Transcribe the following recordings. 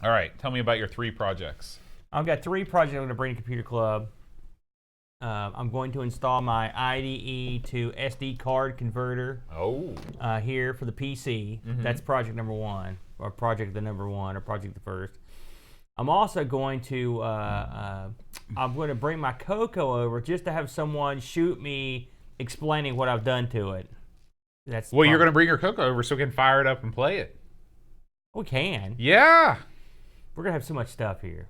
All right, tell me about your 3 projects. I've got 3 projects I'm going to bring to Computer Club. I'm going to install my IDE to SD card converter here for the PC. That's project number 1, or project the number 1, or project the first. I'm also going to bring my Coco over just to have someone shoot me explaining what I've done to it. Well, you're going to bring your Coco over so we can fire it up and play it. We can. Yeah. We're going to have so much stuff here.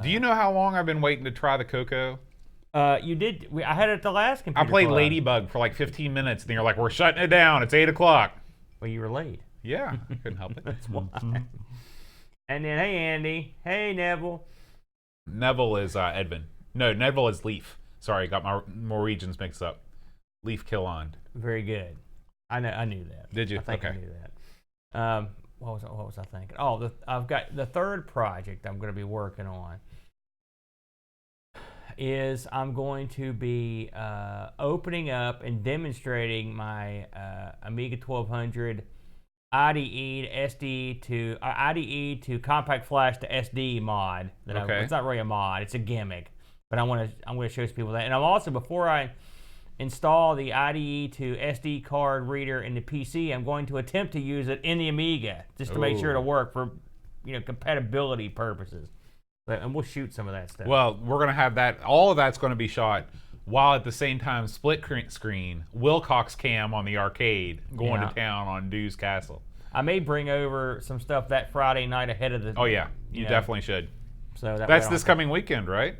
Do you know how long I've been waiting to try the Coco? You did. I had it at the last Computer I played Club. Ladybug for like 15 minutes, and you're like, we're shutting it down. It's 8 o'clock. Well, you were late. Yeah, I couldn't help it. That's why. And then, hey, Andy. Hey, Neville. Neville is Edvin. No, Neville is Leaf. Sorry, got my Norwegians mixed up. Leaf Killond. Very good. I knew that. Did you? I think okay. I knew that. What was I thinking? Oh, I've got the third project I'm going to be working on. Is I'm going to be opening up and demonstrating my Amiga 1200 IDE to compact flash to SD mod. It's not really a mod; it's a gimmick. But I'm going to show people that. And I'm also, before I install the IDE to SD card reader in the PC, I'm going to attempt to use it in the Amiga just to make sure it'll work for compatibility purposes. And we'll shoot some of that stuff. Well, we're going to have that. All of that's going to be shot while at the same time split screen Wilcox cam on the arcade going to town on Dew's Castle. I may bring over some stuff that Friday night ahead of the... Oh, yeah. You definitely should. So that's this coming weekend, right?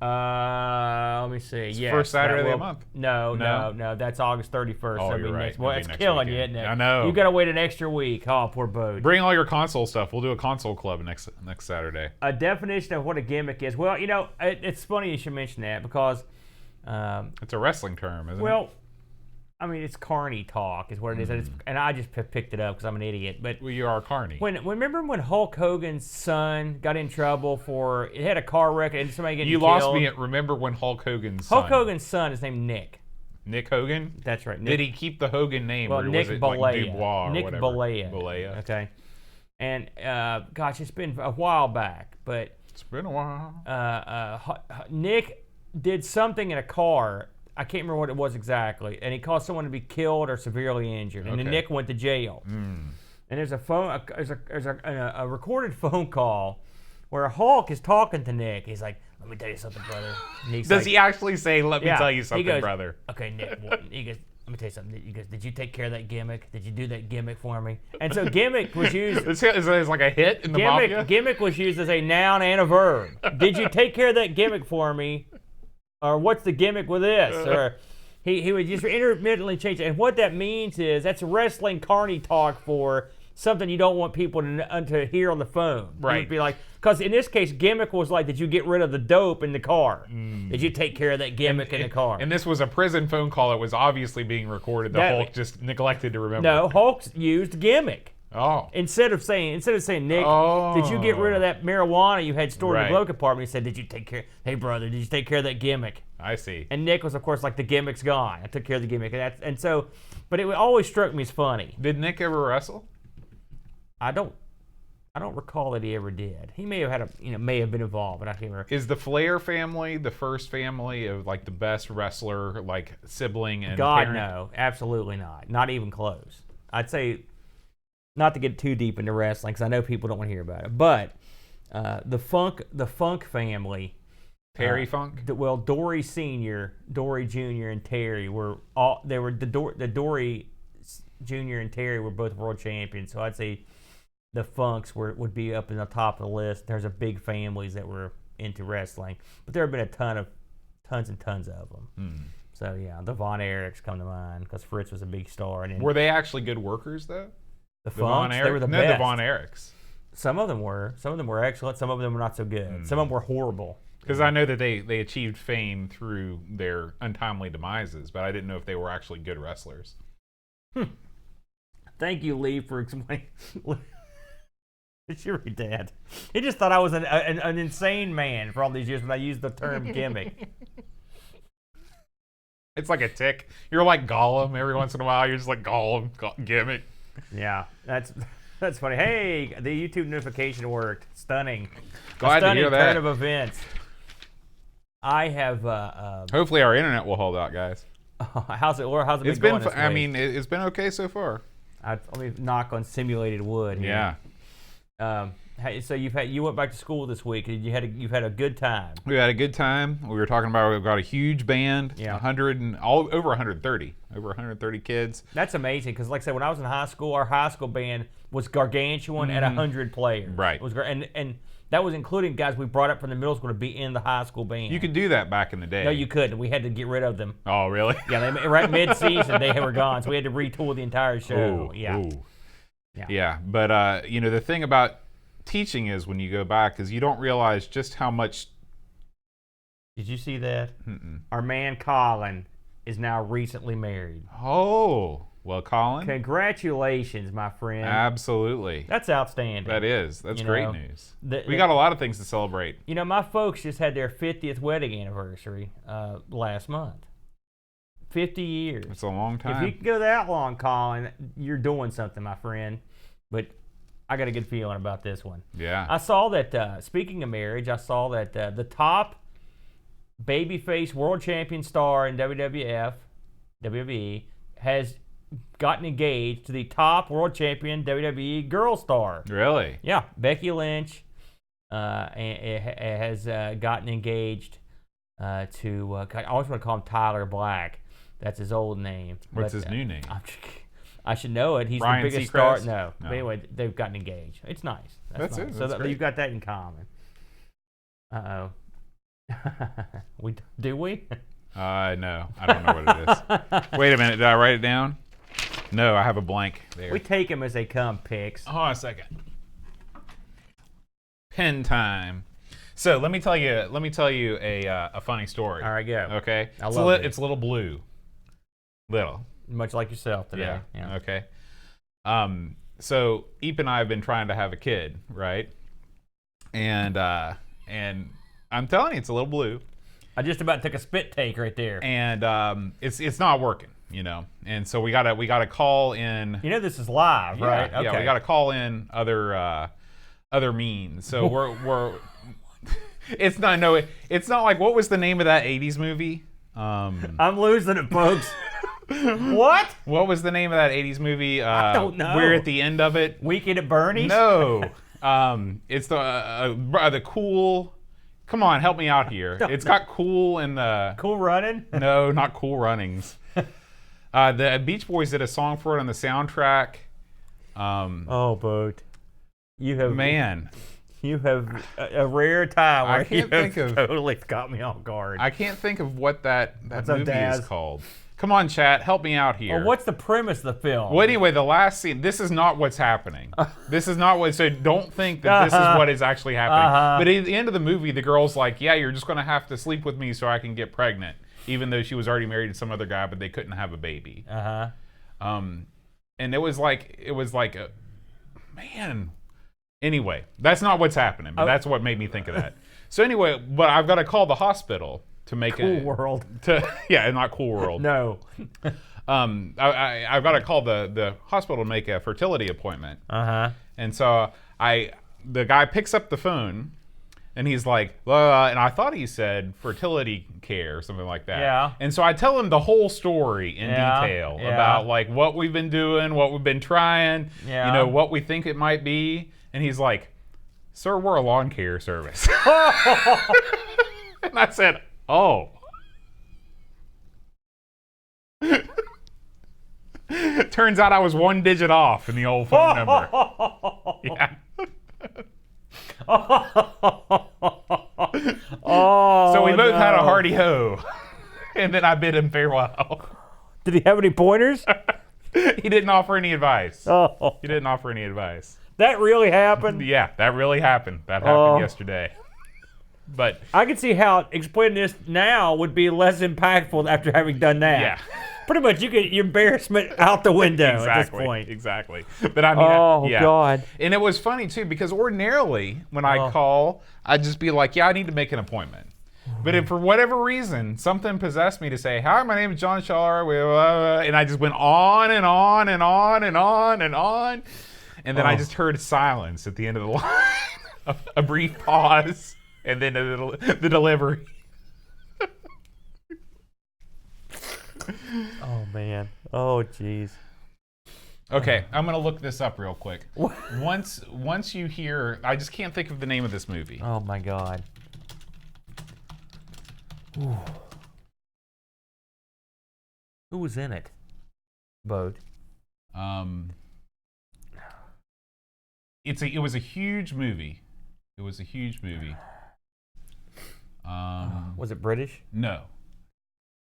Let me see. It's yes, first Saturday of the month. No. That's August 31st. Oh, you're right. Well, it's killing you, isn't it? I know. You got to wait an extra week. Oh, poor Bode. Bring all your console stuff. We'll do a console club next Saturday. A definition of what a gimmick is. Well, it's funny you should mention that because... it's a wrestling term, isn't it? Well, I mean, it's carny talk is what it is. And I just picked it up because I'm an idiot. But well, you are carny. Remember when Hulk Hogan's son got in trouble for... It had a car wreck and somebody getting killed? You lost me at remember when Hulk Hogan's son... Hulk Hogan's son is named Nick. Nick Hogan? That's right. Did he keep the Hogan name, or Nick was it Balea. like Dubois or Nick whatever? Balea. Okay. And, gosh, it's been a while back, but... It's been a while. Nick did something in a car. I can't remember what it was exactly, and he caused someone to be killed or severely injured, and then Nick went to jail. And there's a recorded phone call where Hulk is talking to Nick. He's like, "Let me tell you something, brother." Does he actually say, "Let me tell you something, brother"? Okay, Nick. He goes, "Let me tell you something." He goes, "Did you take care of that gimmick? Did you do that gimmick for me?" And so gimmick was used. Is like a hit in the mafia? Gimmick was used as a noun and a verb. Did you take care of that gimmick for me? Or what's the gimmick with this? Or he would just intermittently change it. And what that means is that's wrestling carny talk for something you don't want people to hear on the phone. Right. It would be like, because in this case, gimmick was like, did you get rid of the dope in the car? Did you take care of that gimmick in the car? And this was a prison phone call that was obviously being recorded. Hulk just neglected to remember. No, Hulk used gimmick. Oh. Instead of saying, Nick, did you get rid of that marijuana you had stored in the glove compartment? He said, did you take care? Hey, brother, did you take care of that gimmick? I see. And Nick was, of course, like, the gimmick's gone. I took care of the gimmick, but it always struck me as funny. Did Nick ever wrestle? I don't recall that he ever did. He may have had may have been involved, but I can't remember. Is the Flair family the first family of like the best wrestler, like sibling and parent? No, absolutely not. Not even close. I'd say. Not to get too deep into wrestling, because I know people don't want to hear about it, but the Funk family, Terry Funk. Dory Senior, Dory Junior, and Terry were the Dory Junior and Terry were both world champions. So I'd say the Funks would be up in the top of the list. There's a big families that were into wrestling, but there have been tons and tons of them. So yeah, the Von Erichs come to mind because Fritz was a big star. And were they actually good workers though? The Funks, they were the best. The Von Erichs. Some of them were. Some of them were excellent. Some of them were not so good. Some of them were horrible. Because I know that they achieved fame through their untimely demises, but I didn't know if they were actually good wrestlers. Thank you, Lee, for explaining. It's your dad. He just thought I was an insane man for all these years when I used the term gimmick. It's like a tick. You're like Gollum every once in a while. You're just like Gollum, gimmick. Yeah, that's. That's funny. Hey, the YouTube notification worked. Stunning. Glad to hear that. Turn of events. I have. Hopefully, our internet will hold out, guys. How's it been going this week? I mean, it's been okay so far. Let me knock on simulated wood here. Yeah. Hey, so you went back to school this week, and you've had a good time. We had a good time. We were talking about we've got a huge band. Yeah. Over 130 kids. That's amazing because, like I said, when I was in high school, our high school band was gargantuan at 100 players. Right. It was and that was including guys we brought up from the middle school to be in the high school band. You could do that back in the day. No, you couldn't. We had to get rid of them. Oh, really? Yeah, right mid-season they were gone, so we had to retool the entire show. Ooh, yeah. Ooh. Yeah, but the thing about teaching is when you go back is you don't realize just how much. Did you see that? Mm-mm. Our man Colin is now recently married. Oh, well, Colin. Congratulations, my friend. Absolutely. That's outstanding. That is. That's great news. We got a lot of things to celebrate. You know, my folks just had their 50th wedding anniversary last month. 50 years. It's a long time. If you can go that long, Colin, you're doing something, my friend. But I got a good feeling about this one. Yeah. I saw that, speaking of marriage, I saw that the top babyface world champion star in WWE, has gotten engaged to the top world champion WWE girl star. Really? Yeah. Becky Lynch has gotten engaged to, I always want to call him Tyler Black. That's his old name. What's his new name? I should know it. He's Ryan the biggest Seacrest? star. No. But anyway, they've gotten engaged. It's nice. That's nice. it. So That's great. you've got that in common. Uh-oh. Do we? No, I don't know what it is. Wait a minute, did I write it down? No, I have a blank there. We take them as they come, picks. Hold on a second. Pen time. So let me tell you a funny story. All right, go. Okay. It's a little blue. Little. Much like yourself today. Yeah. Okay. So Eep and I have been trying to have a kid, right? And I'm telling you, it's a little blue. I just about took a spit take right there. And it's not working, you know. And so we gotta call in. You know this is live, right? Yeah, we gotta call in other means. So we're it's not like, what was the name of that 80s movie? I'm losing it, folks. What? What was the name of that 80s movie? I don't know. We're at the end of it. Weekend at Bernie's? No. It's the cool. Come on, help me out here. It's got Cool in the. Cool Running? No, not Cool Runnings. The Beach Boys did a song for it on the soundtrack. Oh, Boat. You have a rare time where I can't think of totally got me off guard. I can't think of what that movie Daz? is called. Come on, chat, help me out here. Well, what's the premise of the film? Well, anyway, the last scene. This is not what's happening. This is not what. So don't think that this is what is actually happening. But at the end of the movie, the girl's like, "Yeah, you're just going to have to sleep with me so I can get pregnant," even though she was already married to some other guy, but they couldn't have a baby. And it was like man. Anyway, that's not what's happening. But that's what made me think of that. So anyway, but I've got to call the hospital to make Cool World. Not Cool World. No. I've got to call the hospital to make a fertility appointment. And so the guy picks up the phone, and he's like, and I thought he said fertility care or something like that. Yeah. And so I tell him the whole story in detail about like what we've been doing, what we've been trying, what we think it might be. And he's like, "Sir, we're a lawn care service." And I said, "Oh." Turns out I was one digit off in the old phone number. Yeah. So we both had a hearty ho. And then I bid him farewell. Did he have any pointers? He didn't offer any advice. Oh. He didn't offer any advice. That really happened? Yeah, that really happened. That happened yesterday. But I can see how explaining this now would be less impactful after having done that. Yeah. Pretty much, you get your embarrassment out the window at this point. Exactly. But I mean, God. And it was funny too because ordinarily when I call, I'd just be like, "Yeah, I need to make an appointment." But if for whatever reason something possessed me to say, "Hi, my name is John Shaw," and I just went on and on and on and on and on. And then I just heard silence at the end of the line. A brief pause, and then the delivery. Oh, man. Oh, jeez. Okay, I'm going to look this up real quick. Once you hear... I just can't think of the name of this movie. Oh, my God. Ooh. Who was in it? Boat. It was a huge movie. It was a huge movie. Was it British? No.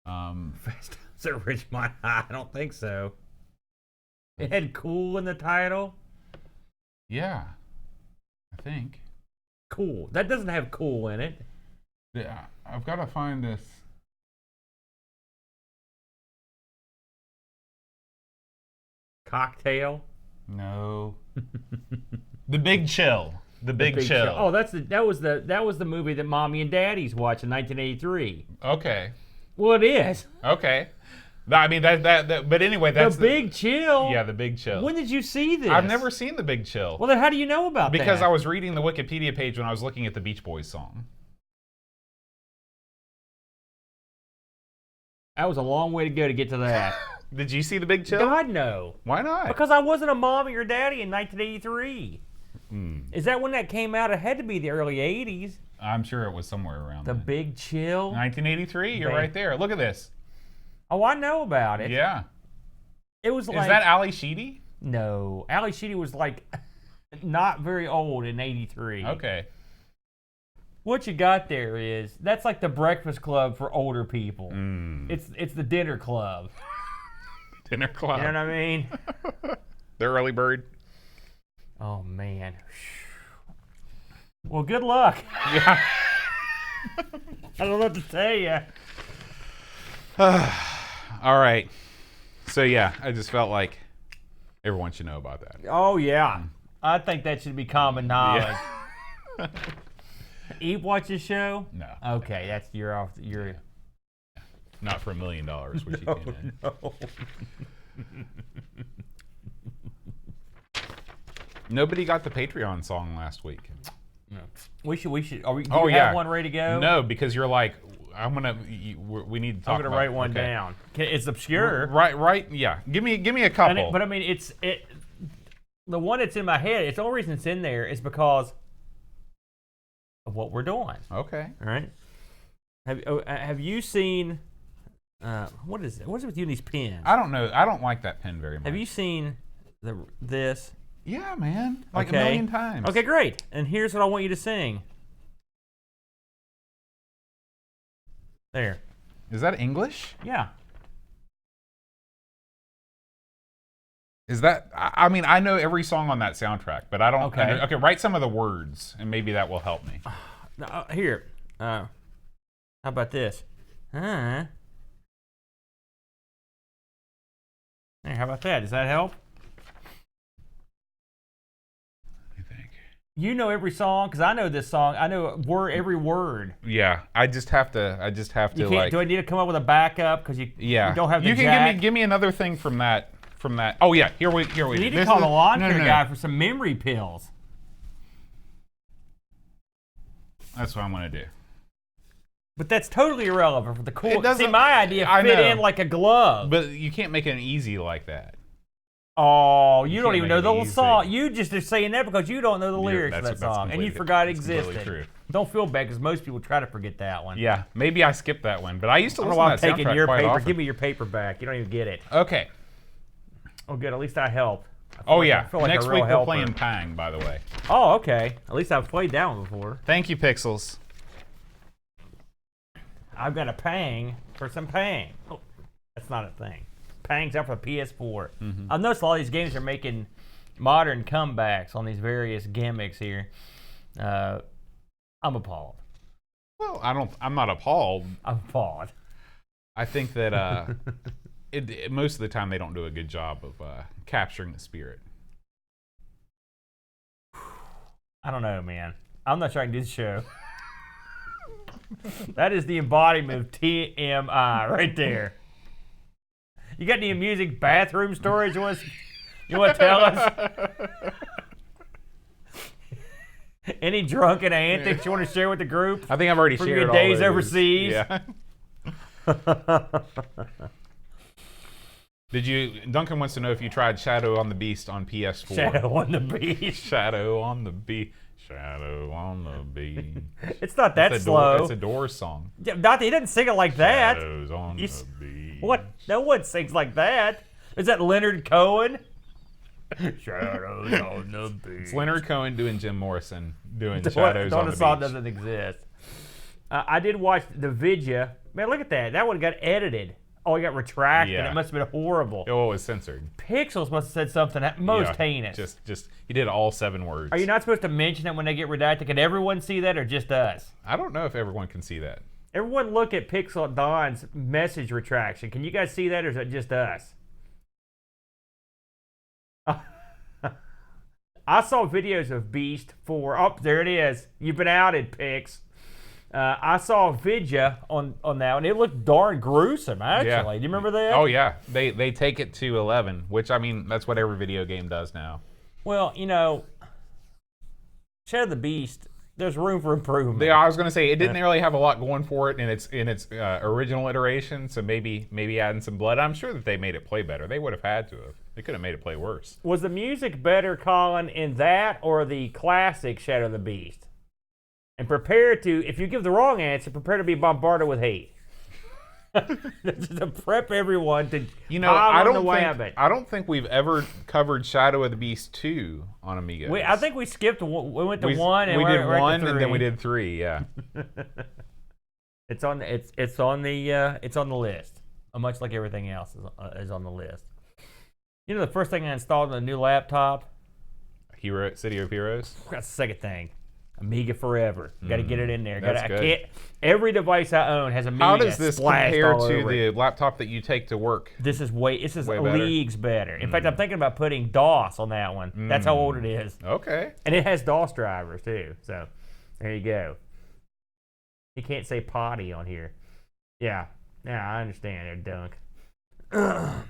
Is it Ridgemont High? I don't think so. It had cool in the title? Yeah. I think. Cool. That doesn't have cool in it. Yeah, I've got to find this. Cocktail? No. The Big Chill. The Big Chill. Oh, that was the movie that Mommy and Daddy's watched in 1983. Okay. Well, it is. Okay. I mean that but anyway, that's the Big Chill. Yeah, the Big Chill. When did you see this? I've never seen the Big Chill. Well, then how do you know about that? Because I was reading the Wikipedia page when I was looking at the Beach Boys song. That was a long way to go to get to that. Did you see the Big Chill? God, no. Why not? Because I wasn't a mommy or daddy in 1983. Is that when that came out? It had to be the early 80s. I'm sure it was somewhere around The then. Big Chill? 1983, you're right there. Look at this. Oh, I know about it. Yeah. It was like... Is that Ali Sheedy? No. Ali Sheedy was like not very old in 83. Okay. What you got there is, that's like the Breakfast Club for older people. It's the dinner club. Dinner club. You know what I mean? The early bird. Oh, man. Well, good luck. Yeah. I don't know what to tell you. All right. So, yeah, I just felt like everyone should know about that. Oh, yeah. I think that should be common knowledge. Yeah. Eve watch this show? No. Okay, that's you're off. You're not for $1 million, which you can. No. Nobody got the Patreon song last week. No. We should. Do Oh, you yeah. have one ready to go? No, because you're like, we need to talk. I'm gonna write one down. It's obscure. Right. Yeah. Give me a couple. But I mean, the one that's in my head. It's the only reason it's in there is because of what we're doing. Okay. All right. Have you seen? What is it? What is it with you and these pens? I don't know. I don't like that pen very much. Have you seen this? Yeah, man. Like a million times. Okay, great. And here's what I want you to sing. There. Is that English? Yeah. Is that? I mean, I know every song on that soundtrack, but I don't. Okay. Okay, write some of the words, and maybe that will help me. Here. How about this? Hey, how about that? Does that help? You know every song because I know this song. I know every word. Yeah, I just have to. You can't, do I need to come up with a backup because you don't have the You can jack? give me another thing from that. Oh yeah, here we. You need to call the lawn care guy for some memory pills. That's what I'm gonna do. But that's totally irrelevant for the cool. It doesn't. See, my idea fit in like a glove. But you can't make it easy like that. Oh, you don't even know the easy. song. You just are saying that because you don't know the lyrics of that song, and you forgot it existed. True. Don't feel bad because most people try to forget that one. Yeah, maybe I skipped that one, but I used to listen to I'm that soundtrack taking your quite paper. often. Give me your paper back. You don't even get it. Okay. Oh, good. At least I helped. Oh yeah. I feel like Next a real week helper. we're playing Pang, by the way. Oh, okay. At least I've played that one before. Thank you, Pixels. I've got a Pang for some Pang. Oh, that's not a thing. Pang's out for the PS4. I've noticed a lot of these games are making modern comebacks on these various gimmicks here. I'm appalled. Well, I'm not appalled. I'm appalled. I think that most of the time they don't do a good job of capturing the spirit. I don't know, man. I'm not sure I can do this show. That is the embodiment of TMI right there. You got any amusing bathroom stories you want to tell us? Any drunken antics you want to share with the group? I think I've already from shared your all days those. overseas. Yeah. Duncan wants to know if you tried Shadow on the Beast on PS4. Shadow on the Beast. Shadow on the Beast. Shadow on the Beast. It's not that slow. It's a Doors song. Yeah, he doesn't sing it like that. Shadows on the Beast. What? No one sings like that. Is that Leonard Cohen? Shadows on the Beast. It's Leonard Cohen doing Jim Morrison doing Shadows on the Beast. The song doesn't exist. I did watch the Vidya. Man, look at that. That one got edited. Oh, it got retracted. Yeah. It must have been horrible. Oh, it was censored. Pixels must have said something most heinous. Just he did all 7 words. Are you not supposed to mention it when they get redacted? Can everyone see that or just us? I don't know if everyone can see that. Everyone look at Pixel Don's message retraction. Can you guys see that or is it just us? I saw videos of Beast 4. Oh, there it is. You've been outed, Pix. I saw Vidya on that one. It looked darn gruesome, actually. Yeah. Do you remember that? Oh, yeah. They take it to 11, which, I mean, that's what every video game does now. Well, Shadow of the Beast, there's room for improvement. I was going to say, it didn't really have a lot going for it in its original iteration, so maybe adding some blood. I'm sure that they made it play better. They would have had to have. They could have made it play worse. Was the music better, Colin, in that or the classic Shadow of the Beast? And prepare to, if you give the wrong answer, prepare to be bombarded with hate. Just to prep everyone to I don't think we've ever covered Shadow of the Beast 2 on Amiga. I think we skipped. We went to 1 and we did we're 1 at 3. and then we did 3. Yeah. It's on the list. Much like everything else is on the list. The first thing I installed on the new laptop. City of Heroes. That's the second thing. Amiga forever. Got to get it in there. That's good. Every device I own has Amiga. How does this compare to the laptop that you take to work? This is way better. leagues better. In fact, I'm thinking about putting DOS on that one. That's how old it is. Okay. And it has DOS drivers too. So there you go. You can't say potty on here. Yeah, I understand there, Dunk.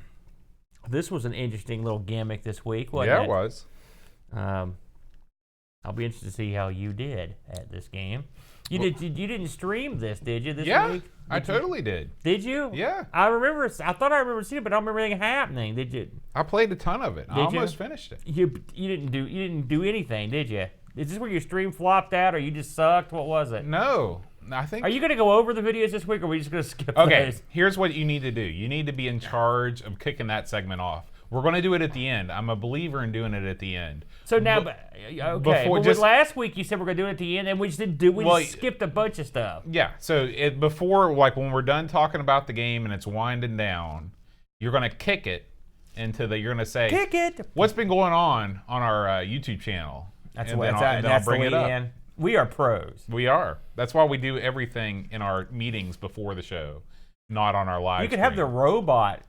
This was an interesting little gimmick this week, wasn't it? Yeah, it was. I'll be interested to see how you did at this game. You didn't stream this, did you? This week? I totally did. Did you? Yeah. I thought I remember seeing it, but I don't remember anything happening. Did you? I played a ton of it. I almost finished it. You didn't do anything, did you? Is this where your stream flopped out, or you just sucked? What was it? No, I think. Are you going to go over the videos this week, or are we just going to skip Okay, those? here's what you need to do. You need to be in charge of kicking that segment off. We're going to do it at the end. I'm a believer in doing it at the end. So now, last week you said we're going to do it at the end, and we just didn't do. We just skipped a bunch of stuff. Yeah. So before, like when we're done talking about the game and it's winding down, you're going to kick it into the. You're going to say, "Kick it." What's been going on our YouTube channel? That's and what. then I'll bring it up. We are pros. We are. That's why we do everything in our meetings before the show, not on our live. You could have the robot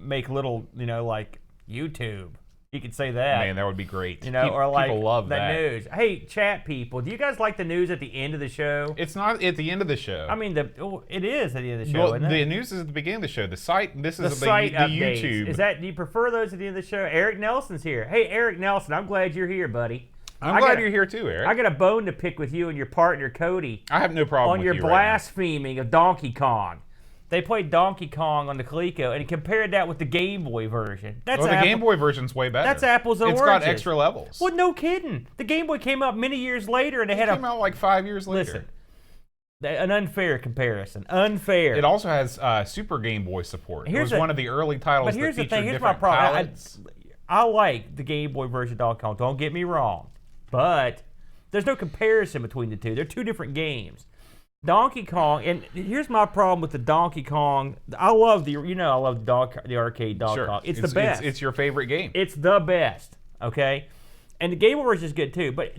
make little, like YouTube. You could say that. Man, that would be great. Or like people love the that. news. Hey, chat people, do you guys like the news at the end of the show? It's not at the end of the show. I mean, it is at the end of the show. Well, isn't the it? news is at the beginning of the show. The site. This the is site the updates. YouTube. Do you prefer those at the end of the show? Eric Nelson's here. Hey, Eric Nelson, I'm glad you're here, buddy. I'm glad you're here too, Eric. I got a bone to pick with you and your partner Cody. I have no problem on with your you blaspheming of Donkey Kong. They played Donkey Kong on the Coleco and compared that with the Game Boy version. The Game Boy version's way better. That's apples and oranges. It's got extra levels. Well, no kidding. The Game Boy came out many years later, and it came out like 5 years later. Listen, an unfair comparison. Unfair. It also has Super Game Boy support. It was one of the early titles. But here's that the thing. Here's different my problem. palettes. I like the Game Boy version of Donkey Kong. Don't get me wrong, but there's no comparison between the two. They're two different games. Donkey Kong, and here's my problem with the Donkey Kong. I love the arcade Donkey Kong. It's the best. It's your favorite game. It's the best. Okay, and the Game Boy version is good too. But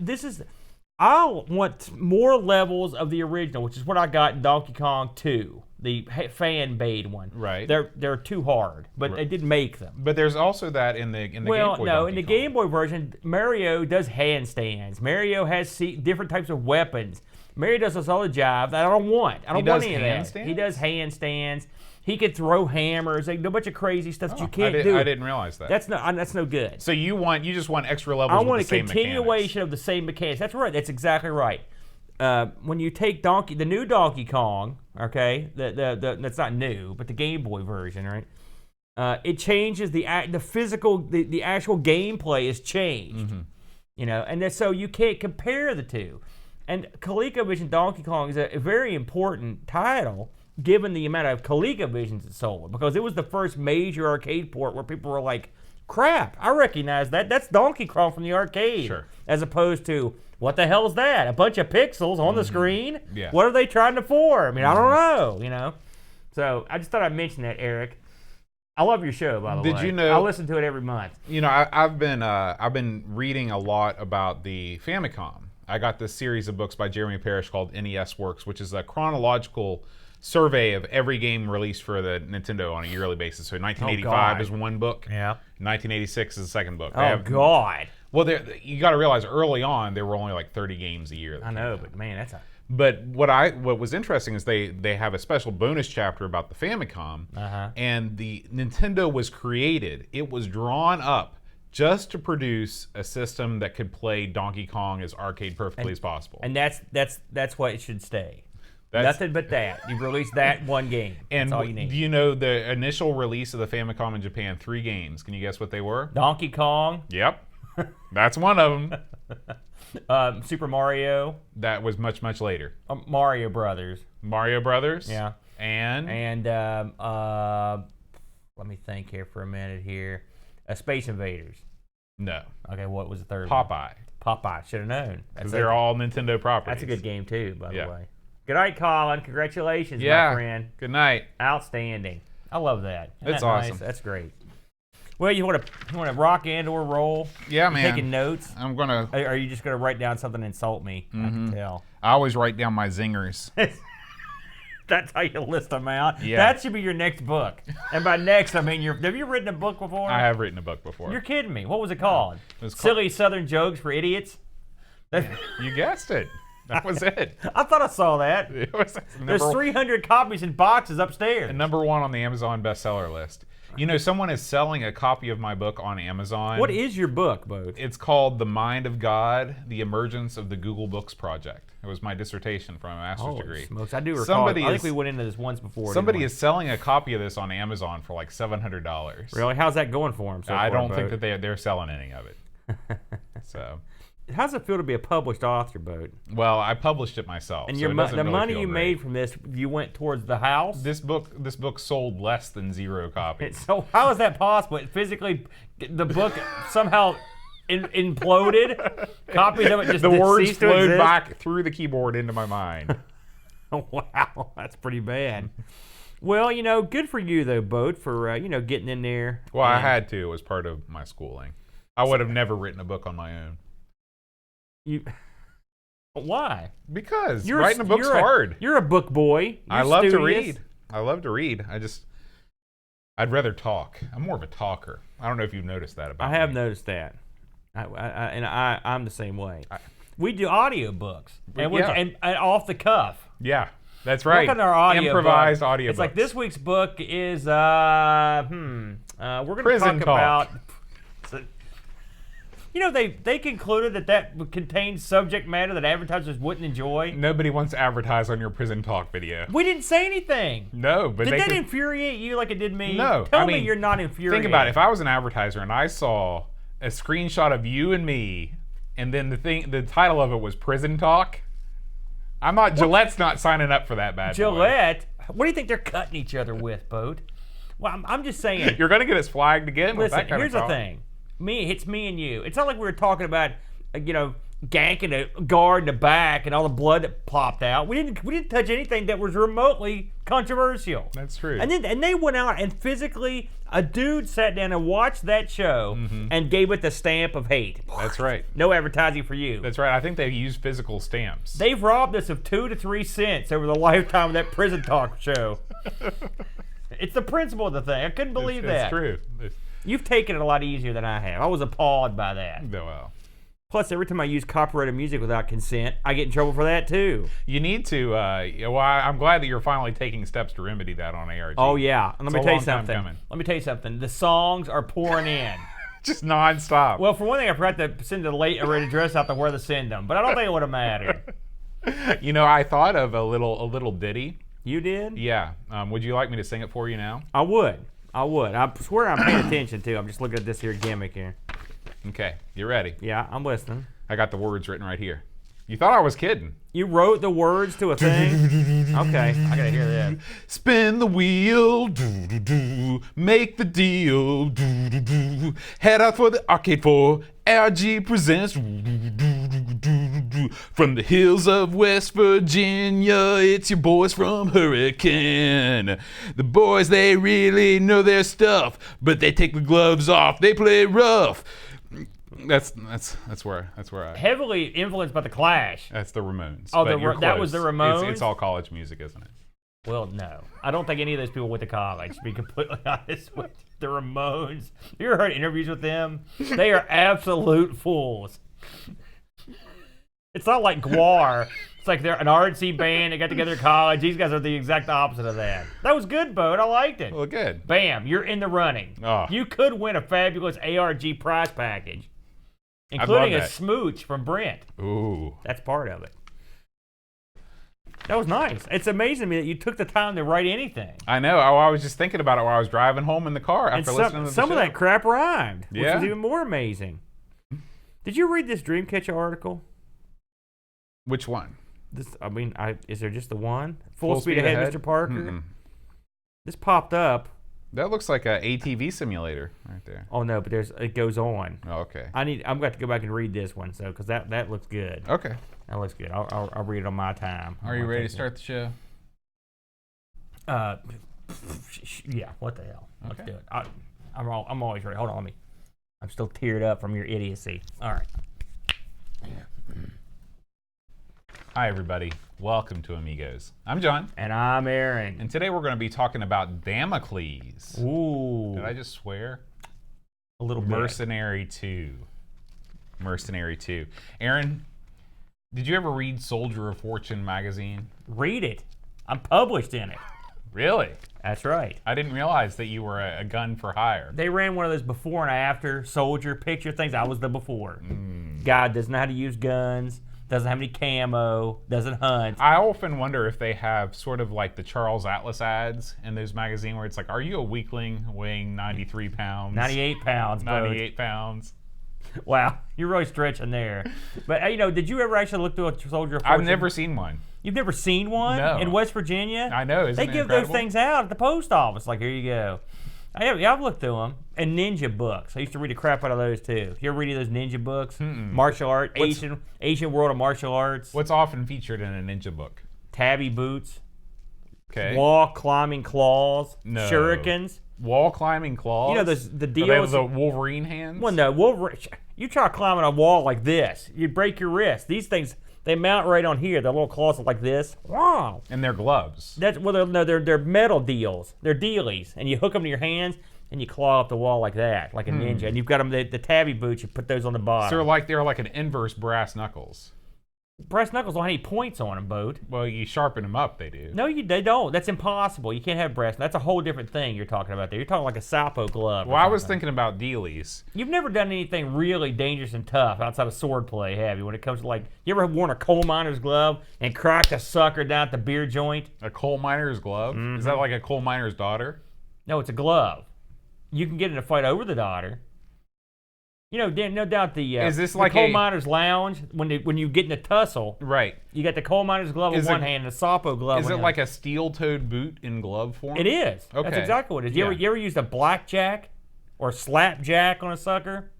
I want more levels of the original, which is what I got in Donkey Kong 2, the fan-made one. Right. They're too hard, but they didn't make them. But there's also that in the Game Boy. Well, no, in the Kong. Game Boy version, Mario does handstands. Mario has different types of weapons. Mario does this other jive that I don't want. I don't want any of that. He does handstands. He could throw hammers. They do a bunch of crazy stuff that you can't do. I didn't realize that. That's no good. So you just want extra levels. I want with the a continuation of the same mechanics. That's right. That's exactly right. When you take the new Donkey Kong, okay, that's not new, but the Game Boy version, right? It changes the physical, the actual gameplay is changed, you know, and so you can't compare the two. And ColecoVision Donkey Kong is a very important title, given the amount of ColecoVisions it sold, because it was the first major arcade port where people were like, crap, I recognize that. That's Donkey Kong from the arcade. Sure. As opposed to, what the hell is that? A bunch of pixels on the screen? Yeah. What are they trying to for? I mean, I don't know, you know? So I just thought I'd mention that, Eric. I love your show, by the way. Did you know? I listen to it every month. You know, I've been reading a lot about the Famicom. I got this series of books by Jeremy Parrish called NES Works, which is a chronological survey of every game released for the Nintendo on a yearly basis. So 1985 is one book. Yeah. 1986 is the second book. God. Well, you got to realize early on there were only like 30 games a year. I know, but man, that's a... But what was interesting is they have a special bonus chapter about the Famicom, and the Nintendo was created. It was drawn up just to produce a system that could play Donkey Kong as arcade perfectly as possible. And that's what it should stay. Nothing but that. You release that one game. And that's all you need. Do you know the initial release of the Famicom in Japan? 3 games. Can you guess what they were? Donkey Kong. Yep. That's one of them. Super Mario. That was much, much later. Mario Brothers. Mario Brothers. Yeah. And let me think here for a minute here. Space Invaders. No. Okay, what was the third one? Popeye. Should have known. Because they're all Nintendo properties. That's a good game too, by the way. Good night, Colin. Congratulations, my friend. Good night. Outstanding. I love that. That's awesome. Nice? That's great. Well, you want to rock and or roll? Yeah, man. Taking notes? I'm gonna. Are you just gonna write down something and insult me? I can tell. I always write down my zingers. That's how you list them out. Yeah. That should be your next book. And by next, I mean have you written a book before? I have written a book before. You're kidding me. What was it called? It was Silly Southern Jokes for Idiots. You guessed it. That was it. I thought I saw that. There's 300 copies in boxes upstairs. And #1 on the Amazon bestseller list. You know, someone is selling a copy of my book on Amazon. What is your book, Boat? It's called The Mind of God, The Emergence of the Google Books Project. It was my dissertation for my master's degree. Smokes. I do recall. I think we went into this once before. Somebody is selling a copy of this on Amazon for like $700. Really? How's that going for them so I far, don't think Boat? that they're selling any of it. So... How does it feel to be a published author, Boat? Well, I published it myself. And so the money you made from this, you went towards the house? This book sold less than 0 copies. So how is that possible? It physically, the book somehow imploded? Copies of it just the words ceased to flowed exist? back through the keyboard into my mind. Wow, that's pretty bad. Well, you know, good for you though, Boat, for getting in there. Well, I had to. It was part of my schooling. I would have never written a book on my own. Why? Because writing a book's hard. You're a book boy. I love to read. I'd rather talk. I'm more of a talker. I don't know if you've noticed that about me. I have noticed that. I'm the same way. We do audiobooks. And off the cuff. Yeah, that's right. Look at our audio improvised audiobooks. It's like this week's book is we're going to talk about. You know, they concluded that contains subject matter that advertisers wouldn't enjoy. Nobody wants to advertise on your prison talk video. We didn't say anything. No, but did that infuriate you like it did me? No. Tell me you're not infuriated. Think about it. If I was an advertiser and I saw a screenshot of you and me, and then the title of it was Prison Talk, Gillette's not signing up for that bad Gillette? Boy. What do you think they're cutting each other with, Boat? Well, I'm just saying. You're going to get us flagged again with that kind here's of talk. the thing. It's me and you. It's not like we were talking about, ganking a guard in the back and all the blood that popped out. We didn't touch anything that was remotely controversial. That's true. And they went out and physically, a dude sat down and watched that show and gave it the stamp of hate. That's right. No advertising for you. That's right. I think they used physical stamps. They've robbed us of 2 to 3 cents over the lifetime of that Prison Talk show. It's the principle of the thing. I couldn't believe that. It's true. You've taken it a lot easier than I have. I was appalled by that. Well, Plus, every time I use copyrighted music without consent, I get in trouble for that too. You need to. Well, I'm glad that you're finally taking steps to remedy that on ARG. Oh yeah, and let me tell you something. Coming. Let me tell you something. The songs are pouring in. Just nonstop. Well, for one thing, I forgot to send the late already dress out to where to send them, but I don't think it would have mattered. I thought of a little ditty. You did? Yeah. Would you like me to sing it for you now? I would. I swear I'm paying attention too. I'm just looking at this here gimmick here. Okay, you ready? Yeah, I'm listening. I got the words written right here. You thought I was kidding. You wrote the words to a thing? Okay, I gotta hear that. Spin the wheel, make the deal, head out for the arcade for RG presents. From the hills of West Virginia, it's your boys from Hurricane. The boys, they really know their stuff, but they take the gloves off, they play rough. That's where I. Heavily influenced by the Clash. That's the Ramones. Oh, that was the Ramones. It's all college music, isn't it? Well, no, I don't think any of those people went to college. To be completely honest with you. The Ramones. You ever heard interviews with them? They are absolute fools. It's not like Guar. It's like they're an RNC band. They got together in college. These guys are the exact opposite of that. That was good, Bo. I liked it. Well, good. Bam, you're in the running. Oh. You could win a fabulous ARG prize package, including a smooch from Brent. Ooh. That's part of it. That was nice. It's amazing to me that you took the time to write anything. I know. I was just thinking about it while I was driving home in the car after listening to the some show. of that crap rhymed, which Yeah. was even more amazing. Did you read this Dreamcatcher article? Which one? Is there just the one? Full speed ahead, Mr. Parker? Mm-mm. This popped up. That looks like a ATV simulator right there. Oh no, but it goes on. Oh, okay. I'm going to go back and read this one, because that looks good. Okay. That looks good. I'll read it on my time. Are you ready to start the show? Yeah. What the hell? Let's Okay. do it. I'm always ready. Hold on, I'm still teared up from your idiocy. All right. Hi, everybody. Welcome to Amigos. I'm John. And I'm Aaron. And today we're going to be talking about Damocles. Ooh. Did I just swear? A little bit. Mercenary 2. Mercenary 2. Aaron, did you ever read Soldier of Fortune magazine? Read it. I'm published in it. Really? That's right. I didn't realize that you were a gun for hire. They ran one of those before and after soldier picture things. I was the before. Guy doesn't know how to use guns, doesn't have any camo, doesn't hunt. I often wonder if they have sort of like the Charles Atlas ads in those magazines where it's like, are you a weakling weighing 93 pounds? 98 pounds, 98 pounds. Wow, you're really stretching there. But, did you ever actually look through a Soldier of Fortune? I've never seen one. You've never seen one? No. In West Virginia? I know. Isn't They it give incredible? those things out at the post office. Like, here you go. I've looked through them. And ninja books. I used to read the crap out of those, too. You ever read those ninja books? Martial art, Asian world of martial arts. What's often featured in a ninja book? Tabby boots. Okay. Wall climbing claws. No. Shurikens. Wall climbing claws? You know, the Are they deals. the Wolverine hands? Well, no, Wolverine. You try climbing a wall like this, you break your wrist. These things, they mount right on here. The little claws are like this. Wow. And they're gloves. They're metal deals. They're dealies, and you hook them to your hands, and you claw up the wall like that, like a ninja. And you've got them the tabby boots. You put those on the bottom. So they're like an inverse brass knuckles. Brass knuckles don't have any points on them, Boat. Well, you sharpen them up, they do. No, they don't. That's impossible. You can't have brass. That's a whole different thing you're talking about there. You're talking like a Sapo glove. Well, I was thinking about dealies. You've never done anything really dangerous and tough outside of sword play, have you? When it comes to you ever worn a coal miner's glove and cracked a sucker down at the beer joint? A coal miner's glove? Is that like a coal miner's daughter? No, it's a glove. You can get in a fight over the daughter. No doubt Is this the like coal a miner's lounge when you get in a tussle? Right. You got the coal miner's glove in one hand and the Sapo glove. Is in it the like a steel-toed boot in glove form? It is. Okay. That's exactly what it is. You ever used a blackjack or slapjack on a sucker?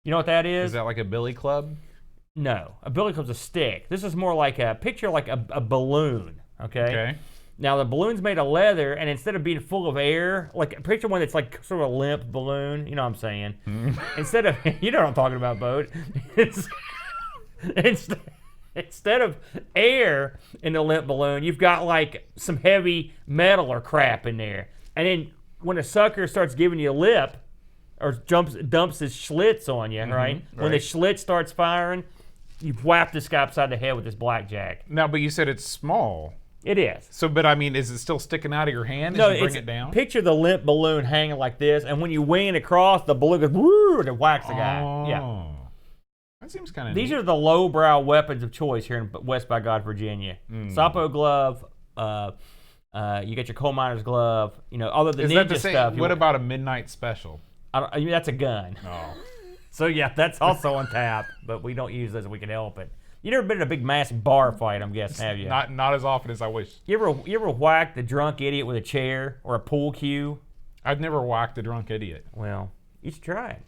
You know what that is? Is that like a billy club? No, a billy club's a stick. This is more like a balloon. Okay. Now the balloon's made of leather, and instead of being full of air, like picture one that's like sort of a limp balloon. You know what I'm saying? Instead of you know what I'm talking about, Boat. Instead of air in the limp balloon, you've got like some heavy metal or crap in there, and then when a sucker starts giving you a lip, or dumps his Schlitz on you, right? When the Schlitz starts firing, you whap this guy upside the head with this blackjack. Now, but you said it's small. It is. So, but I mean, is it still sticking out of your hand as you bring it down? Picture the limp balloon hanging like this, and when you wing it across, the balloon goes woo, and it whacks the guy. Yeah. That seems kind of These are the lowbrow weapons of choice here in West by God, Virginia. Sapo glove, you got your coal miner's glove, all of the ninja stuff. What about a midnight special? I mean, that's a gun. Oh. So, yeah, that's also on tap, but we don't use those if we can help it. You never been in a big mass bar fight, I'm guessing, have you? Not as often as I wish. You ever whacked a drunk idiot with a chair or a pool cue? I've never whacked a drunk idiot. Well, you should try it.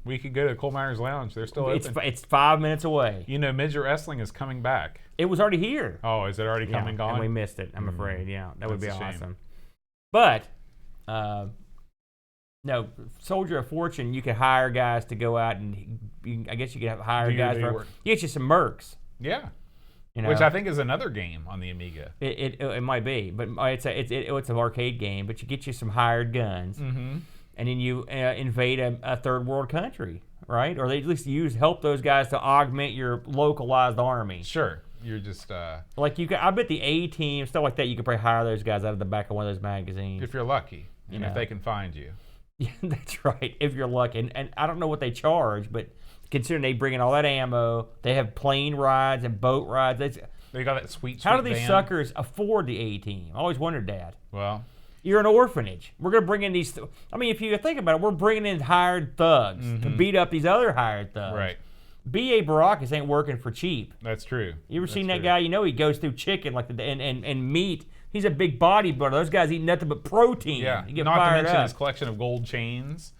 We could go to Coal Miners Lounge. They're still open. It's 5 minutes away. Midget wrestling is coming back. It was already here. Oh, is it already come and gone? And we missed it, I'm afraid. Yeah, that would be That's a awesome. shame. But, no, Soldier of Fortune, you could hire guys to go out and I guess you could hire guys for. You get you some mercs. Yeah. Which I think is another game on the Amiga. It might be, but it's an arcade game. But you get you some hired guns, and then you invade a third world country, right? Or they at least help those guys to augment your localized army. Sure, you're just like you. I bet the A team stuff like that. You could probably hire those guys out of the back of one of those magazines if you're lucky, and if they can find you. Yeah, that's right. If you're lucky, and I don't know what they charge, but considering they bring in all that ammo, they have plane rides and boat rides. They got that sweet How do these van. suckers afford the A team? I always wondered that. Well, you're an orphanage. We're going to bring in these. I mean, if you think about it, we're bringing in hired thugs to beat up these other hired thugs. Right. B.A. Baracus ain't working for cheap. That's true. You ever seen that guy? He goes through chicken and meat. He's a big bodybuilder. Those guys eat nothing but protein. Yeah. You get Not fired to mention up. his collection of gold chains.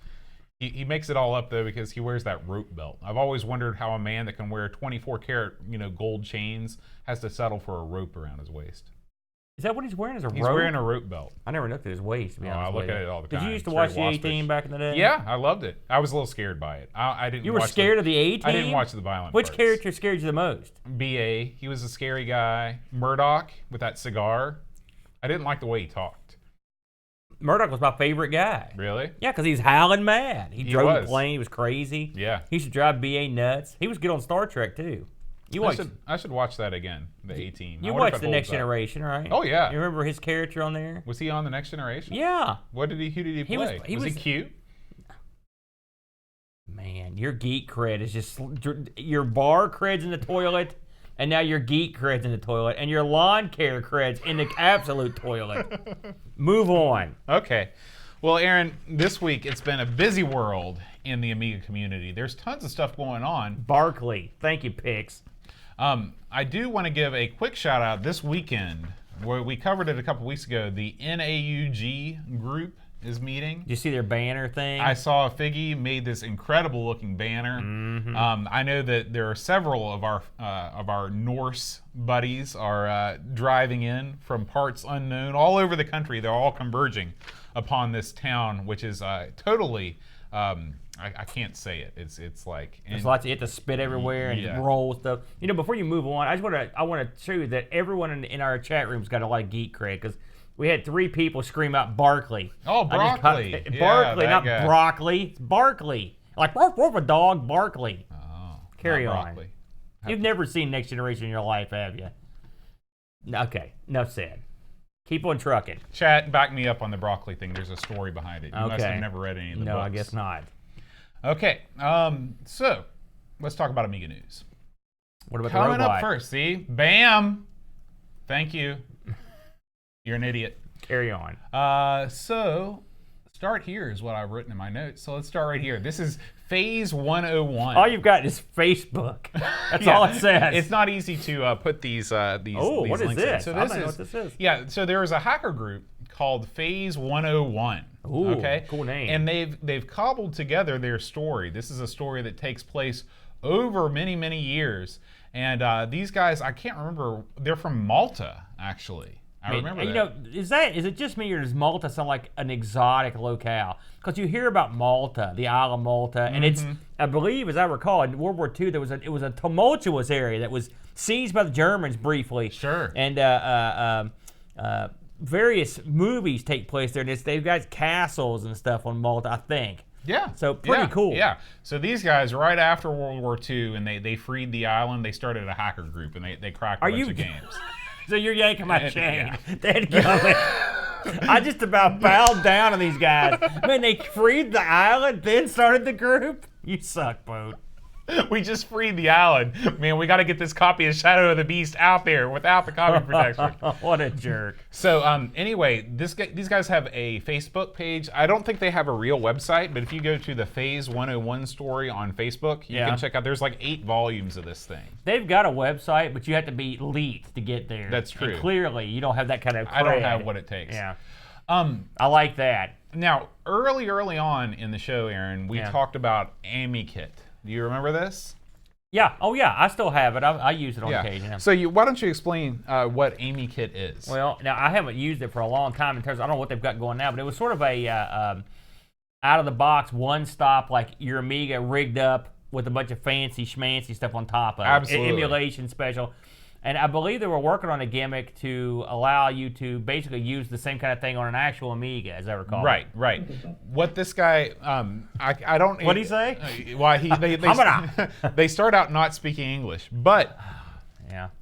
He makes it all up though because he wears that rope belt. I've always wondered how a man that can wear 24 karat gold chains has to settle for a rope around his waist. Is that what he's wearing? He's wearing a rope belt. I never looked at his waist. To be honest I look with at it all the time. Did you used to It's watch the very A-Team back in the day? Yeah, I loved it. I was a little scared by it. I didn't. You were scared of the A-Team? I didn't watch the violent Which parts. character scared you the most? B.A. He was a scary guy. Murdoch with that cigar. I didn't like the way he talked. Murdoch was my favorite guy. Really? Yeah, because he's howling mad. He drove the plane. He was crazy. Yeah. He used to drive B.A. nuts. He was good on Star Trek, too. I should watch that again, the A-Team. You watched The Next Generation, right? Oh, yeah. You remember his character on there? Was he on The Next Generation? Yeah. Who did he play? Was he cute? Man, your geek cred is just... Your bar cred's in the toilet, and now your geek cred's in the toilet, and your lawn care cred's in the absolute toilet. Move on. Okay. Well, Aaron, this week it's been a busy world in the Amiga community. There's tons of stuff going on. Barkley. Thank you, Pix. I do want to give a quick shout out this weekend, where we covered it a couple weeks ago. The NAUG group is meeting. Did you see their banner thing? I saw Figgy made this incredible looking banner. I know that there are several of our Norse buddies are driving in from parts unknown all over the country. They're all converging upon this town, which is totally. I can't say it. It's like there's lots. You have to spit everywhere and roll stuff. Before you move on, I want to show you that everyone in our chat room's got a lot of geek cred because we had 3 people scream out Barkley. Oh, broccoli. Barkley, not broccoli. It's Barkley. Like woof a dog, Barkley. Oh, carry on. Broccoli. You've never seen Next Generation in your life, have you? Okay, enough said. Keep on trucking. Chat, back me up on the broccoli thing. There's a story behind it. You must have never read any of the books. No, I guess not. Okay, so let's talk about Amiga news. What about Coming the robot? up first, see? Bam! Thank you. You're an idiot. Carry on. So, start here is what I've written in my notes. So let's start right here. This is Phase 101. All you've got is Facebook. That's all it says. It's not easy to put these what links is this? in. So I don't know what this is. Yeah, so there is a hacker group called Phase 101. Ooh, okay? Cool name. And they've cobbled together their story. This is a story that takes place over many, many years. And these guys, I can't remember, they're from Malta, actually. I remember that. Is it just me or does Malta sound like an exotic locale? Because you hear about Malta, the Isle of Malta, and it's, I believe, as I recall, in World War II, it was a tumultuous area that was seized by the Germans briefly. Sure. And various movies take place there, and they've got castles and stuff on Malta, I think. Yeah. So pretty cool. Yeah. So these guys, right after World War II, and they freed the island, they started a hacker group, and they cracked a bunch of games. So you're yanking my chain. I just about bowed down on these guys. Man, they freed the island, then started the group? You suck, Boat. We just freed the island. Man, we got to get this copy of Shadow of the Beast out there without the copy protection. What a jerk. So anyway, these guys have a Facebook page. I don't think they have a real website, but if you go to the Phase 101 story on Facebook, you can check out, there's like 8 volumes of this thing. They've got a website, but you have to be elite to get there. That's true. And clearly, you don't have that kind of cred. I don't have what it takes. Yeah. I like that. Now, early on in the show, Aaron, we talked about AmiKit. Do you remember this? Yeah. Oh, yeah. I still have it. I use it on occasion. So why don't you explain what AmiKit is? Well, now I haven't used it for a long time in terms of, I don't know what they've got going now, but it was sort of a out of the box, one stop, like your Amiga rigged up with a bunch of fancy schmancy stuff on top of it. Absolutely. Emulation special. And I believe they were working on a gimmick to allow you to basically use the same kind of thing on an actual Amiga, as I recall. Right. What this guy, I don't. What'd he say? Why they start out not speaking English, but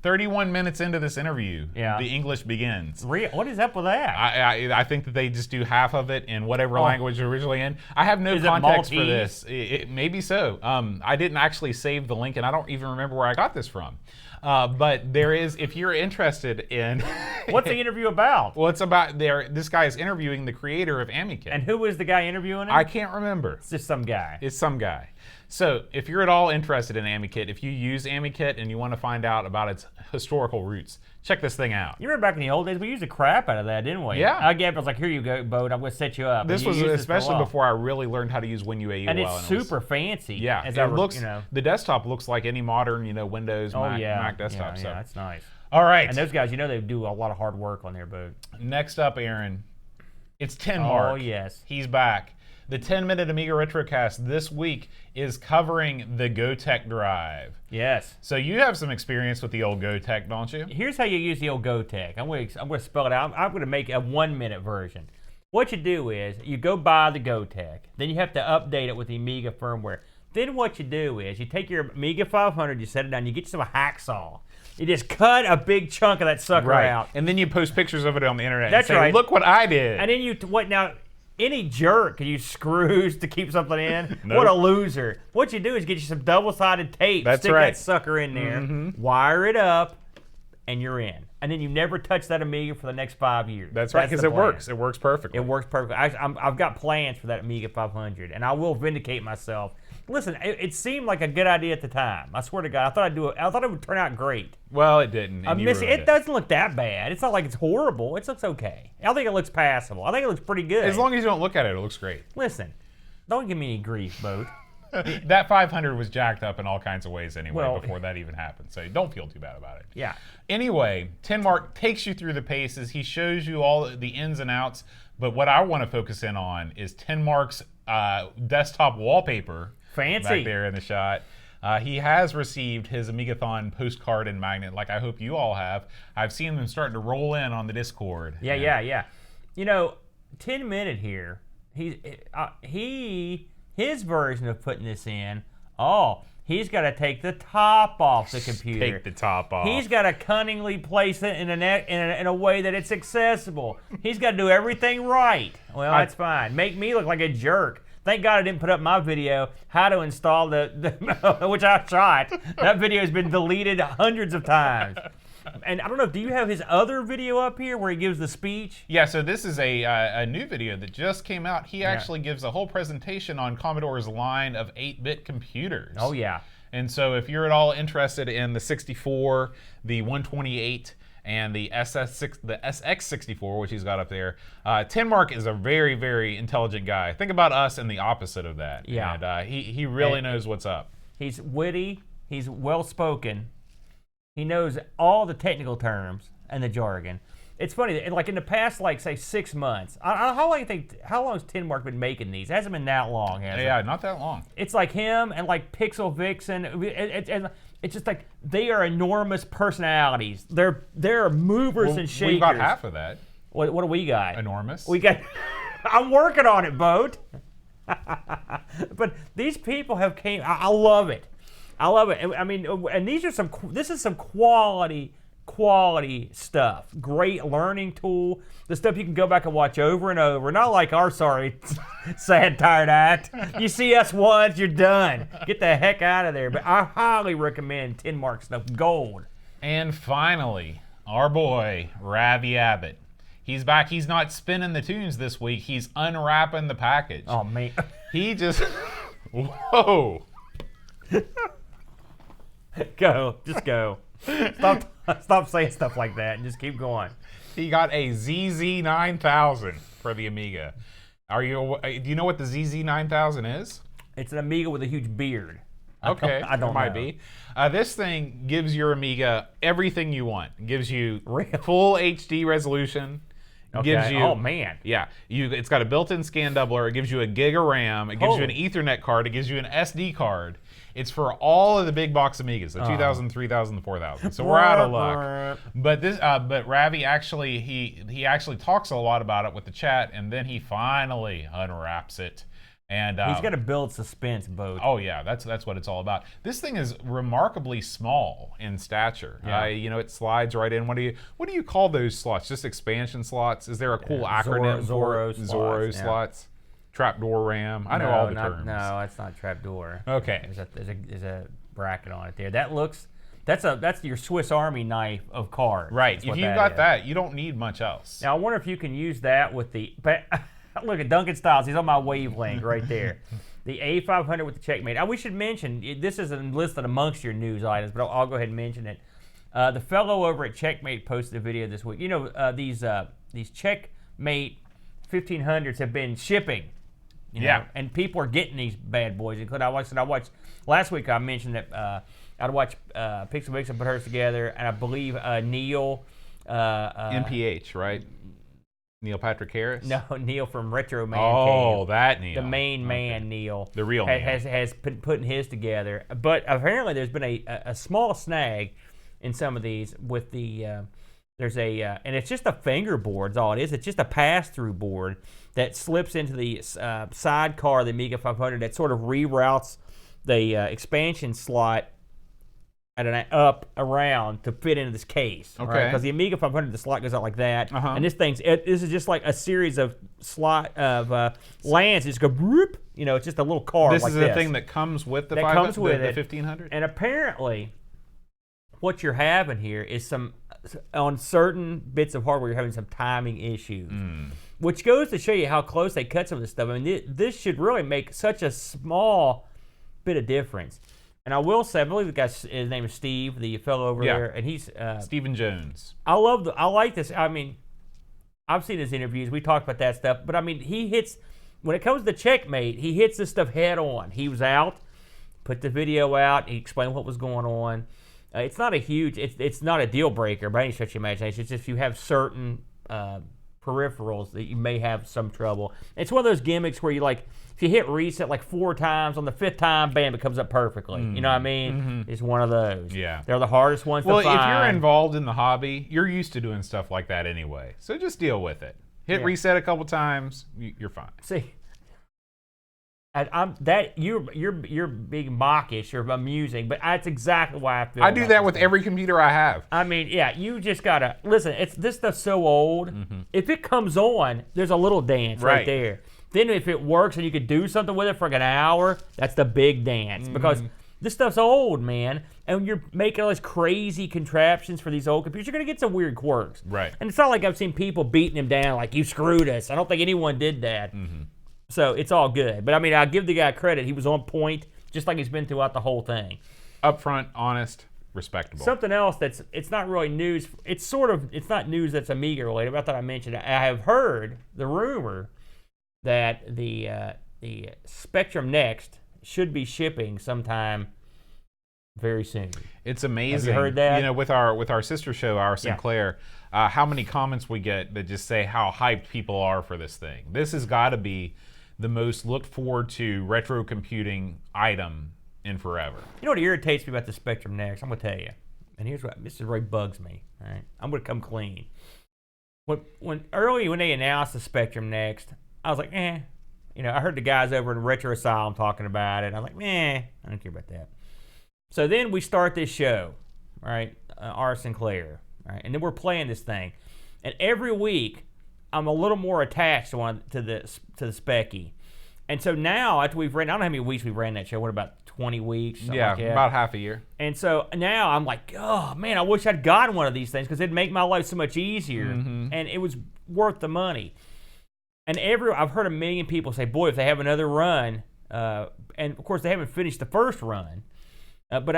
31 minutes into this interview, the English begins. What is up with that? I think that they just do half of it in whatever language they're originally in. I have no context for this. Maybe so. I didn't actually save the link, and I don't even remember where I got this from. But there is, if you're interested in... What's the interview about? Well, it's about, this guy is interviewing the creator of AmiKit. And who was the guy interviewing him? I can't remember. It's just some guy. It's some guy. So if you're at all interested in AmiKit, if you use AmiKit and you want to find out about its historical roots, check this thing out. You remember back in the old days, we used the crap out of that, didn't we? Yeah. I was like, here you go, Boat, I'm going to set you up. This was especially before I really learned how to use WinUAE. And it's super fancy. Yeah, it looks, the desktop looks like any modern, Windows, Mac desktop. Yeah, that's nice. All right. And those guys, they do a lot of hard work on their Boat. Next up, Aaron, it's Tenmark. Oh, yes. He's back. The 10-minute Amiga Retrocast this week is covering the GoTech drive. Yes. So you have some experience with the old GoTech, don't you? Here's how you use the old GoTech. I'm going to spell it out. I'm going to make a 1-minute version. What you do is you go buy the GoTech. Then you have to update it with the Amiga firmware. Then what you do is you take your Amiga 500, you set it down, you get you some hacksaw. You just cut a big chunk of that sucker out. And then you post pictures of it on the internet That's and say, look what I did. And then now, any jerk can use screws to keep something in. Nope. What a loser. What you do is get you some double-sided tape, stick that sucker in there, wire it up, and you're in. And then you never touch that Amiga for the next 5 years. That's right, because it works. It works perfectly. It works perfectly. I've got plans for that Amiga 500, and I will vindicate myself. Listen, it seemed like a good idea at the time. I swear to God, I thought it would turn out great. Well, it didn't. It doesn't look that bad. It's not like it's horrible. It looks okay. I think it looks passable. I think it looks pretty good. As long as you don't look at it, it looks great. Listen, don't give me any grief, Boat. That 500 was jacked up in all kinds of ways anyway before that even happened. So don't feel too bad about it. Yeah. Anyway, Tenmark takes you through the paces. He shows you all the ins and outs. But what I want to focus in on is Tenmark's desktop wallpaper. Fancy. Back there in the shot. He has received his Amigathon postcard and magnet, like I hope you all have. I've seen them starting to roll in on the Discord. Yeah. 10 Minute here, his version of putting this in, he's got to take the top off the computer. Take the top off. He's got to cunningly place it in a way that it's accessible. He's got to do everything right. Well, that's fine. Make me look like a jerk. Thank God I didn't put up my video, how to install which I shot. That video has been deleted hundreds of times. And I don't know, do you have his other video up here where he gives the speech? Yeah, so this is a new video that just came out. He actually gives a whole presentation on Commodore's line of 8-bit computers. Oh, yeah. And so if you're at all interested in the 64, the 128, and the SX64, which he's got up there. Tenmark is a very, very intelligent guy. Think about us and the opposite of that. Yeah. And he really knows what's up. He's witty. He's well-spoken. He knows all the technical terms and the jargon. It's funny, like in the past, like say 6 months. How long has Tenmark been making these? It hasn't been that long, has it? Yeah, not that long. It's like him and like Pixel Vixen. And it's just like they are enormous personalities. They're movers and shakers. We got half of that. What do we got? Enormous. We got. I'm working on it, Boat. But these people have came. I love it. I love it. I mean, and these are this is some quality stuff. Great learning tool. The stuff you can go back and watch over and over. Not like our sorry, sad, tired act. You see us once, you're done. Get the heck out of there. But I highly recommend 10 Mark stuff. Gold. And finally, our boy, Ravi Abbott. He's back. He's not spinning the tunes this week. He's unwrapping the package. Oh, man. He just... Whoa. Go. Just go. Stop saying stuff like that and just keep going. He got a ZZ9000 for the Amiga. Do you know what the ZZ9000 is? It's an Amiga with a huge beard. Okay, I don't might know. be. This thing gives your Amiga everything you want. It gives you Really? full HD resolution. Okay. Gives you, oh man. Yeah, it's got a built-in scan doubler. It gives you a gig of RAM. It gives you an Ethernet card. It gives you an SD card. It's for all of the big box Amigas, the 2000, 3000, 4000. So we're out of luck. But Ravi actually he actually talks a lot about it with the chat, and then he finally unwraps it. And he's got to build suspense, both. Oh yeah, that's what it's all about. This thing is remarkably small in stature. Yeah. It slides right in. What do you call those slots? Just expansion slots? Is there a cool acronym for it? Zorro slots? Trapdoor RAM? I know all the terms. No, it's not trapdoor. Okay. There's a bracket on it there. That's your Swiss Army knife of cards. Right. If you've got that, you don't need much else. Now I wonder if you can use that with the. Look at Duncan Styles. He's on my wavelength right there. The A500 with the Checkmate. We should mention, this isn't listed amongst your news items, but I'll go ahead and mention it. The fellow over at Checkmate posted a video this week. You know, these Checkmate 1500s have been shipping. Yeah. And people are getting these bad boys. I watched last week. I mentioned that I'd watch Pixel Mix and put hers together, and I believe Neil. NPH, right? Neil Patrick Harris? No, Neil from Retro Man. Oh, that Neil. The main man, Neil. The real Neil. Has been putting his together. But apparently there's been a small snag in some of these with the, and it's just a fingerboard is all it is. It's just a pass-through board that slips into the sidecar of the Amiga 500 that sort of reroutes the expansion slot up around to fit into this case. Okay. Because the Amiga 500, the slot goes out like that, Uh-huh. and this is just like a series of lands. Just go whoop. It's just a little card. This is a thing that comes with the 1500. And apparently, what you're having here is on certain bits of hardware, you're having some timing issues, which goes to show you how close they cut some of this stuff. I mean, this should really make such a small bit of difference. And I will say, I believe the guy, his name is Steve, the fellow over there, and he's Stephen Jones. I like this. I mean, I've seen his interviews. We talked about that stuff, but I mean, he hits when it comes to Checkmate. He hits this stuff head on. He was out, put the video out. He explained what was going on. It's not a huge. It's not a deal breaker by any stretch of imagination. It's just if you have certain peripherals that you may have some trouble. It's one of those gimmicks where you if you hit reset like 4 times, on the 5th time, bam, it comes up perfectly. You know what I mean? Mm-hmm. It's one of those. Yeah. They're the hardest ones to find. Well, if you're involved in the hobby, you're used to doing stuff like that anyway. So just deal with it. Hit reset a couple times, you're fine. See, you're being mockish or amusing, but that's exactly why I feel. I do that with every computer I have. I mean, yeah, you just gotta listen. This stuff's so old. Mm-hmm. If it comes on, there's a little dance right there. Then if it works and you could do something with it for like an hour, that's the big dance. Because this stuff's old, man. And when you're making all these crazy contraptions for these old computers, you're going to get some weird quirks. Right. And it's not like I've seen people beating him down like, you screwed us. I don't think anyone did that. Mm-hmm. So it's all good. But I mean, I'll give the guy credit. He was on point, just like he's been throughout the whole thing. Upfront, honest, respectable. Something else it's not really news. It's not news that's Amiga related, but I thought I mentioned it. I have heard the rumor that the Spectrum Next should be shipping sometime very soon. It's amazing. Have you heard that? You know, with our sister show, our Sinclair, how many comments we get that just say how hyped people are for this thing. This has got to be the most looked forward to retro computing item in forever. You know what irritates me about the Spectrum Next? I'm going to tell you. And here's what this really bugs me. All right, I'm going to come clean. When they announced the Spectrum Next, I was like, I heard the guys over in Retro Asylum talking about it. I'm like, I don't care about that. So then we start this show, right? R. Sinclair, right? And then we're playing this thing, and every week I'm a little more attached to the Specky. And so now after we've ran, I don't know how many weeks we've ran that show. What, about 20 weeks? Yeah, like about half a year. And so now I'm like, oh man, I wish I'd gotten one of these things because it'd make my life so much easier, and it was worth the money. And I've heard a million people say, boy, if they have another run, and of course they haven't finished the first run. But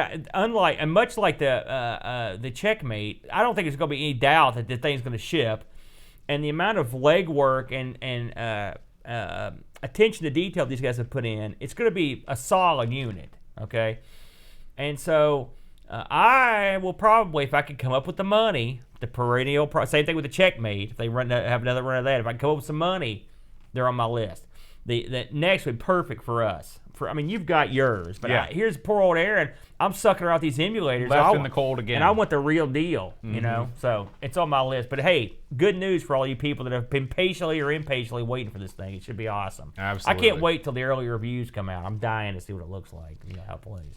much like the Checkmate, I don't think there's going to be any doubt that the thing's going to ship. And the amount of legwork and attention to detail these guys have put in, it's going to be a solid unit, okay? And so I will probably, if I could come up with the money, the perennial, same thing with the Checkmate, if they have another run of that, if I can come up with some money, they're on my list. The next would be perfect for us. You've got yours, but here's poor old Aaron. I'm sucking her out these emulators. Left in the cold again. And I want the real deal, So it's on my list. But hey, good news for all you people that have been patiently or impatiently waiting for this thing. It should be awesome. Absolutely. I can't wait till the early reviews come out. I'm dying to see what it looks like, how it plays.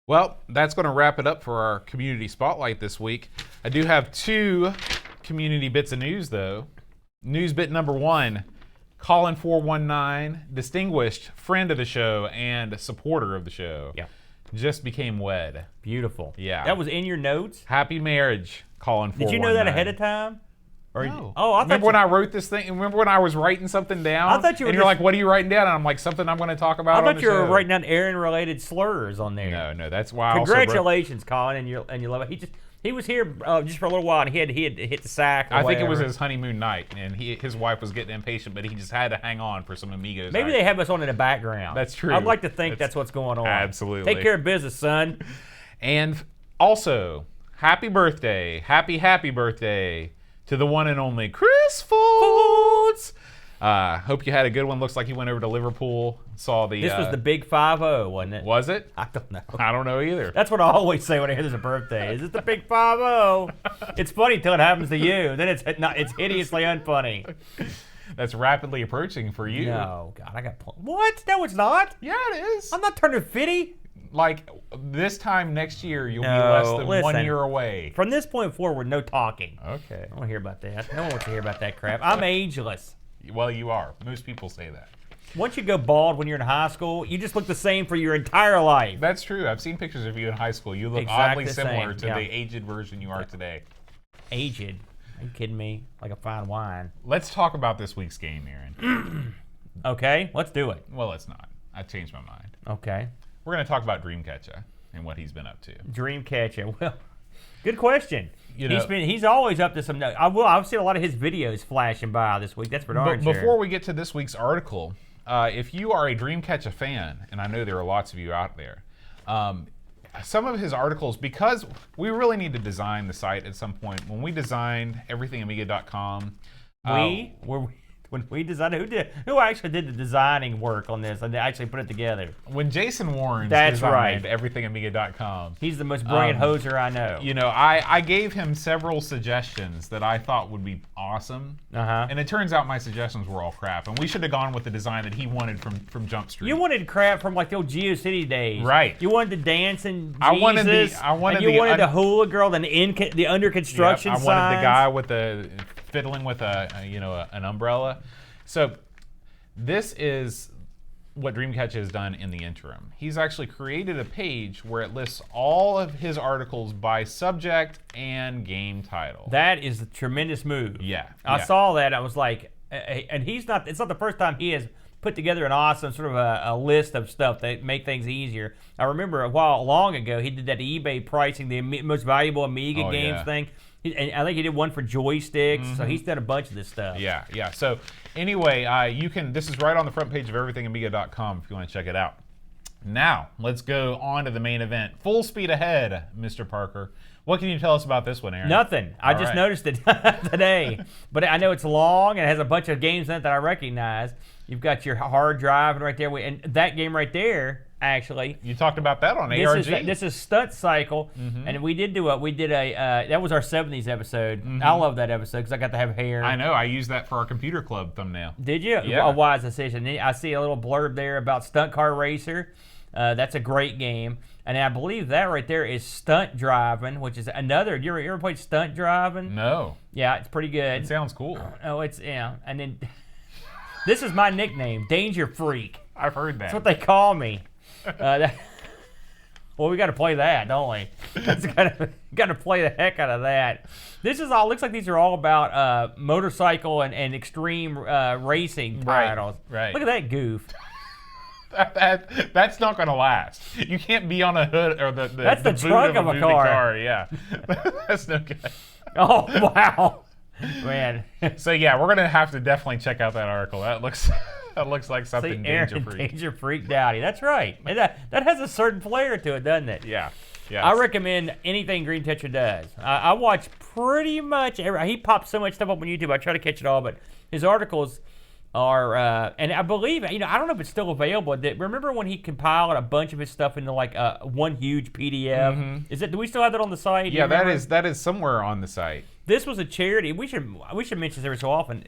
Well, that's going to wrap it up for our community spotlight this week. I do have 2 community bits of news, though. News bit number 1. Colin419, distinguished friend of the show and supporter of the show, just became wed. Beautiful. Yeah. That was in your notes? Happy marriage, Colin419. Did you know that ahead of time? No. I thought remember when I wrote this thing? Remember when I was writing something down? I thought you were. And you're like, what are you writing down? And I'm like, something I'm going to talk about. I thought you were writing down Aaron-related slurs on there. No, that's why. Congratulations, Colin, and you love it. He was here just for a little while, and he had hit the sack. I think it was his honeymoon night, and his wife was getting impatient, but he just had to hang on for some Amigos. Maybe they have us on in the background. That's true. I'd like to think that's what's going on. Absolutely. Take care of business, son. And also, happy birthday, happy birthday to the one and only Chris Folds. Hope you had a good one. Looks like you went over to Liverpool. Saw the. This was the big 5-0, wasn't it? Was it? I don't know. I don't know either. That's what I always say when I hear there's a birthday. Is it the big 5-0? It's funny till it happens to you. Then it's hideously unfunny. That's rapidly approaching for you. No, God, I got what? No, it's not. Yeah, it is. I'm not turning 50. Like this time next year, you'll be less than 1 year away. From this point forward, no talking. Okay. I don't want to hear about that. No one wants to hear about that crap. I'm ageless. Well, you are. Most people say that. Once you go bald when you're in high school, you just look the same for your entire life. That's true. I've seen pictures of you in high school. You look oddly similar to the aged version you are today. Aged? Are you kidding me? Like a fine wine. Let's talk about this week's game, Aaron. Okay, let's do it. Well, let's not. I changed my mind. Okay. We're going to talk about Dreamcatcher and what he's been up to. Dreamcatcher. Well, good question. You know, he's always up to some. I've seen a lot of his videos flashing by this week. That's for darn sure. Before we get to this week's article, if you are a Dreamcatcher fan, and I know there are lots of you out there, some of his articles, because we really need to design the site at some point. When we designed everythingamiga.com, when we designed it, who actually did the designing work on this and actually put it together? When Jason Warren designed right. everythingamiga.com. He's the most brilliant hoser I know. You know, I gave him several suggestions that I thought would be awesome. And it turns out my suggestions were all crap. And we should have gone with the design that he wanted from Jump Street. You wanted crap from like the old GeoCity days. Right. You wanted the dancing Jesus. I wanted the hula girl, the under construction I wanted the guy with the fiddling with an umbrella. So this is what Dreamcatcher has done in the interim. He's actually created a page where it lists all of his articles by subject and game title. That is a tremendous move. Yeah. I saw that. I was like, and it's not the first time he has put together an awesome sort of a list of stuff that make things easier. I remember long ago he did that eBay pricing the most valuable Amiga games thing. And I think he did one for joysticks, so he's done a bunch of this stuff. Yeah. So anyway, you can. This is right on the front page of everythingamiga.com if you want to check it out. Now let's go on to the main event. Full speed ahead, Mr. Parker. What can you tell us about this one, Aaron? Nothing. I just noticed it today, but I know it's long and it has a bunch of games in it that I recognize. You've got your hard drive right there, and that game right there actually. You talked about that on ARG. This is Stunt Cycle, and we did that was our 70s episode. I love that episode because I got to have hair. I know. I used that for our computer club thumbnail. Did you? Yeah. A wise decision. I see a little blurb there about Stunt Car Racer. That's a great game. And I believe that right there is Stunt Driving, which is another. You ever played Stunt Driving? No. Yeah, it's pretty good. It sounds cool. Oh, it's, yeah. And then this is my nickname, Danger Freak. I've heard that. That's what they call me. Well, we got to play that, don't we? Got to play the heck out of that. This is all. Looks like these are all about motorcycle and extreme racing titles. Right. Look at that goof. That's not going to last. You can't be on a hood or the That's the boot trunk of a car. Yeah, that's no good. Oh wow, man. So yeah, we're gonna have to definitely check out that article. That looks like something Danger Freak. Danger Freak Dowdy. That's right. And that has a certain flair to it, doesn't it? Yeah. Yes. I recommend anything Green Tetra does. I watch pretty much he pops so much stuff up on YouTube. I try to catch it all, but his articles are, and I believe, I don't know if it's still available. Remember when he compiled a bunch of his stuff into like one huge PDF? Do we still have that on the site? Yeah, that is somewhere on the site. This was a charity. We should mention this every so often.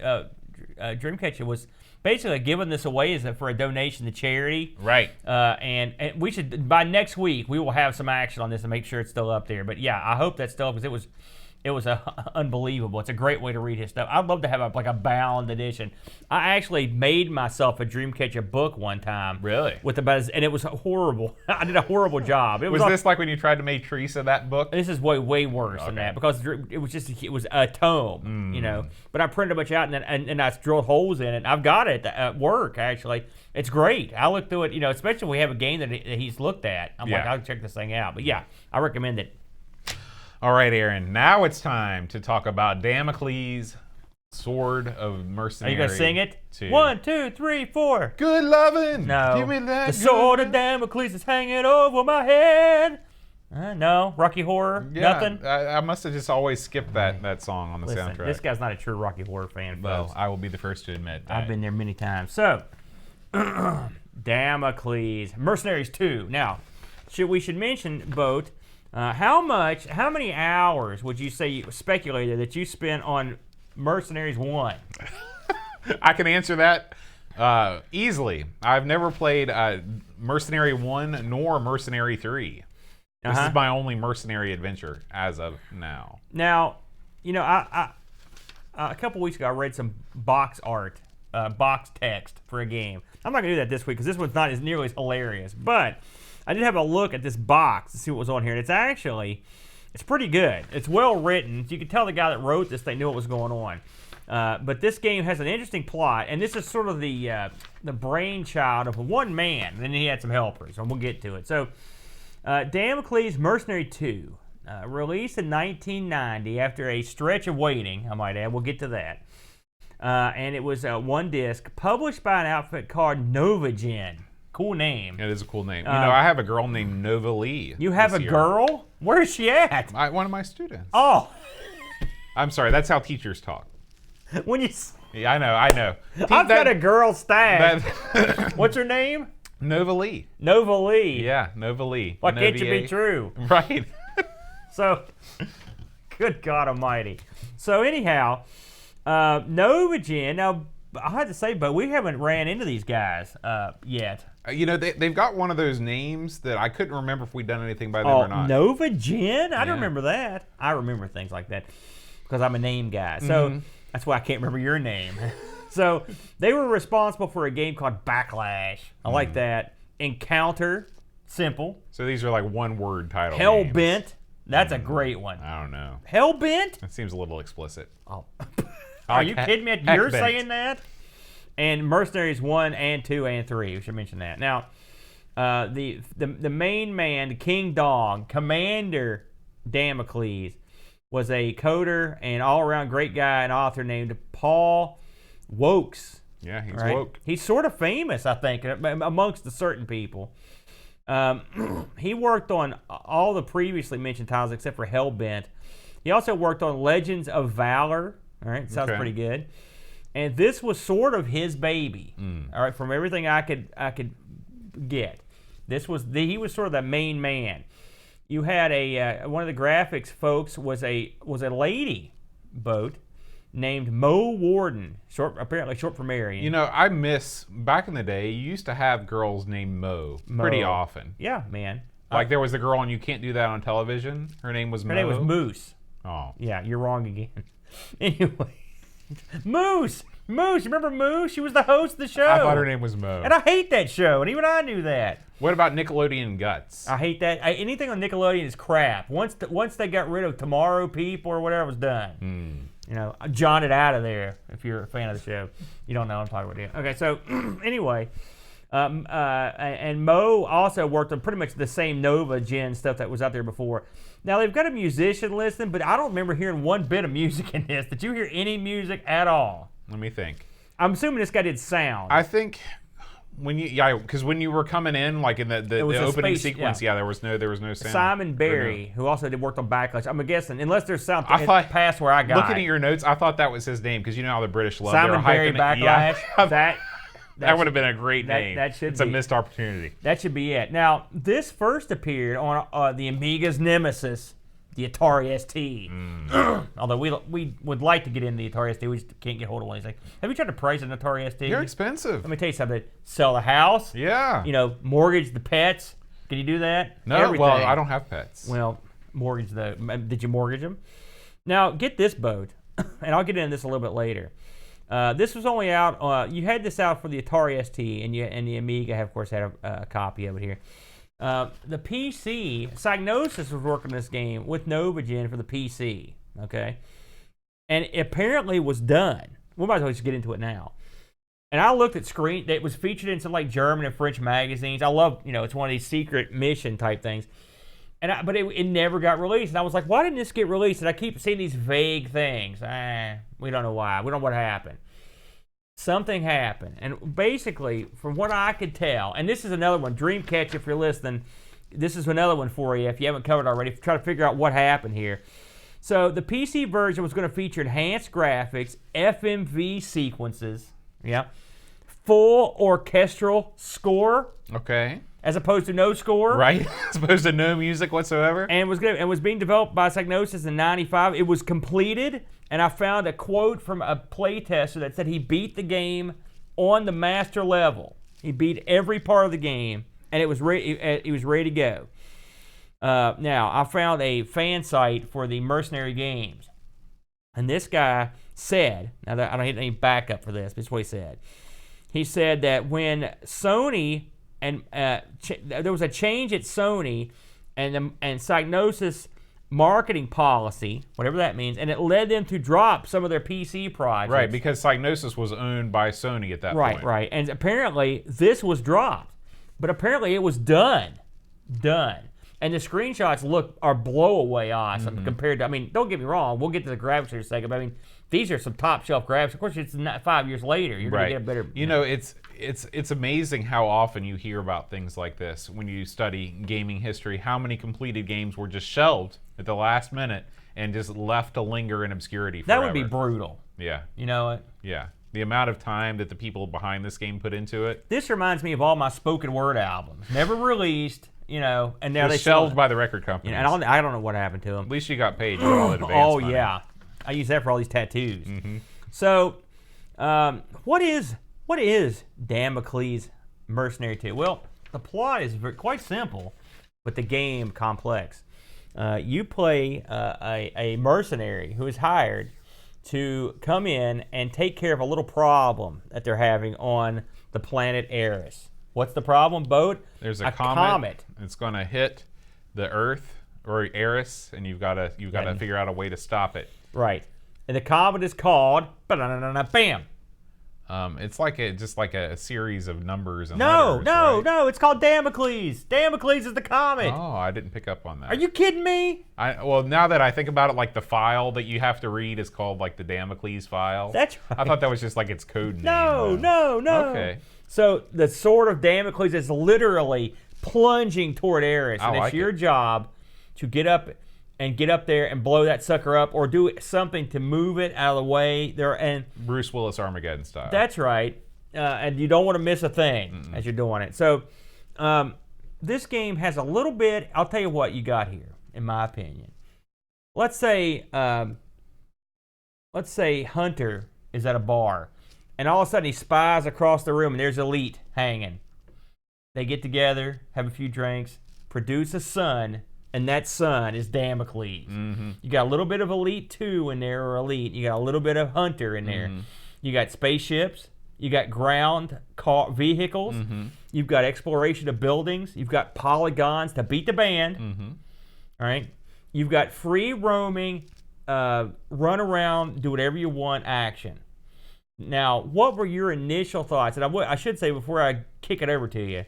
Dreamcatcher was basically giving this away for a donation to charity. Right. And we should, by next week, we will have some action on this and make sure it's still up there. But yeah, I hope that's still, because it was unbelievable. It's a great way to read his stuff. I'd love to have a bound edition. I actually made myself a Dreamcatcher book one time. Really? And it was horrible. I did a horrible job. Was this like when you tried to make Teresa that book? This is way worse than that, because it was a tome, But I printed a bunch out and I drilled holes in it. I've got it at work, actually. It's great. I looked through it, especially when we have a game that he's looked at. I'm like, I'll check this thing out. But yeah, I recommend it. All right, Aaron. Now it's time to talk about Damocles, Sword of Mercenary. Are you gonna sing it? 2. 1, 2, 3, 4. Good lovin'. No. Give me that. The sword of Damocles is hanging over my head. No. Rocky Horror. Yeah, Nothing. I must have just always skipped that song on the soundtrack. This guy's not a true Rocky Horror fan. Well, folks. I will be the first to admit that. I've been there many times. So, Damocles, Mercenaries 2. Now, we should mention, Boat. How many hours would you say you speculated that you spent on Mercenaries 1? I can answer that easily. I've never played Mercenary 1 nor Mercenary 3. This is my only Mercenary adventure as of now. Now, I a couple weeks ago I read some box art, box text for a game. I'm not going to do that this week because this one's not as nearly as hilarious, but I did have a look at this box to see what was on here, and it's pretty good. It's well written. You can tell the guy that wrote this thing knew what was going on. But this game has an interesting plot, and this is sort of the brainchild of one man, and then he had some helpers, and we'll get to it. So, Damocles Mercenary 2, released in 1990 after a stretch of waiting, I might add. We'll get to that. And it was one disc, published by an outfit called Novagen. Cool name. It is a cool name. I have a girl named Nova Lee. You have a girl? Where is she at? One of my students. Oh. I'm sorry. That's how teachers talk. When you... Yeah, I know. I've got a girl stash. What's her name? Nova Lee. Nova Lee. Yeah, Nova Lee. Why can't you be true? Right. So, good God almighty. So anyhow, Novagen, now, I have to say, but we haven't ran into these guys yet. They've got one of those names that I couldn't remember if we'd done anything by them or not. Novagen? I don't remember that. I remember things like that because I'm a name guy. So that's why I can't remember your name. So they were responsible for a game called Backlash. I like that. Encounter, simple. So these are like one-word titles. Hellbent. That's a great one. I don't know. Hellbent? That seems a little explicit. Oh. Are you kidding me? You're saying that? And Mercenaries 1 and 2 and 3. We should mention that. Now, the main man, the King Dog, Commander Damocles, was a coder and all-around great guy and author named Paul Wokes. Yeah, he's woke. He's sort of famous, I think, amongst the certain people. He worked on all the previously mentioned titles except for Hellbent. He also worked on Legends of Valor. All right, sounds pretty good. And this was sort of his baby. All right, from everything I could get. He was sort of the main man. You had one of the graphics folks was a lady boat named Mo Warden, apparently short for Mary. You know, I miss back in the day. You used to have girls named Mo pretty often. Yeah, man. Like there was a girl, and you can't do that on television. Her name was Mo. Her name was Moose. Oh. Yeah, you're wrong again. Anyway, Moose. You remember Moose? She was the host of the show. I thought her name was Mo. And I hate that show, and even I knew that. What about Nickelodeon Guts? I hate that. Anything on Nickelodeon is crap. Once they got rid of Tomorrow People or whatever, it was done. You know, I John it out of there. If you're a fan of the show, you don't know what I'm talking about. Okay, so anyway, and Mo also worked on pretty much the same Nova Gen stuff that was out there before. Now they've got a musician listed, but I don't remember hearing one bit of music in this. Did you hear any music at all? Let me think. I'm assuming this guy did sound. I think because when you were coming in, like in the opening sequence, there was no sound. Simon Barry, who also worked on Backlash. I'm guessing, unless there's sound past where I got. Looking at your notes, I thought that was his name because you know how the British love Simon Barry Backlash. Yeah. That would have been a great name. It's a missed opportunity. That should be it. Now, this first appeared on the Amiga's nemesis, the Atari ST. Although we would like to get into the Atari ST, we just can't get hold of one. Like, have you tried to price an Atari ST? They're expensive. Let me tell you something. Sell the house. Yeah. You know, mortgage the pets. Can you do that? No. Everything. Well, I don't have pets. Well, mortgage did you mortgage them? Now, get this boat, and I'll get into this a little bit later. This was only out. You had this out for the Atari ST, and the Amiga, of course, had a copy of it here. The PC, Psygnosis was working this game with NovaGen for the PC, okay? And it apparently was done. We might as well just get into it now. And I looked at screen. It was featured in some like German and French magazines. I love, it's one of these secret mission type things. But it never got released. And I was like, why didn't this get released? And I keep seeing these vague things. We don't know why. We don't know what happened. Something happened. And basically, from what I could tell, and this is another one, Dreamcatcher, if you're listening, this is another one for you if you haven't covered it already. Try to figure out what happened here. So the PC version was going to feature enhanced graphics, FMV sequences, full orchestral score. Okay. As opposed to no score. Right. As opposed to no music whatsoever. And was being developed by Psygnosis in '95. It was completed, and I found a quote from a playtester that said he beat the game on the master level. He beat every part of the game, and it was he was ready to go. Now, I found a fan site for the Mercenary games, and this guy said, now I don't have any backup for this, but this is what he said. He said that when Sony and there was a change at Sony and Psygnosis marketing policy, whatever that means, and it led them to drop some of their PC projects. Right, because Psygnosis was owned by Sony at that point. Right. And apparently this was dropped, but apparently it was done. And the screenshots are blow away awesome compared to. I mean, don't get me wrong. We'll get to the graphics in a second, but I mean, these are some top shelf graphics. Of course, it's not 5 years later. You're gonna get a better. It's amazing how often you hear about things like this when you study gaming history. How many completed games were just shelved at the last minute and just left to linger in obscurity forever. That would be brutal. Yeah. You know it? Yeah. The amount of time that the people behind this game put into it. This reminds me of all my spoken word albums. Never released, and now they're shelved by the record companies. And I don't know what happened to them. At least you got paid. You got all the advance money. Yeah. I use that for all these tattoos. So, what is Damocles Mercenary 2? Well, the plot is quite simple, but the game complex. You play a mercenary who is hired to come in and take care of a little problem that they're having on the planet Eris. What's the problem, Boat? There's a comet. It's going to hit the Earth or Eris, and you've got to figure out a way to stop it. Right. And the comet is called bam. It's like a series of numbers and letters. No. It's called Damocles. Damocles is the comet. Oh, I didn't pick up on that. Are you kidding me? Well, now that I think about it, like the file that you have to read is called like the Damocles file. That's right. I thought that was just like its code name. No. Okay. So the sword of Damocles is literally plunging toward Eris, and it's your job to get up there and blow that sucker up, or do something to move it out of the way. Bruce Willis Armageddon style. That's right, and you don't want to miss a thing as you're doing it. So this game has a little bit. I'll tell you what you got here, in my opinion. Let's say Hunter is at a bar, and all of a sudden he spies across the room, and there's Elite hanging. They get together, have a few drinks, produce a son, and that son is Damocles. Mm-hmm. You got a little bit of Elite 2 in there, or Elite. You got a little bit of Hunter in there. Mm-hmm. You got spaceships. You got ground vehicles. Mm-hmm. You've got exploration of buildings. You've got polygons to beat the band. Mm-hmm. All right. You've got free roaming, run around, do whatever you want action. Now, what were your initial thoughts? And I should say before I kick it over to you,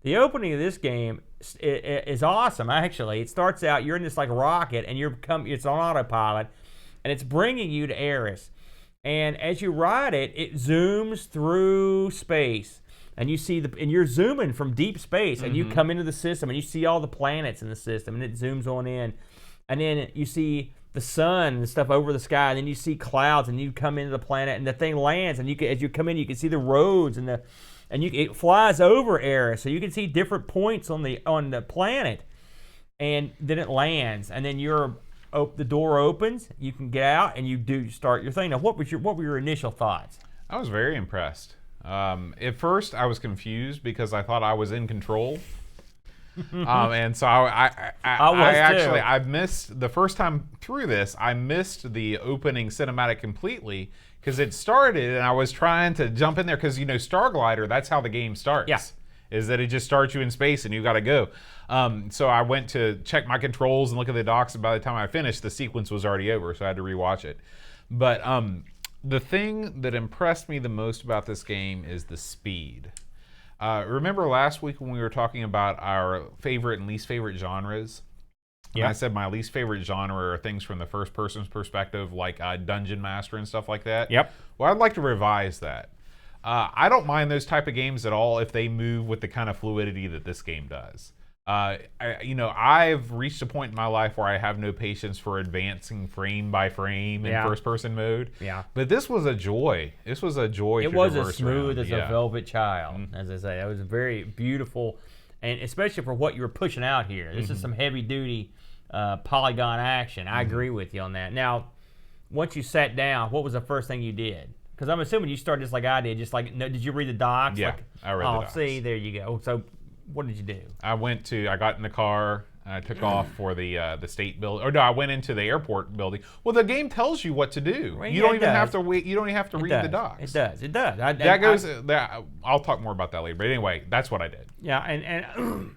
the opening of this game is awesome. Actually, it starts out you're in this like rocket, and it's on autopilot, and it's bringing you to Eris. And as you ride it, it zooms through space, and you're zooming from deep space, and you come into the system, and you see all the planets in the system, and it zooms on in, and then you see the sun and stuff over the sky, and then you see clouds, and you come into the planet, and the thing lands, and as you come in, you can see the roads and it flies over Eris, so you can see different points on the planet, and then it lands, and then the door opens, you can get out, and you start your thing. Now, what were your initial thoughts? I was very impressed. At first, I was confused because I thought I was in control. And so I missed the first time through this. I missed the opening cinematic completely because it started, and I was trying to jump in there because Starglider. That's how the game starts. Yeah. Is that it just starts you in space and you got to go. So I went to check my controls and look at the docs, and by the time I finished, the sequence was already over, so I had to rewatch it. But the thing that impressed me the most about this game is the speed. Remember last week when we were talking about our favorite and least favorite genres? Yeah. I said my least favorite genre are things from the first person's perspective, like Dungeon Master and stuff like that. Yep. Well, I'd like to revise that. I don't mind those type of games at all if they move with the kind of fluidity that this game does. I've reached a point in my life where I have no patience for advancing frame by frame in first-person mode. Yeah. But this was a joy. This was a joy. It was as smooth as a velvet child, as I say. It was very beautiful, and especially for what you were pushing out here. This is some heavy-duty polygon action. I agree with you on that. Now, once you sat down, what was the first thing you did? Because I'm assuming you started just like I did. Did you read the docs? Yeah, I read the docs. See, there you go. So, what did you do? I got in the car, I took off for the state building. Or no, I went into the airport building. Well, the game tells you what to do. Well, you don't even have to wait. You don't even have to read the docs. It does. I'll talk more about that later. But anyway, that's what I did. Yeah, and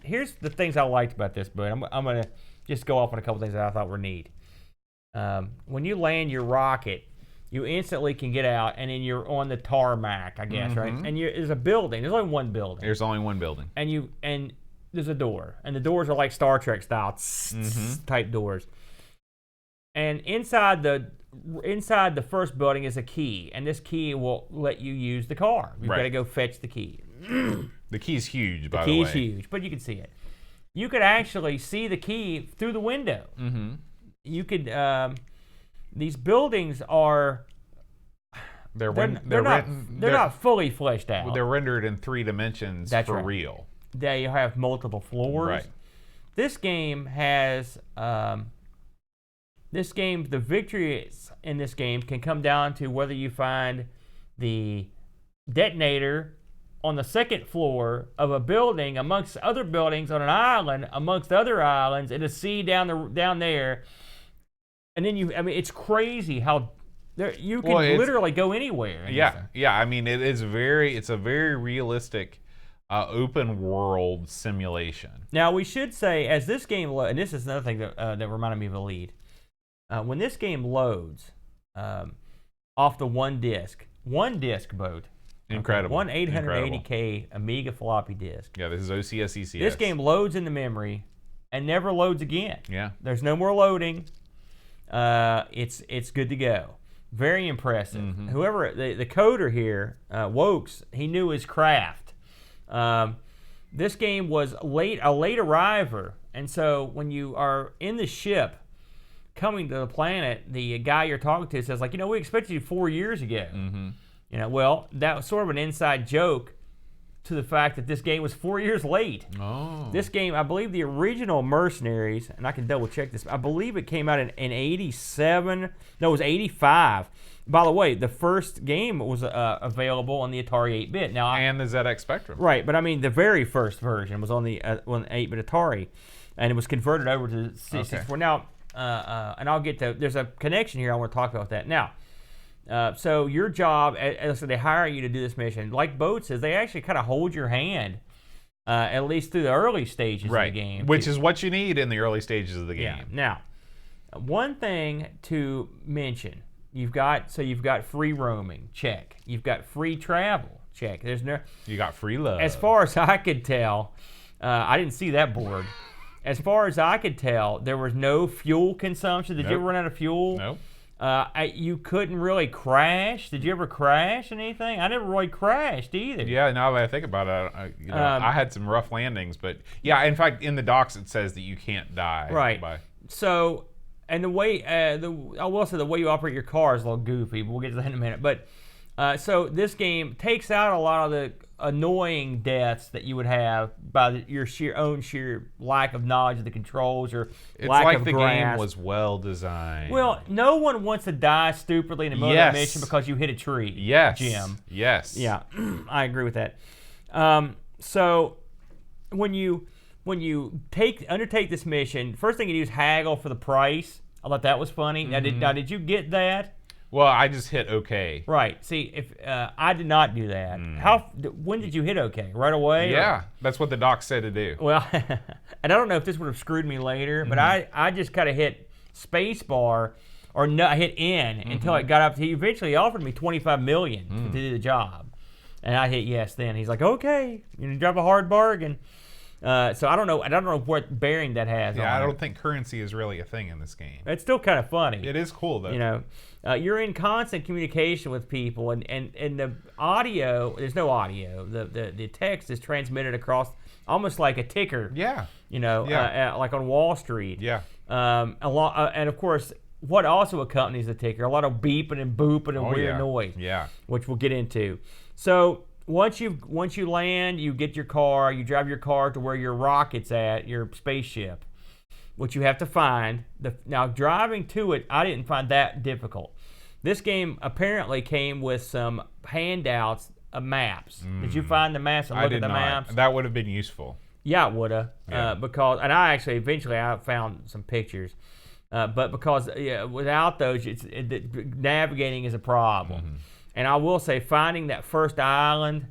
here's the things I liked about this, but I'm going to just go off on a couple things that I thought were neat. When you land your rocket, you instantly can get out, and then you're on the tarmac, I guess, right? And there's a building. There's only one building. There's only one building. And there's a door, and the doors are like Star Trek style type doors. And inside the first building is a key, and this key will let you use the car. You've got to go fetch the key. The key's huge, by the way. The key's huge, but you can see it. You could actually see the key through the window. Mm-hmm. You could. These buildings are. They're not fully fleshed out. They're rendered in 3 dimensions for real. They have multiple floors. Right. This game has. The victory in this game can come down to whether you find the detonator on the second floor of a building amongst other buildings on an island amongst other islands in a sea down there. And then it's crazy how you can literally go anywhere. Yeah. I mean, it's a very realistic open world simulation. Now we should say, as this game, and this is another thing that reminded me of Elite. When this game loads off the one disc boat, incredible, one 880K Amiga floppy disk. Yeah, this is OCS ECS. This game loads into memory and never loads again. Yeah, there's no more loading. It's good to go. Very impressive. Mm-hmm. Whoever the coder here, Wokes, he knew his craft. This game was a late arriver, and so when you are in the ship coming to the planet, the guy you're talking to says, we expected you 4 years ago. Mm-hmm. Well, that was sort of an inside joke to the fact that this game was 4 years late. Oh. This game, I believe the original Mercenaries, and I can double check this, I believe it came out in 87. No, it was 85. By the way, the first game was available on the Atari 8-bit. Now, and the ZX Spectrum. Right, but I mean the very first version was on the 8-bit Atari, and it was converted over to the 64. Okay. Now, and I'll get to, there's a connection here I want to talk about that. Now, so your job, as they hire you to do this mission, like Boat says, they actually kind of hold your hand, at least through the early stages of the game. Which is what you need in the early stages of the game. Yeah. Now, one thing to mention, you've got free roaming, check. You've got free travel, check. There's no. You got free love. As far as I could tell, I didn't see that board. As far as I could tell, there was no fuel consumption. Did you ever run out of fuel? Nope. You couldn't really crash. Did you ever crash in anything? I never really crashed either. Yeah, now that I think about it, I had some rough landings, but yeah, in fact, in the docs it says that you can't die. Right. So, and the way I will say the way you operate your car is a little goofy. But we'll get to that in a minute. But so this game takes out a lot of the annoying deaths that you would have by your sheer lack of knowledge of the controls or it's lack like of the grasp. game was well designed. Well, no one wants to die stupidly in the middle of a mission because you hit a tree. Yes. Jim. Yes. Yeah, I agree with that. So when you undertake this mission, first thing you do is haggle for the price. I thought that was funny. Now, did you get that? Well, I just hit OK. Right. See, if I did not do that. When did you hit OK? Right away? Yeah, that's what the doc said to do. Well, and I don't know if this would have screwed me later, but I just kind of hit space bar or no, I hit N until it got up to. He eventually offered me $25 million to do the job, and I hit yes. Then he's like, "Okay, you drive a hard bargain." So I don't know what bearing that has. Yeah, on I it. don't think currency is really a thing in this game. It's still kind of funny. It is cool though. You know, you're in constant communication with people, and the audio. There's no audio. The text is transmitted across almost like a ticker. Yeah. You know, like on Wall Street. Yeah. And of course, what also accompanies the ticker, a lot of beeping and booping and weird noise. Yeah. Which we'll get into. So once you land, you get your car, you drive your car to where your rocket's at, your spaceship, which you have to find. Now driving to it, I didn't find that difficult. This game apparently came with some handouts of maps. Did you find the maps and look at the maps? That would have been useful. Yeah, it would have. Because, and I actually eventually I found some pictures. But because without those, navigating is a problem. And I will say, finding that first island,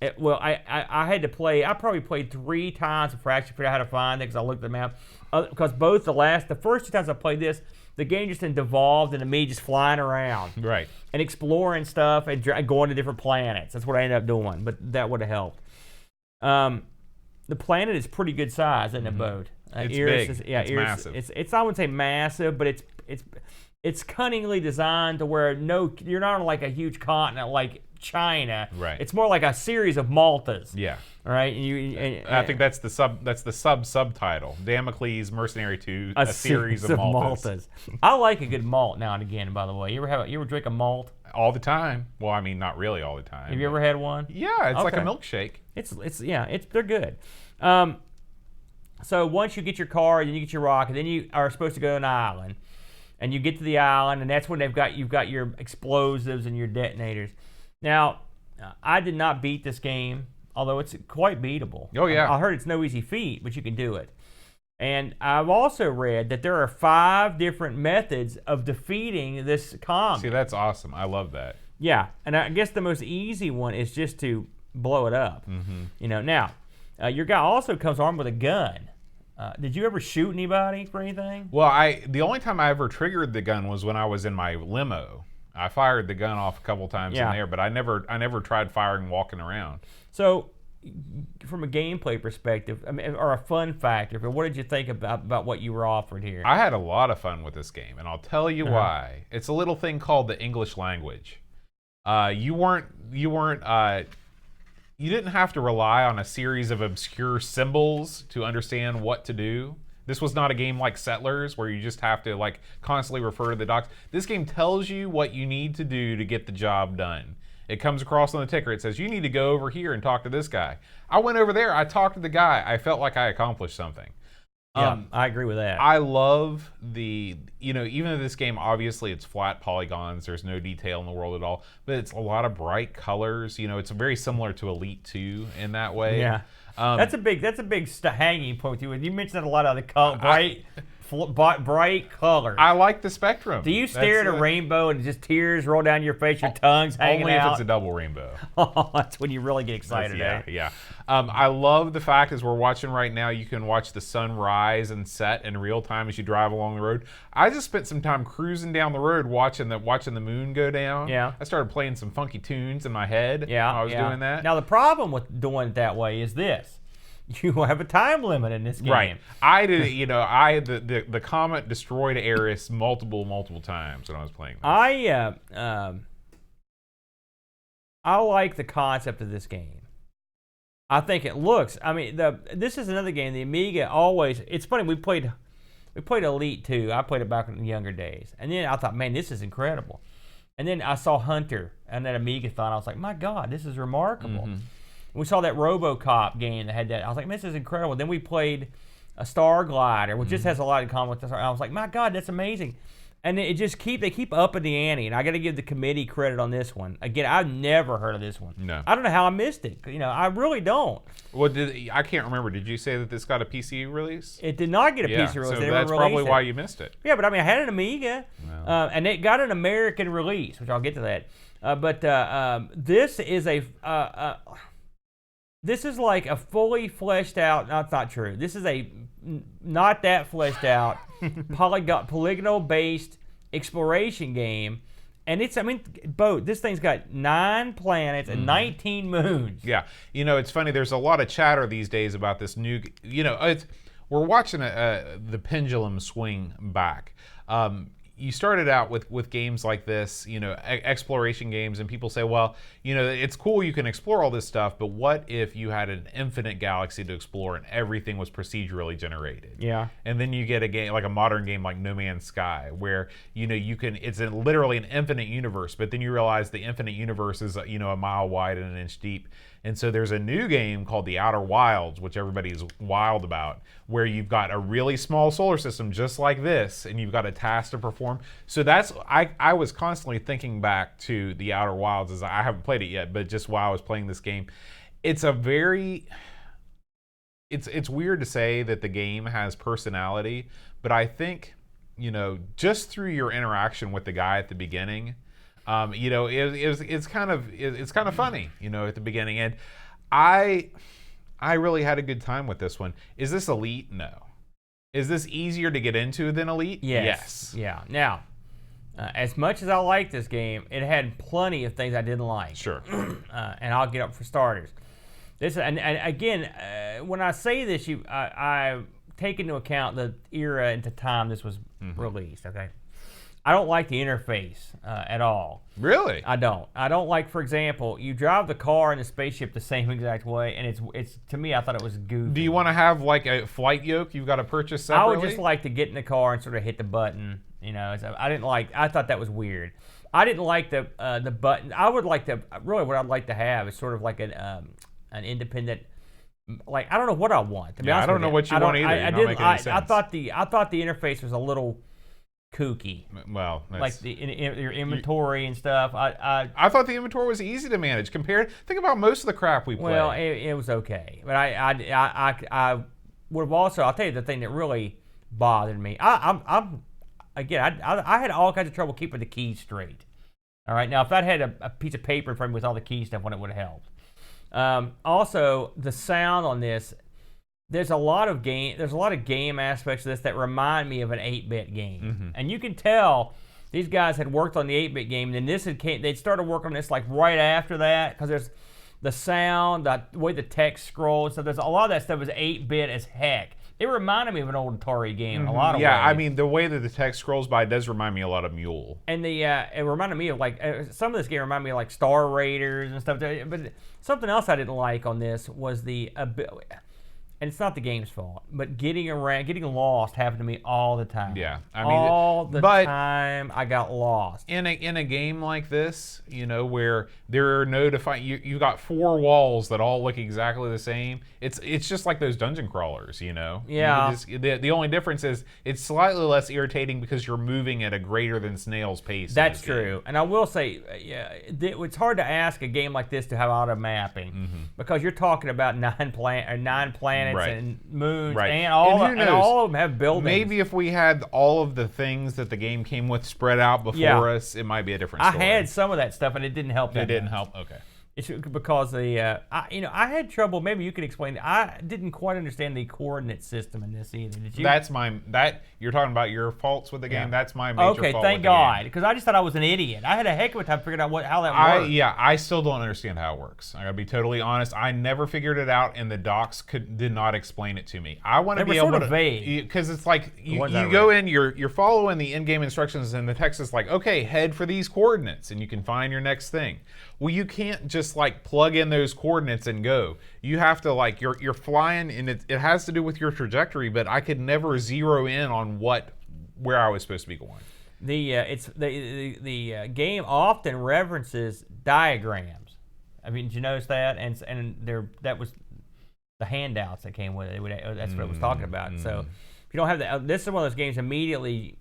I had to play. I probably played 3 times before I actually figured out how to find it because I looked at the map. Because the first 2 times I played this, the game just devolved into me just flying around, right, and exploring stuff and going to different planets. That's what I ended up doing. But that would have helped. The planet is pretty good size, isn't it, Boat? It's big. It's massive. It's I wouldn't say massive, but it's cunningly designed to where you're not on like a huge continent like China. Right. It's more like a series of Maltas. Yeah. Right. I think that's the subtitle. Damocles Mercenary 2, a series of Maltas. I like a good malt now and again. By the way, you ever drink a malt? All the time. Well, I mean, not really all the time. Have you ever had one? Yeah, it's like a milkshake. They're good. So once you get your car, then you get your rocket, then you are supposed to go to an island, and you get to the island, and that's when you've got your explosives and your detonators. Now, I did not beat this game, although it's quite beatable. Oh yeah, I heard it's no easy feat, but you can do it. And I've also read that there are 5 different methods of defeating this comet. See, that's awesome. I love that. Yeah, and I guess the most easy one is just to blow it up. You know, now your guy also comes armed with a gun. Did you ever shoot anybody for anything? Well, the only time I ever triggered the gun was when I was in my limo. I fired the gun off a couple times in there, but I never tried firing walking around. So, from a gameplay perspective, I mean, or a fun factor, what did you think about what you were offered here? I had a lot of fun with this game, and I'll tell you why. It's a little thing called the English language. You didn't have to rely on a series of obscure symbols to understand what to do. This was not a game like Settlers where you just have to like constantly refer to the docs. This game tells you what you need to do to get the job done. It comes across on the ticker. It says, you need to go over here and talk to this guy. I went over there. I talked to the guy. I felt like I accomplished something. Yeah, I agree with that. I love even though this game, obviously, it's flat polygons. There's no detail in the world at all. But it's a lot of bright colors. It's very similar to Elite 2 in that way. Yeah. That's a big hanging point with you. You mentioned a lot of the bright colors. I like the spectrum. Do you stare at a rainbow and just tears roll down your face, your tongue's hanging only out? Only if it's a double rainbow. Oh, that's when you really get excited. Yeah. I love the fact, as we're watching right now, you can watch the sun rise and set in real time as you drive along the road. I just spent some time cruising down the road watching the moon go down. Yeah. I started playing some funky tunes in my head while I was doing that. Now, the problem with doing it that way is this. You have a time limit in this game. Right. I did. The comet destroyed Eris multiple times when I was playing this. I like the concept of this game. I think it looks. I mean, this is another game. The Amiga always. It's funny. We played Elite 2. I played it back in the younger days, and then I thought, man, this is incredible. And then I saw Hunter and that Amiga-thon. I was like, my God, this is remarkable. Mm-hmm. We saw that RoboCop game that had that. I was like, man, this is incredible. Then we played a Star Glider, which just has a lot in common with this. I was like, my God, that's amazing. And they keep upping the ante. And I got to give the committee credit on this one. Again, I've never heard of this one. No. I don't know how I missed it. I really don't. Well, I can't remember. Did you say that this got a PC release? It did not get a PC release. So that's probably why you missed it. Yeah, but I mean, I had an Amiga, and it got an American release, which I'll get to that. But this is This is like a fully fleshed out. No, that's not true. This is a not that fleshed out polygonal based exploration game, and it's. I mean, this thing's got 9 planets and 19 moons. Yeah, it's funny. There's a lot of chatter these days about this new. We're watching the pendulum swing back. You started out with games like this, exploration games, and people say, well, it's cool you can explore all this stuff, but what if you had an infinite galaxy to explore and everything was procedurally generated? Yeah. And then you get a game like a modern game like No Man's Sky, where it's literally an infinite universe, but then you realize the infinite universe is a mile wide and an inch deep. And so there's a new game called The Outer Wilds, which everybody's wild about, where you've got a really small solar system just like this, and you've got a task to perform. So I was constantly thinking back to The Outer Wilds, as I haven't played it yet, but just while I was playing this game, it's weird to say that the game has personality, but I think, just through your interaction with the guy at the beginning, it's kind of funny, at the beginning, and I really had a good time with this one. Is this Elite? No. Is this easier to get into than Elite? Yes. Yeah. Now, as much as I like this game, it had plenty of things I didn't like. Sure. And I'll get up for starters. This and again, when I say this, I take into account the era and the time this was released. Okay. I don't like the interface at all. Really? I don't. I don't like, for example, you drive the car and the spaceship the same exact way, and it's to me, I thought it was goofy. Do you want to have like a flight yoke you've got to purchase separately? I would just like to get in the car and sort of hit the button. I thought that was weird. I didn't like the button. I would like to, really what I'd like to have is sort of like an independent, like, I don't know what I want. To be honest I don't know what you want either. I thought the interface was a little kooky. Well, like your inventory and stuff. I thought the inventory was easy to manage compared. Think about most of the crap we play. Well, it was okay, but I would have also. I'll tell you the thing that really bothered me. I had all kinds of trouble keeping the keys straight. All right, now if I'd had a piece of paper in front of me with all the key stuff on it, would have helped. Also, the sound on this. There's a lot of game aspects of this that remind me of an 8-bit game, and you can tell these guys had worked on the 8-bit game, and then they'd started working on this like right after that, because there's the sound, the way the text scrolls. So there's a lot of that stuff is 8-bit as heck. It reminded me of an old Atari game in a lot of ways. Yeah, I mean the way that the text scrolls by does remind me a lot of Mule. And it reminded me of like some of this game reminded me of like Star Raiders and stuff. But something else I didn't like on this was and it's not the game's fault, but getting lost happened to me all the time. Yeah, I mean, all the time I got lost. In a game like this, where there are no defined, you got 4 walls that all look exactly the same. It's just like those dungeon crawlers, Yeah. The only difference is it's slightly less irritating because you're moving at a greater than snail's pace. That's true, and I will say, it's hard to ask a game like this to have auto mapping because you're talking about 9 planets and moons, and all of them have buildings. Maybe if we had all of the things that the game came with spread out before us, it might be a different story. I had some of that stuff, and it didn't help. It didn't help. Okay. It's because I had trouble. Maybe you could explain. I didn't quite understand the coordinate system in this either. Did you? You're talking about your faults with the game. That's my major fault. Okay, thank God, because I just thought I was an idiot. I had a heck of a time figuring out how that worked. I still don't understand how it works. I gotta be totally honest. I never figured it out, and the docs did not explain it to me. I want to be able to, because it's like you go in, you're following the in-game instructions, and the text is like, okay, head for these coordinates, and you can find your next thing. Well, you can't just plug in those coordinates and go. You have to you're flying, and it has to do with your trajectory, but I could never zero in on where I was supposed to be going. The game often references diagrams. I mean, did you notice that? And that was the handouts that came with it. That's what it was talking about. So if you don't have that, this is one of those games immediately.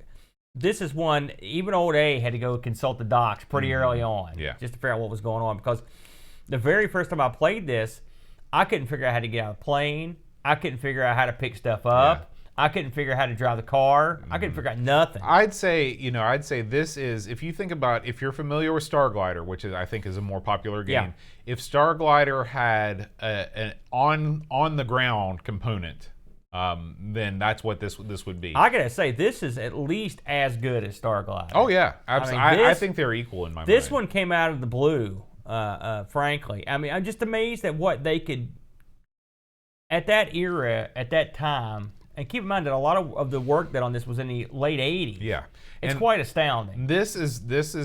This is one, even old A had to go consult the docs pretty early on just to figure out what was going on, because the very first time I played this, I couldn't figure out how to get out of the plane. I couldn't figure out how to pick stuff up. I couldn't figure out how to drive the car. I couldn't figure out nothing. I'd say this is, if you think about, if you're familiar with Starglider, which I think is a more popular game, if Starglider had an on the ground component, then that's what this would be. I gotta say, this is at least as good as Starglider. Oh yeah, absolutely. I think they're equal in my mind. This one came out of the blue, frankly. I mean, I'm just amazed at what they could, at that era, at that time. And keep in mind that a lot of the work that on this was in the late 80s. Yeah. It's quite astounding. This is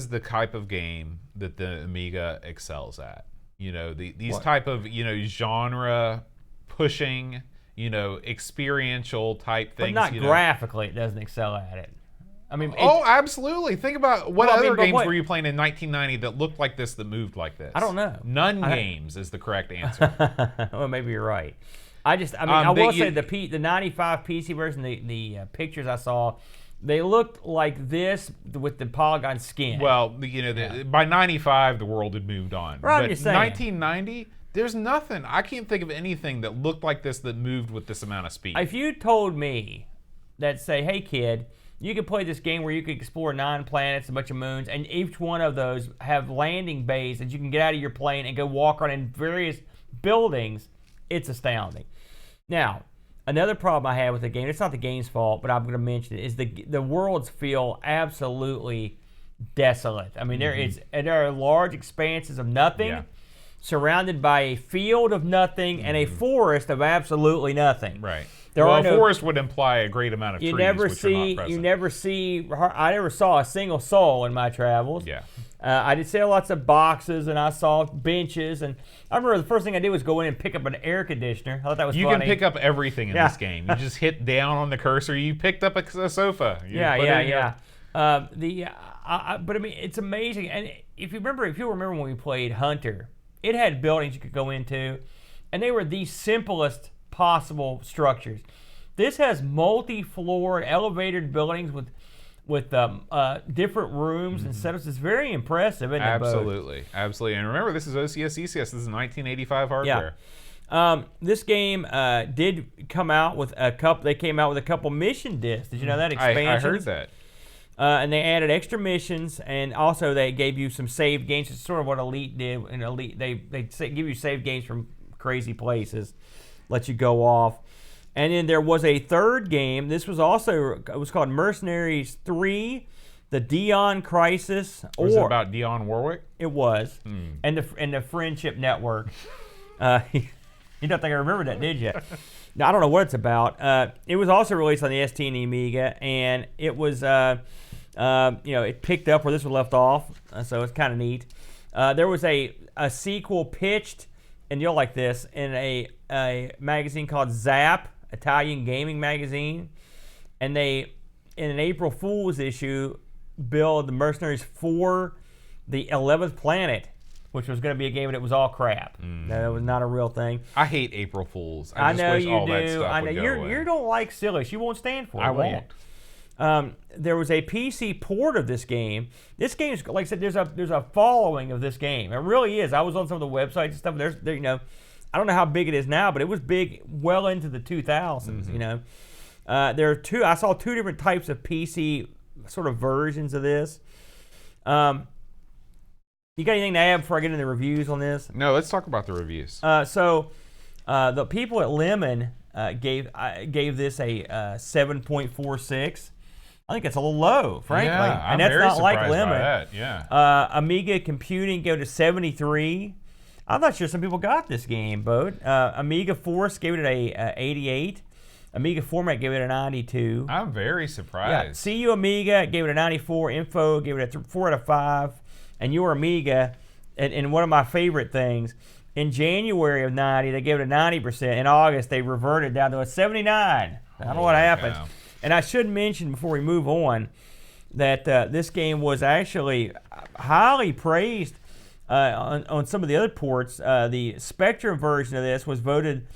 the type of game that the Amiga excels at. These type of, genre pushing, experiential type things. But not graphically, it doesn't excel at it. I mean, absolutely. Think about what other games were you playing in 1990 that looked like this, that moved like this? I don't know. None games is the correct answer. Well, maybe you're right. I will say the 95 PC version, the pictures I saw, they looked like this with the polygon skin. Well, by 95 the world had moved on. Right, but I'm just saying. 1990, there's nothing. I can't think of anything that looked like this that moved with this amount of speed. If you told me that, say, hey kid, you could play this game where you could explore 9 planets, a bunch of moons, and each one of those have landing bays that you can get out of your plane and go walk on in various buildings, it's astounding. Now, another problem I had with the game, it's not the game's fault, but I'm going to mention it, is the worlds feel absolutely desolate. I mean, there are large expanses of nothing, surrounded by a field of nothing and a forest of absolutely nothing. Right. A forest would imply a great amount of trees, which are not present. I never saw a single soul in my travels. Yeah. I did see lots of boxes, and I saw benches, and I remember the first thing I did was go in and pick up an air conditioner. I thought that was funny. You can pick up everything in this game. You just hit down on the cursor. You picked up a sofa. But I mean, it's amazing. And if you remember when we played Hunter, it had buildings you could go into, and they were the simplest possible structures. This has multi-floored, elevated buildings with different rooms and setups. It's very impressive, isn't it? Absolutely. And remember, this is OCS ECS. This is 1985 hardware. Yeah. This game did come out with a couple. They came out with a couple mission discs. Did you know that? Expansions. I heard that. And they added extra missions, and also they gave you some saved games. It's sort of what Elite did. And Elite, they give you saved games from crazy places, let you go off. And then there was a third game. This was it was called Mercenaries 3, the Dion Crisis. Was it about Dionne Warwick? It was. And the Friendship Network. You don't think I remember that, did you? Now, I don't know what it's about. It was also released on the ST and the Amiga, and it was, it picked up where this was left off, so it's kind of neat. There was a sequel pitched, and you'll like this, in a a magazine called Zap, Italian gaming magazine, and they, in an April Fool's issue, billed the Mercenaries for the 11th Planet, which was going to be a game that was all crap. That was not a real thing. I hate April Fools. I just know wish you all do. That stuff I know would go away. you don't like silly. You won't stand for it. I will you? won't. There was a PC port of this game. This game is, like I said, there's a following of this game. It really is. I was on some of the websites and stuff. There, you know, I don't know how big it is now, but it was big well into the 2000s. You know, there are two. I saw two different types of PC sort of versions of this. You got anything to add before I get into the reviews on this? No, let's talk about the reviews. So the people at Lemon gave this a 7.46. I think it's a little low, frankly. Yeah, and that's very not like surprised Lemon. by that. Yeah. Amiga Computing gave it a 73. I'm not sure some people got this game, Bo. Amiga Force gave it a 88. Amiga Format gave it a 92. I'm very surprised. Yeah. CU Amiga gave it a 94. Info gave it a 4 out of 5. And Your Amiga, and one of my favorite things, in January of 90, they gave it a 90%. In August, they reverted down to a 79. I don't know what happened. Cow. And I should mention before we move on that this game was actually highly praised on some of the other ports. The Spectrum version of this was voted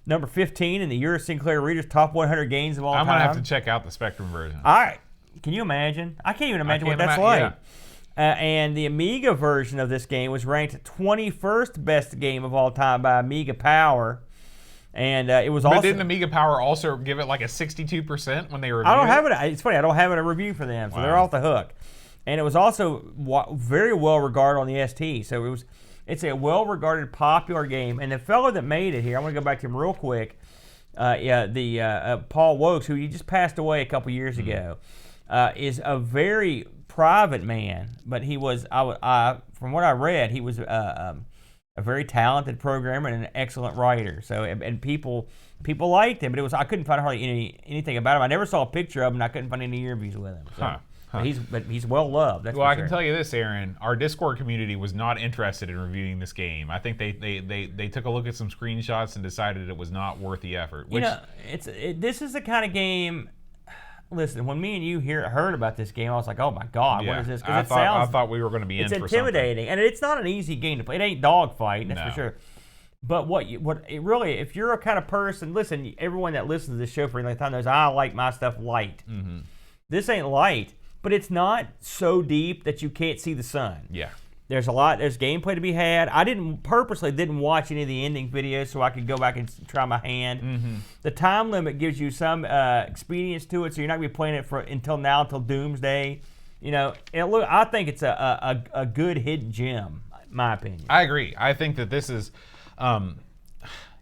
number 15 in the Euro Sinclair Reader's Top 100 Games of all time. I'm going to have to check out the Spectrum version. All right. Can you imagine? I can't even imagine what that's like. Yeah. And the Amiga version of this game was ranked 21st best game of all time by Amiga Power. And it was also... But didn't Amiga Power also give it like a 62% when they reviewed it? I don't have it. It's funny. I don't have it a review for them, so they're off the hook. And it was also very well regarded on the ST. So it's a well-regarded, popular game. And the fellow that made it here, I want to go back to him real quick. Paul Wokes, who just passed away a couple years ago, is a very private man, but he was, from what I read, he was a very talented programmer and an excellent writer. So, and people liked him, but I couldn't find hardly anything about him. I never saw a picture of him, and I couldn't find any interviews with him. So. But he's well loved. That's well, I sure. can tell you this, Aaron. Our Discord community was not interested in reviewing this game. I think they took a look at some screenshots and decided it was not worth the effort. Which, this is the kind of game. Listen, when me and you heard about this game, I was like, "Oh my God, what is this?" Because I thought we were going to be in for something. It's intimidating, and it's not an easy game to play. It ain't dogfight, that's for sure. But if you're a kind of person, listen, everyone that listens to this show for any time knows I like my stuff light. Mm-hmm. This ain't light, but it's not so deep that you can't see the sun. Yeah. There's gameplay to be had. I purposely didn't watch any of the ending videos so I could go back and try my hand. Mm-hmm. The time limit gives you some expedience to it, so you're not going to be playing it until doomsday. You know, I think it's a good hidden gem, in my opinion. I agree. I think that this is,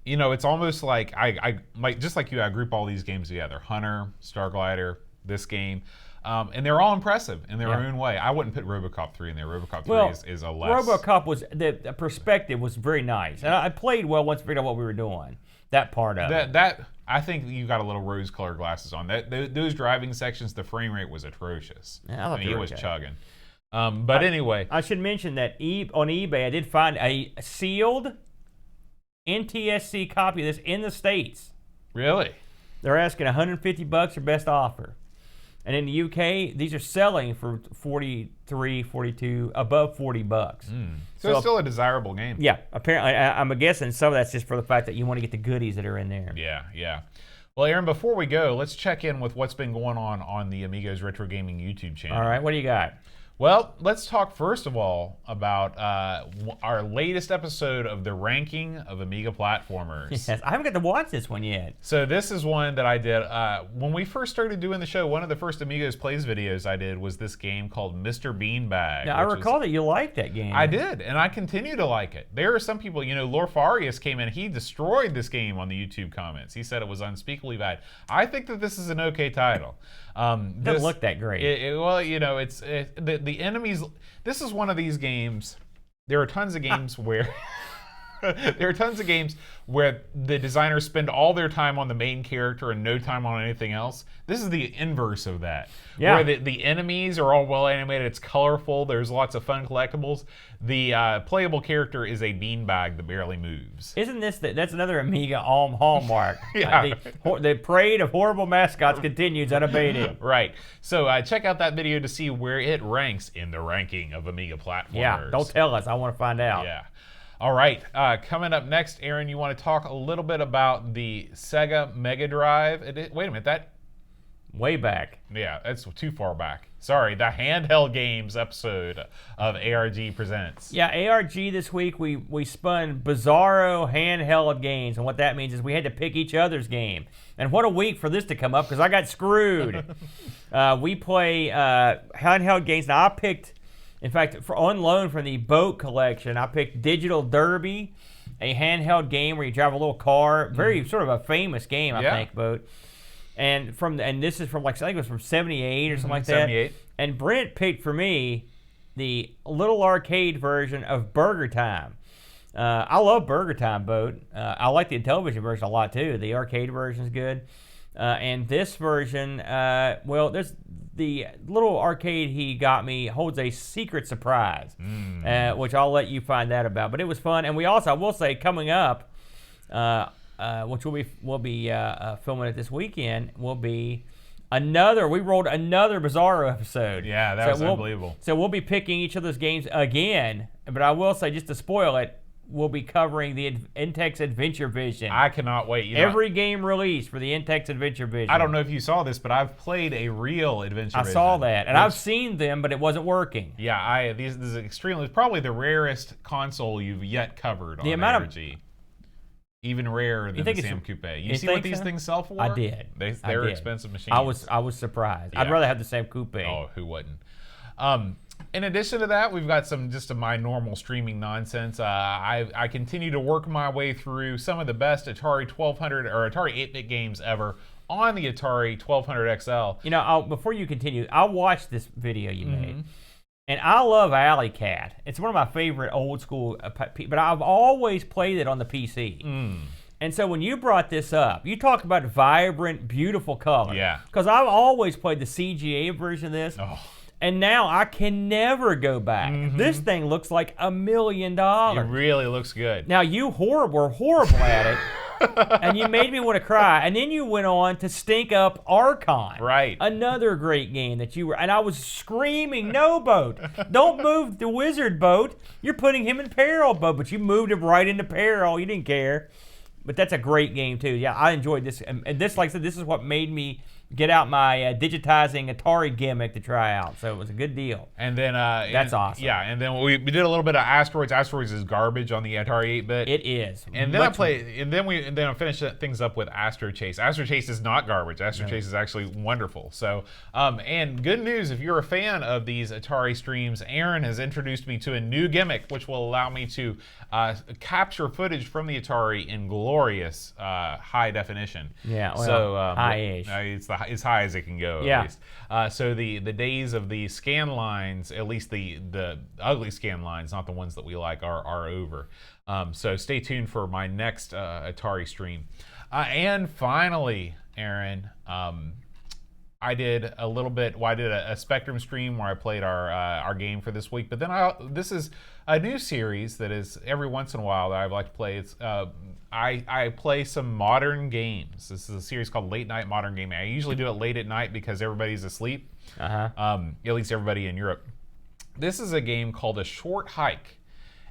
it's almost like I just like you. I group all these games together: Hunter, Starglider, this game. And they're all impressive in their own way. I wouldn't put RoboCop 3 in there. RoboCop 3 is a less... RoboCop was... The perspective was very nice. And I played well once I figured out what we were doing. That part of it. I think you got a little rose-colored glasses on. Those driving sections, the frame rate was atrocious. Yeah, he was chugging. But anyway... I should mention that on eBay, I did find a sealed NTSC copy of this in the States. Really? They're asking $150 for best offer. And in the UK, these are selling for $43, $42, above $40. So it's still a desirable game. Yeah, apparently. I'm guessing some of that's just for the fact that you want to get the goodies that are in there. Yeah. Well, Aaron, before we go, let's check in with what's been going on the Amigos Retro Gaming YouTube channel. All right, what do you got? Well, let's talk first of all about our latest episode of the ranking of Amiga platformers. Yes, I haven't got to watch this one yet. So this is one that I did when we first started doing the show. One of the first Amigos Plays videos I did was this game called Mr. Beanbag. Now, I recall that you liked that game. I did, and I continue to like it. There are some people, Lorfarius came in, he destroyed this game on the YouTube comments. He said it was unspeakably bad. I think that this is an okay title. Doesn't look that great. It's the enemies. This is one of these games. There are tons of games where There are tons of games where the designers spend all their time on the main character and no time on anything else. This is the inverse of that. Yeah. Where the enemies are all well animated, it's colorful, there's lots of fun collectibles. The playable character is a beanbag that barely moves. Isn't this that's another Amiga hallmark? Yeah. The parade of horrible mascots continues unabated. Right. So check out that video to see where it ranks in the ranking of Amiga platformers. Yeah, don't tell us. I want to find out. Yeah. All right. Coming up next, Aaron, you want to talk a little bit about the Sega Mega Drive. Wait a minute. Way back. Yeah, that's too far back. Sorry, the handheld games episode of ARG Presents. Yeah, ARG this week, we spun bizarro handheld games, and what that means is we had to pick each other's game. And what a week for this to come up, because I got screwed. We play handheld games. Now, I picked, in fact, on loan from the Boat collection, I picked Digital Derby, a handheld game where you drive a little car. Very sort of a famous game, I think, Boat. And this is from I think it was from '78 or something like that. 78. And Brent picked for me the little arcade version of Burger Time. I love Burger Time, Boat. I like the television version a lot too. The arcade version is good. And this version, there's the little arcade he got me holds a secret surprise, which I'll let you find that about. But it was fun, and we also, I will say, coming up, which we'll be filming it this weekend, will be we rolled another Bizarro episode. Yeah, that was unbelievable. So we'll be picking each of those games again. But I will say, just to spoil it, we'll be covering the Intex Adventure Vision. I cannot wait. Every game released for the Intex Adventure Vision. I don't know if you saw this, but I've played a real Adventure Vision. I saw that, and I've seen them, but it wasn't working. Yeah, this is extremely, probably the rarest console you've yet covered on ARG. Even rarer than the Sam Coupe. You see what these things sell for? I did. They're expensive machines. I was surprised. Yeah. I'd rather have the Sam Coupe. Oh, who wouldn't? In addition to that, we've got some just my normal streaming nonsense. I continue to work my way through some of the best Atari 1200 or Atari 8-bit games ever on the Atari 1200 XL. You know, before you continue, I watched this video you made. And I love Alley Cat. It's one of my favorite old school, but I've always played it on the PC. And so when you brought this up, you talked about vibrant, beautiful color. Yeah. Because I've always played the CGA version of this. Oh. And now I can never go back. This thing looks like $1 million. It really looks good. Now you were horrible at it. And you made me want to cry. And then you went on to stink up Archon. Right. Another great game that you were, and I was screaming, no, Boat. Don't move the wizard, Boat. You're putting him in peril, Boat. But you moved him right into peril. You didn't care. But that's a great game, too. Yeah, I enjoyed this. And this, like I said, this is what made me get out my digitizing Atari gimmick to try out. So it was a good deal. And then that's awesome. Yeah, and then we did a little bit of Asteroids. Asteroids is garbage on the Atari 8-bit. It is. And then I finished things up with Astro Chase. Astro Chase is not garbage. Astro Chase is actually wonderful. So and good news, if you're a fan of these Atari streams, Aaron has introduced me to a new gimmick which will allow me to capture footage from the Atari in glorious high definition. Yeah, well, so high-ish. It's as high as it can go, at least. So the days of the scan lines, at least the ugly scan lines, not the ones that we like, are over. So stay tuned for my next Atari stream. And finally, Aaron, I did a little bit. Well, I did a Spectrum stream where I played our game for this week. But then this is a new series that is every once in a while that I like to play. It's I play some modern games. This is a series called Late Night Modern Gaming. I usually do it late at night because everybody's asleep. At least everybody in Europe. This is a game called A Short Hike.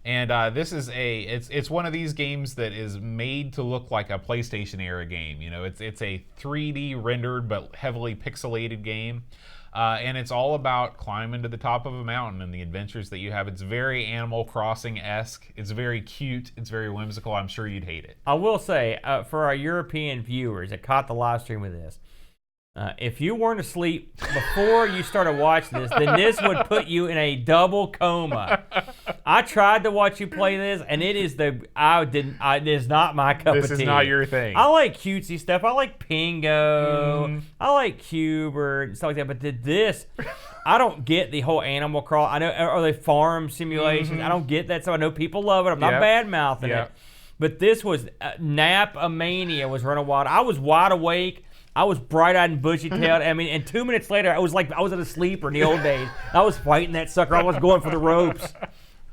And this is it's one of these games that is made to look like a PlayStation era game. You know, it's a 3D rendered but heavily pixelated game. And it's all about climbing to the top of a mountain and the adventures that you have. It's very Animal Crossing-esque. It's very cute. It's very whimsical. I'm sure you'd hate it. I will say, for our European viewers that caught the live stream of this, if you weren't asleep before you started watching this, then this would put you in a double coma. I tried to watch you play this, and it is it is not my cup of tea. This is not your thing. I like cutesy stuff. I like Pingo. I like Cubert and stuff like that. But this, I don't get the whole Animal Crossing. I know, are they farm simulations? I don't get that, so I know people love it. I'm not bad-mouthing it. But this was Nap-a-mania was running wild. I was wide awake. I was bright-eyed and bushy-tailed. I mean, and 2 minutes later, I was like I was in a sleeper in the old days. I was fighting that sucker. I was going for the ropes.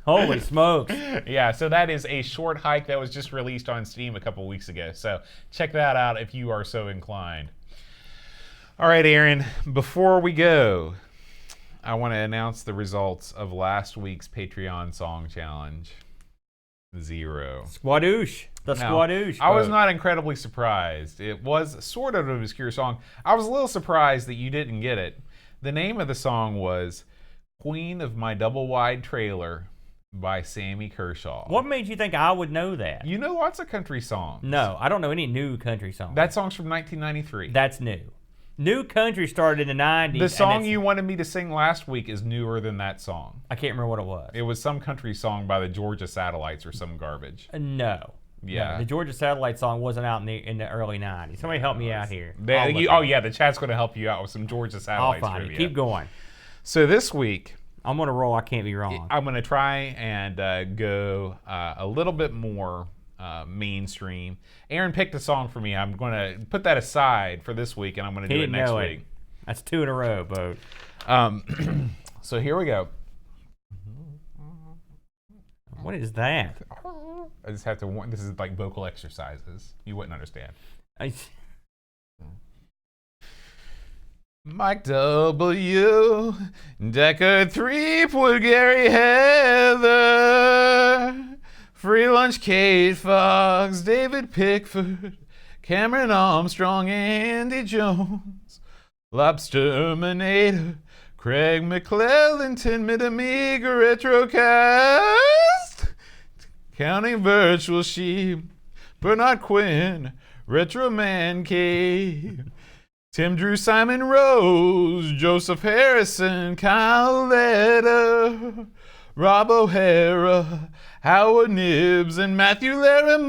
Holy smokes. Yeah, so that is a short hike that was just released on Steam a couple weeks ago. So check that out if you are so inclined. All right, Aaron, before we go, I want to announce the results of last week's Patreon song challenge. 0. Squadoosh. Squadoosh. I was not incredibly surprised. It was sort of an obscure song. I was a little surprised that you didn't get it. The name of the song was Queen of My Double Wide Trailer by Sammy Kershaw. What made you think I would know that? You know lots of country songs. No, I don't know any new country songs. That song's from 1993. That's new. New country started in the 90s. The song you wanted me to sing last week is newer than that song. I can't remember what it was. It was some country song by the Georgia Satellites or some garbage. No. Yeah. No, the Georgia Satellite song wasn't out in the early 90s. Somebody help me out here. The chat's going to help you out with some Georgia Satellites I'll find trivia. it. Keep going. So this week, I'm going to roll. I can't be wrong. I'm going to try and go a little bit more mainstream. Aaron picked a song for me. I'm going to put that aside for this week, and I'm going to do it next week. That's 2 in a row, Boat. So here we go. What is that? I just have to warn. This is like vocal exercises. You wouldn't understand. Mike W. Decker 3, Put Gary Heather, Free Lunch Kate Fox, David Pickford, Cameron Armstrong, Andy Jones, Lobsterminator, Craig McClellan, 10-minute Amiga Retrocast, Counting Virtual Sheep, Bernard Quinn, Retro Man Cave, Tim Drew, Simon Rose, Joseph Harrison, Kyle Leder, Rob O'Hara, Howard Nibbs, and Matthew Larimore.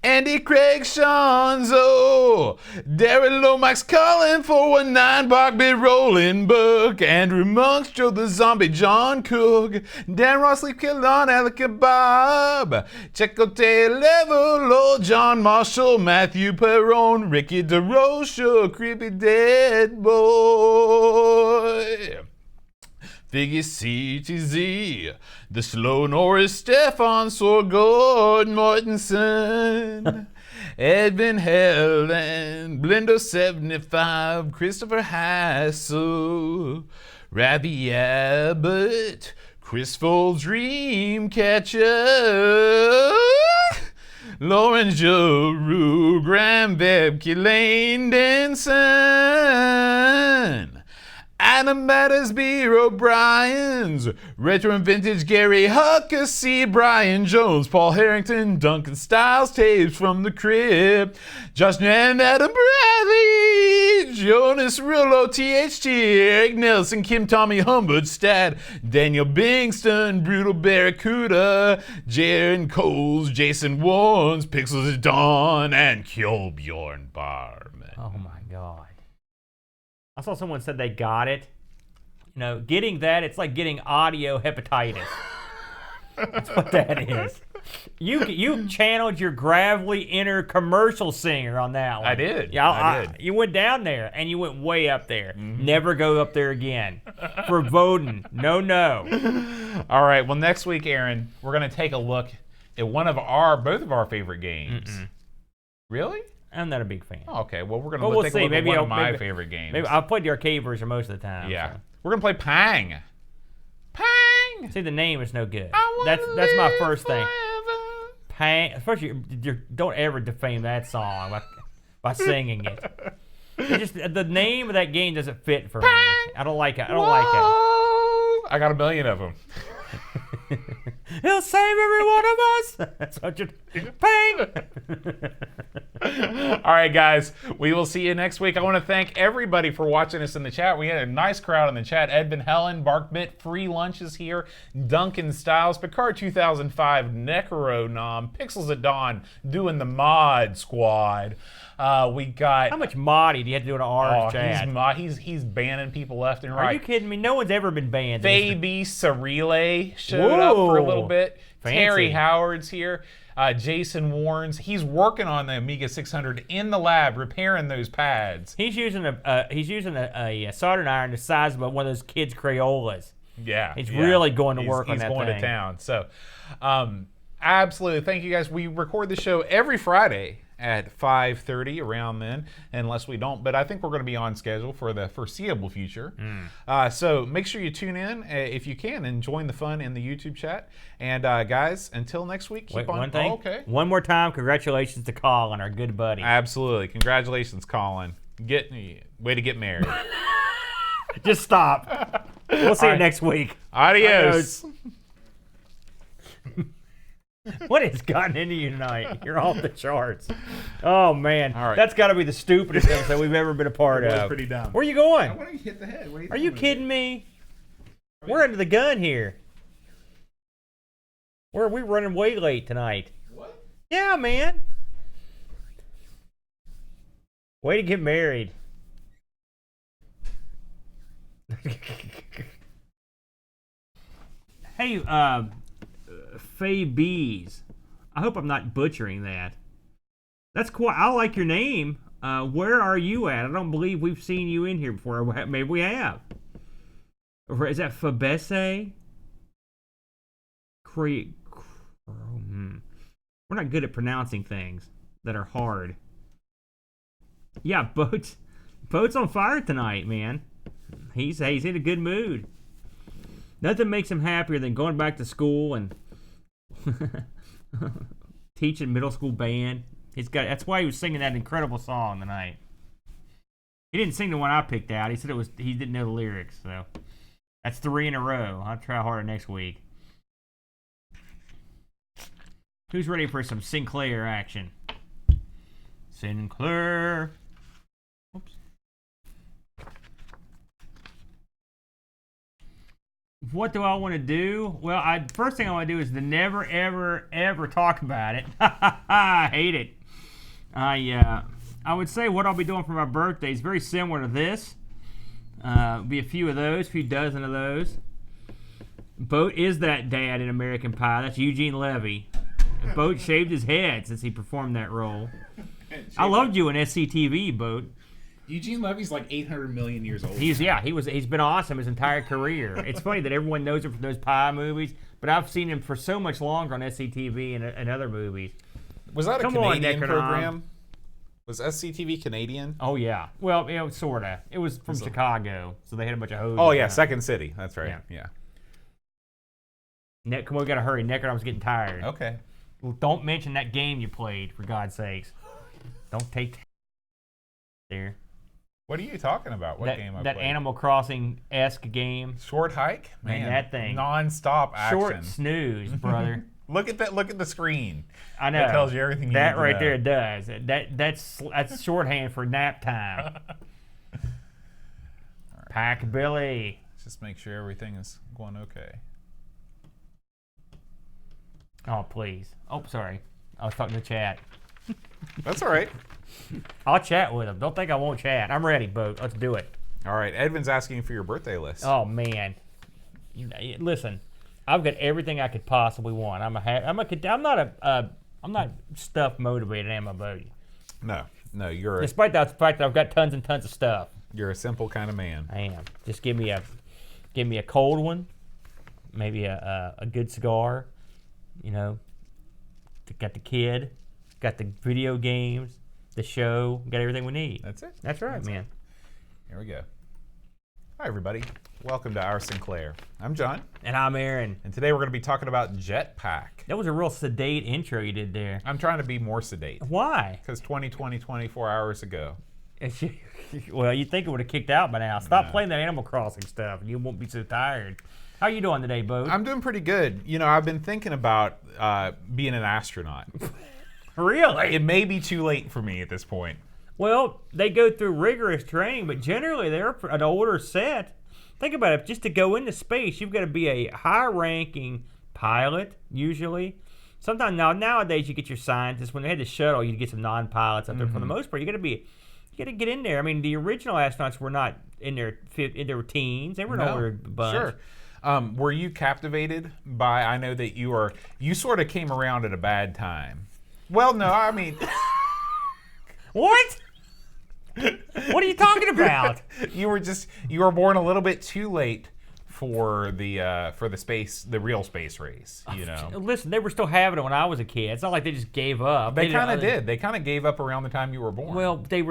Andy Craig Shanzo, Darren Lomax calling for a 9-bar bit rolling book, Andrew Monks, Joe the Zombie, John Cook, Dan Ross, Sleep Kill on Alec Bob, Checo Level, Lord John Marshall, Matthew Perrone, Ricky DeRocha, Creepy Dead Boy, Figgy CTZ, The Slow Norris, Stefan Sorgord Mortensen, Edvin Helland, Blindo 75, Christopher Hassel, Rabbi Abbott, Chris Full Dreamcatcher, Lauren Giroux, Graham Bebke, Lane Denson, Adam Battersby, O'Brien's, Retro and Vintage, Gary Huckasey, Brian Jones, Paul Harrington, Duncan Styles, Tapes from the Crib, Josh and Adam Bradley, Jonas Rillo, THT, Eric Nelson, Kim Tommy Humbert, Stad, Daniel Bingston, Brutal Barracuda, Jaron Coles, Jason Warnes, Pixels of Dawn, and Kjolbjorn Barman. Oh my God. I saw someone said they got it. You know, getting that, it's like getting audio hepatitis. That's what that is. You channeled your gravelly inner commercial singer on that one. I did. Yeah, I did. You went down there, and you went way up there. Mm-hmm. Never go up there again. For voting. No. All right, well, next week, Aaron, we're going to take a look at both of our favorite games. Mm-mm. Really? I'm not a big fan. Oh, okay, well, we're going to take a look at one of my favorite games. Maybe I've played the arcade version most of the time. Yeah. So. We're going to play Pang. Pang! See, the name is no good. That's my first thing. Pang. Especially, don't ever defame that song by singing it. It's just the name of that game doesn't fit for me. I don't like it. I don't like it. I got a million of them. He'll save every one of us. Such a pain. All right, guys. We will see you next week. I want to thank everybody for watching us in the chat. We had a nice crowd in the chat. Edvin Helen, Barkbit, Free Lunches here, Duncan Styles, Picard 2005, Necronom, Pixels at Dawn, doing the mod squad. We got... How much modding do you have to do in ours, Chad? He's banning people left and right. Are you kidding me? No one's ever been banned. Fabi Cerile showed up for a little bit. Fancy. Terry Howard's here. Jason Warrens. He's working on the Amiga 600 in the lab, repairing those pads. He's using a soldering iron the size of one of those kids' Crayolas. Yeah. He's really going to work on that thing. He's going to town. So, absolutely. Thank you, guys. We record the show every Friday at 5:30 around then, unless we don't. But I think we're going to be on schedule for the foreseeable future. So make sure you tune in if you can and join the fun in the YouTube chat. And guys, until next week, keep on. One thing. Oh, okay. One more time, congratulations to Colin, our good buddy. Absolutely. Congratulations, Colin. Way to get married. Just stop. We'll see you next week. Adios. What has gotten into you tonight? You're off the charts. Oh, man. All right. That's got to be the stupidest episode we've ever been a part of. That was pretty dumb. Where are you going? I want to hit the head. What are you kidding me? We're under the gun here. We're running way late tonight. What? Yeah, man. Way to get married. Hey, Fabies. I hope I'm not butchering that. That's cool. I like your name. Where are you at? I don't believe we've seen you in here before. Maybe we have. Or is that Fabese? We're not good at pronouncing things that are hard. Yeah, Boat's on fire tonight, man. He's in a good mood. Nothing makes him happier than going back to school and teaching middle school band. That's why he was singing that incredible song tonight. He didn't sing the one I picked out. He said he didn't know the lyrics. So that's 3 in a row. I'll try harder next week. Who's ready for some Sinclair action? Sinclair. Oops. What do I want to do? Well, first thing I want to do is to never, ever, ever talk about it. I hate it. I would say what I'll be doing for my birthday is very similar to this. Be a few dozen of those. Boat is that dad in American Pie. That's Eugene Levy. Boat shaved his head since he performed that role. I loved you in SCTV, Boat. Eugene Levy's like 800 million years old. He's been awesome his entire career. It's funny that everyone knows him from those Pie movies, but I've seen him for so much longer on SCTV and other movies. Was that a Canadian program? Was SCTV Canadian? Oh yeah. Well, sorta. It was from Chicago, so they had a bunch of hoes. Oh yeah, Second City. That's right. Yeah. Come on, we gotta hurry. Necronom's getting tired. Okay. Well, don't mention that game you played, for God's sakes. Don't take there. What are you talking about? What game I played? That Animal Crossing-esque game. Short hike? Man, that thing. Non-stop action. Short snooze, brother. Look at that! Look at the screen. I know. That tells you everything you need to know. That right there does. That's shorthand for nap time. Right. Pack Billy. Let's just make sure everything is going okay. Oh, please. Oh, sorry. I was talking to chat. That's all right. I'll chat with him. Don't think I won't chat. I'm ready, Boat. Let's do it. All right. Edvin's asking for your birthday list. Oh, man. Listen, I've got everything I could possibly want. I'm not stuff motivated, am I, Boat? No, Despite the fact that I've got tons and tons of stuff. You're a simple kind of man. I am. Just give me a cold one, maybe a good cigar. You know, got the kid, got the video games, the show, got everything we need. That's it. That's right, man. Here we go. Hi, everybody. Welcome to our Sinclair. I'm John. And I'm Aaron. And today we're going to be talking about Jetpac. That was a real sedate intro you did there. I'm trying to be more sedate. Why? Because 24 hours ago. Well, you'd think it would have kicked out by now. Stop playing that Animal Crossing stuff, and you won't be so tired. How you doing today, Bo? I'm doing pretty good. You know, I've been thinking about being an astronaut. Really? It may be too late for me at this point. Well, they go through rigorous training, but generally they're an older set. Think about it. Just to go into space, you've got to be a high-ranking pilot, usually. Sometimes nowadays you get your scientists. When they had the shuttle, you get some non-pilots up there. For the most part, you got to get in there. I mean, the original astronauts were not in their teens. They were an older bunch. Sure. Were you captivated by? I know that you sort of came around at a bad time. Well, no, I mean, what? What are you talking about? You were born a little bit too late for the real space race, you know. Listen, they were still having it when I was a kid. It's not like they just gave up. They kind of did. They kind of gave up around the time you were born. Well, we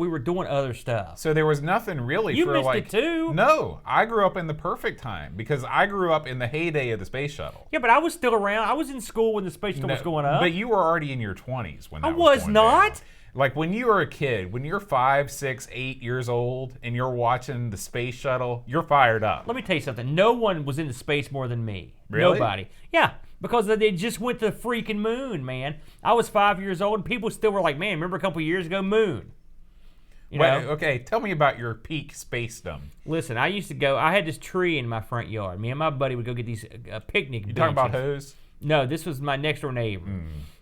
were doing other stuff. So there was nothing really you for missed like. it too. No, I grew up in the perfect time because I grew up in the heyday of the space shuttle. Yeah, but I was still around. I was in school when the space shuttle was going up. But you were already in your 20s when that I was going not. down. Like when you were a kid, when you're 5, 6, 8 years old and you're watching the space shuttle, you're fired up. Let me tell you something. No one was into space more than me. Really? Nobody. Yeah, because they just went to the freaking moon, man. I was 5 years old and people still were like, man, remember a couple years ago, moon. You know? Okay, tell me about your peak spacedom. Listen, I had this tree in my front yard. Me and my buddy would go get these picnic benches. You talking about hose? No, this was my next door neighbor.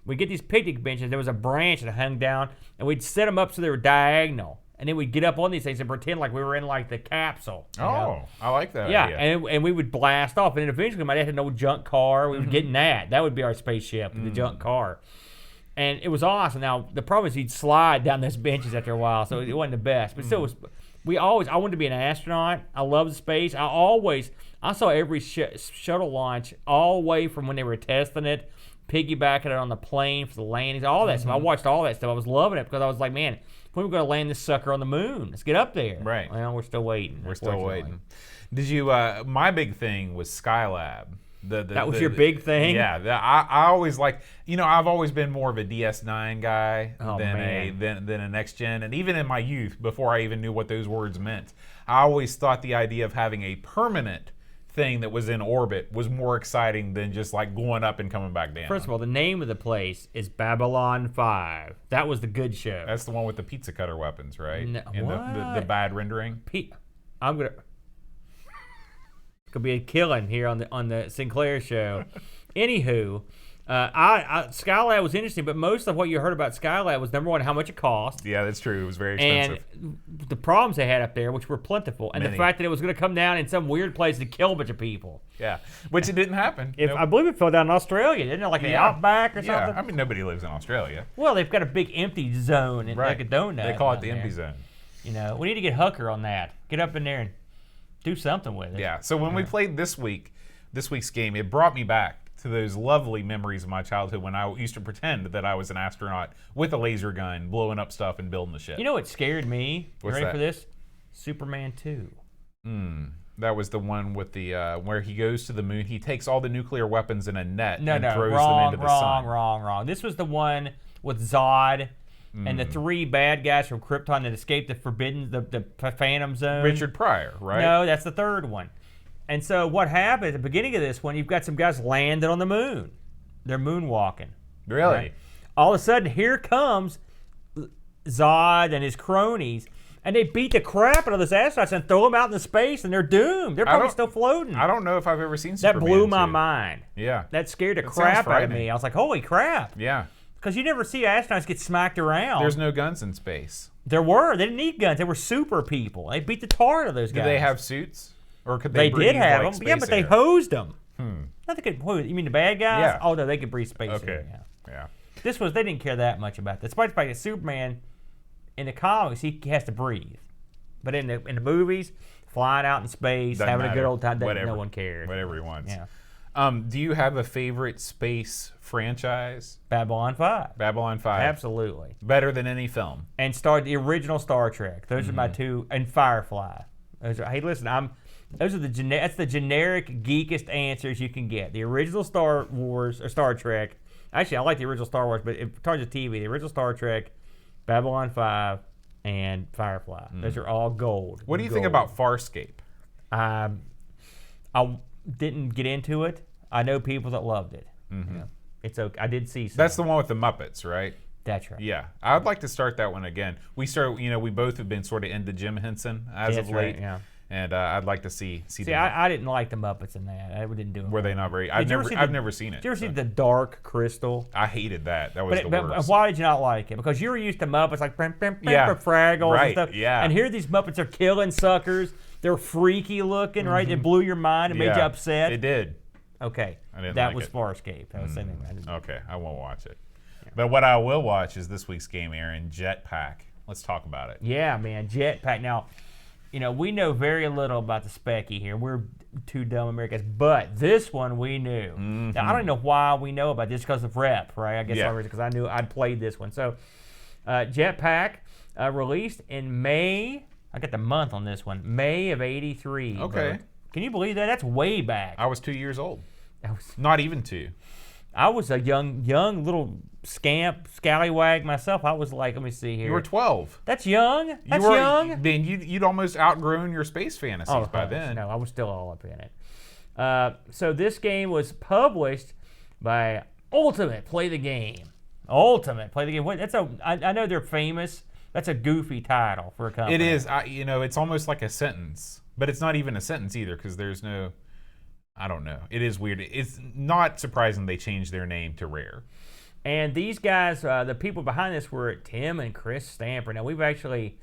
We'd get these picnic benches. There was a branch that hung down, and we'd set them up so they were diagonal. And then we'd get up on these things and pretend like we were in like the capsule. You know? I like that Yeah, idea. and we would blast off. And then eventually my dad had an old junk car. We would get in that. That would be our spaceship, the junk car. And it was awesome. Now, the problem is you'd slide down those benches after a while, so it wasn't the best. But still, I wanted to be an astronaut. I loved space. I saw every shuttle launch all the way from when they were testing it, piggybacking it on the plane for the landings, all that stuff. I watched all that stuff. I was loving it because I was like, man, when are we going to land this sucker on the moon? Let's get up there. Right. Well, we're still waiting. We're still waiting. Did you? My big thing was Skylab. That was your big thing? Yeah. I always like. You know, I've always been more of a DS9 guy than a next gen, and even in my youth, before I even knew what those words meant, I always thought the idea of having a permanent thing that was in orbit was more exciting than just like going up and coming back down. First of all, the name of the place is Babylon 5. That was the good show. That's the one with the pizza cutter weapons, right? No, and what? The bad rendering. I'm gonna. Could be a killing here on the Sinclair show. Anywho, Skylab was interesting, but most of what you heard about Skylab was, number one, how much it cost. Yeah, that's true. It was very expensive. And the problems they had up there, which were plentiful, and the fact that it was going to come down in some weird place to kill a bunch of people. Yeah, which it didn't happen. I believe it fell down in Australia, didn't it? Like the Outback or something? Yeah, I mean, nobody lives in Australia. Well, they've got a big empty zone, like a donut. They call it the empty zone. You know, we need to get Hooker on that. Get up in there and do something with it. Yeah, so when we played this week's game, it brought me back to those lovely memories of my childhood when I used to pretend that I was an astronaut with a laser gun, blowing up stuff and building the ship. You know what scared me? What's ready that? for this? Superman 2. That was the one with the where he goes to the moon. He takes all the nuclear weapons in a net and throws them into the sun. Wrong. This was the one with Zod and the 3 bad guys from Krypton that escaped the Phantom Zone. Richard Pryor, right? No, that's the third one. And so what happened at the beginning of this one, you've got some guys landed on the moon. They're moonwalking. Really? Right? All of a sudden, here comes Zod and his cronies, and they beat the crap out of those astronauts and throw them out into space, and they're doomed. They're probably still floating. I don't know if I've ever seen that. Superman Blew my 2. mind. Yeah. That scared the crap out of me. I was like, holy crap. Yeah. Because you never see astronauts get smacked around. There's no guns in space. There were. They didn't need guns. They were super people. They beat the tar out of those guys. Did they have suits? Or could they breathe did have like them. Yeah, but they air? hosed them. Not they could hose. You mean the bad guys? Yeah. Oh, no, they could breathe space Okay. air. Yeah. They didn't care that much about that. Despite the fact that Superman, in the comics, he has to breathe. But in the movies, flying out in space, Doesn't having matter. a good old time, Whatever. no one cares. Whatever he wants. Yeah. Do you have a favorite space franchise? Babylon 5. Babylon 5. Absolutely. Better than any film. And the original Star Trek. Those are my two. And Firefly. Hey, listen, that's the generic geekest answers you can get. The original Star Wars or Star Trek. Actually, I like the original Star Wars, but in terms of TV, the original Star Trek, Babylon 5, and Firefly. Those are all gold. What do you think about Farscape? I didn't get into it. I know people that loved it. It's okay. I did see some. That's the one with the Muppets, right? That's right. Yeah, I'd like to start that one again. We both have been sort of into Jim Henson as of late. Right, yeah. And I'd like to see. See, I didn't like the Muppets in that. I didn't do it. Were they not very? I've never seen it. Did you ever see the Dark Crystal? I hated that. That was the worst. But why did you not like it? Because you were used to Muppets like Yeah. Fraggles Right, and stuff. yeah. And here these Muppets are killing suckers. They're freaky looking, right? It blew your mind. It made you upset. It did. Okay. I didn't that like was it. Farscape. I was saying that. Okay, I won't watch it. Yeah. But what I will watch is this week's game, Aaron, Jetpac. Let's talk about it. Yeah, man, Jetpac. Now, we know very little about the Specky here. We're two dumb Americans. But this one we knew. Now, I don't know why we know about this because of rep, right? I guess because I knew I'd played this one. So, Jetpac released in May. I got the month on this one. May of '83. Okay. But can you believe that? That's way back. I was 2 years old. I was Not even 2. I was a young little scallywag myself. I was like, let me see here. You were 12. That's young. That's young. Then you'd almost outgrown your space fantasies by then. No, I was still all up in it. So this game was published by Ultimate Play the Game. Ultimate Play the Game. I know they're famous. That's a goofy title for a company. It is. It's almost like a sentence, but it's not even a sentence either because there's no. I don't know. It is weird. It's not surprising they changed their name to Rare. And these guys, the people behind this were Tim and Chris Stamper. Now we've actually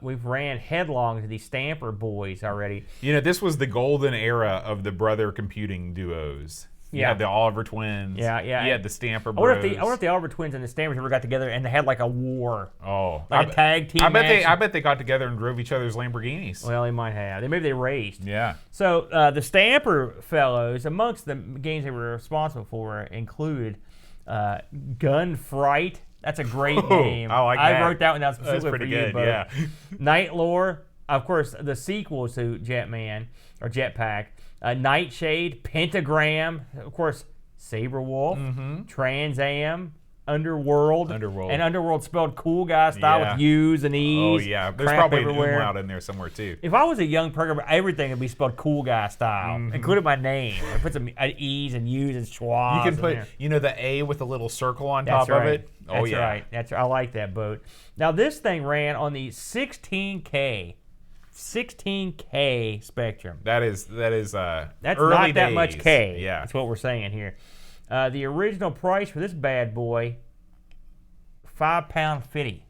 we've ran headlong to these Stamper boys already. This was the golden era of the brother computing duos. You had the Oliver twins. Yeah. You had the Stamper I wonder bros. if the Oliver twins and the Stampers ever got together and they had like a war. Oh, like a tag team match. I bet they got together and drove each other's Lamborghinis. Well, they might have. Maybe they raced. Yeah. So the Stamper fellows, amongst the games they were responsible for, included Gun Fright. That's a great game. I like that. I wrote that one down specifically That's pretty for good. you. Yeah. Night Lore, of course, the sequel to Jetman or Jetpac. Nightshade, Pentagram, of course. Saberwolf, Trans Am, Underworld. And Underworld spelled cool guy style with U's and E's. Oh, yeah. There's probably an umlaut in there somewhere, too. If I was a young programmer, everything would be spelled cool guy style, including my name. I put some E's and U's and schwas. You can put, the A with a little circle on top of it. Oh, That's right. That's right. I like that boat. Now, this thing ran on the 16K Spectrum. That's That's early not that days. much K. Yeah. That's what we're saying here. The original price for this bad boy, £5.50.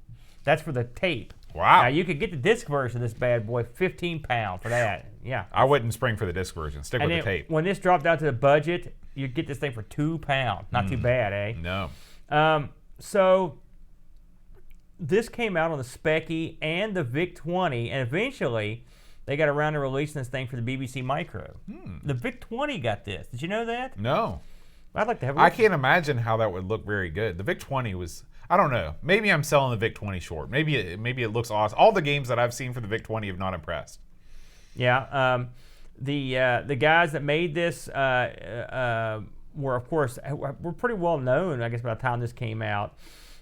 That's for the tape. Wow. Now you could get the disc version of this bad boy, £15 for that. Yeah. I wouldn't spring for the disc version. Stick with the tape. When this dropped down to the budget, you get this thing for £2. Not too bad, eh? No. So this came out on the Specky and the VIC-20, and eventually they got around to releasing this thing for the BBC Micro. The VIC-20 got this. Did you know that? No. I'd like to have a look. I can't imagine how that would look very good. The VIC-20 was, I don't know. Maybe I'm selling the VIC-20 short. Maybe it looks awesome. All the games that I've seen for the VIC-20 have not impressed. Yeah. The guys that made this were, of course, were pretty well known, I guess, by the time this came out.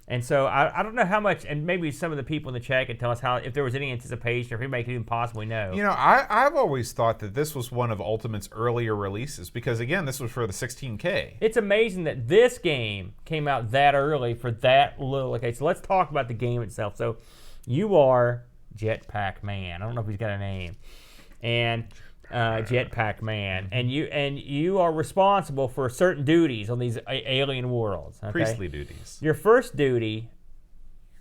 And so I don't know how much, and maybe some of the people in the chat can tell us if there was any anticipation or if anybody could even possibly know. I've always thought that this was one of Ultimate's earlier releases because, again, this was for the 16K. It's amazing that this game came out that early for that little. Okay, so let's talk about the game itself. So you are Jetpac Man. I don't know if he's got a name. And Jetpac Man, and you are responsible for certain duties on these alien worlds. Okay? Priestly duties. Your first duty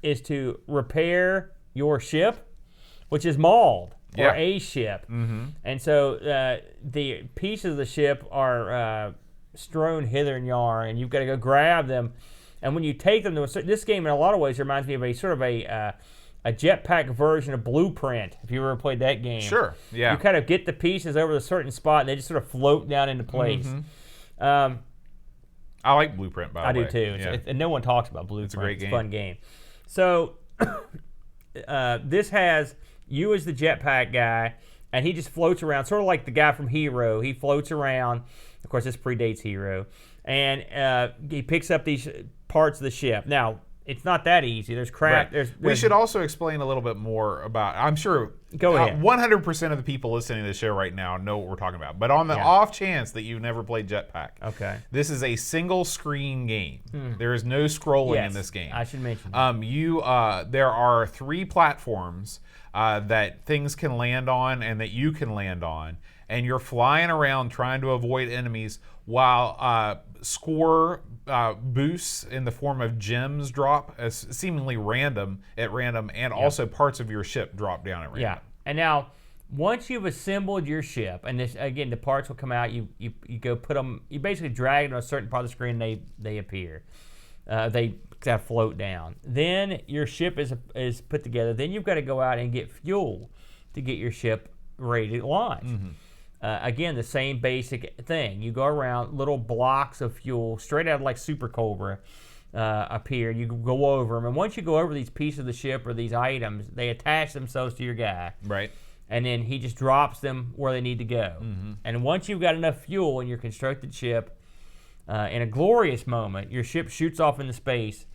is to repair your ship, which is mauled, or a ship. And so the pieces of the ship are strewn hither and yon, and you've got to go grab them. And when you take them to this game, in a lot of ways, reminds me of a sort of a Jetpac version of Blueprint, if you ever played that game. Sure, yeah. You kind of get the pieces over a certain spot, and they just sort of float down into place. I like Blueprint, by the way. I do, too. Yeah. And no one talks about Blueprint. It's a great game. It's a fun game. So this has you as the Jetpac guy, and he just floats around, sort of like the guy from Hero. He floats around. Of course, this predates Hero. And he picks up these parts of the ship. Now, it's not that easy. There's crap. Right. We should also explain a little bit more about. I'm sure. Go ahead. 100% of the people listening to the show right now know what we're talking about. But on the off chance that you've never played Jetpac, this is a single screen game. There is no scrolling in this game. I should mention that. There are 3 platforms that things can land on and that you can land on, and you're flying around trying to avoid enemies while score boosts in the form of gems drop as seemingly at random, and also parts of your ship drop down at random. Yeah, and now once you've assembled your ship, and this again, the parts will come out. You go put them. You basically drag it on a certain part of the screen. They appear. They kind of float down. Then your ship is put together. Then you've got to go out and get fuel to get your ship ready to launch. Again, the same basic thing. You go around, little blocks of fuel, straight out of like Super Cobra, appear. You go over them, and once you go over these pieces of the ship or these items, they attach themselves to your guy. Right. And then he just drops them where they need to go. And once you've got enough fuel in your constructed ship, in a glorious moment, your ship shoots off into space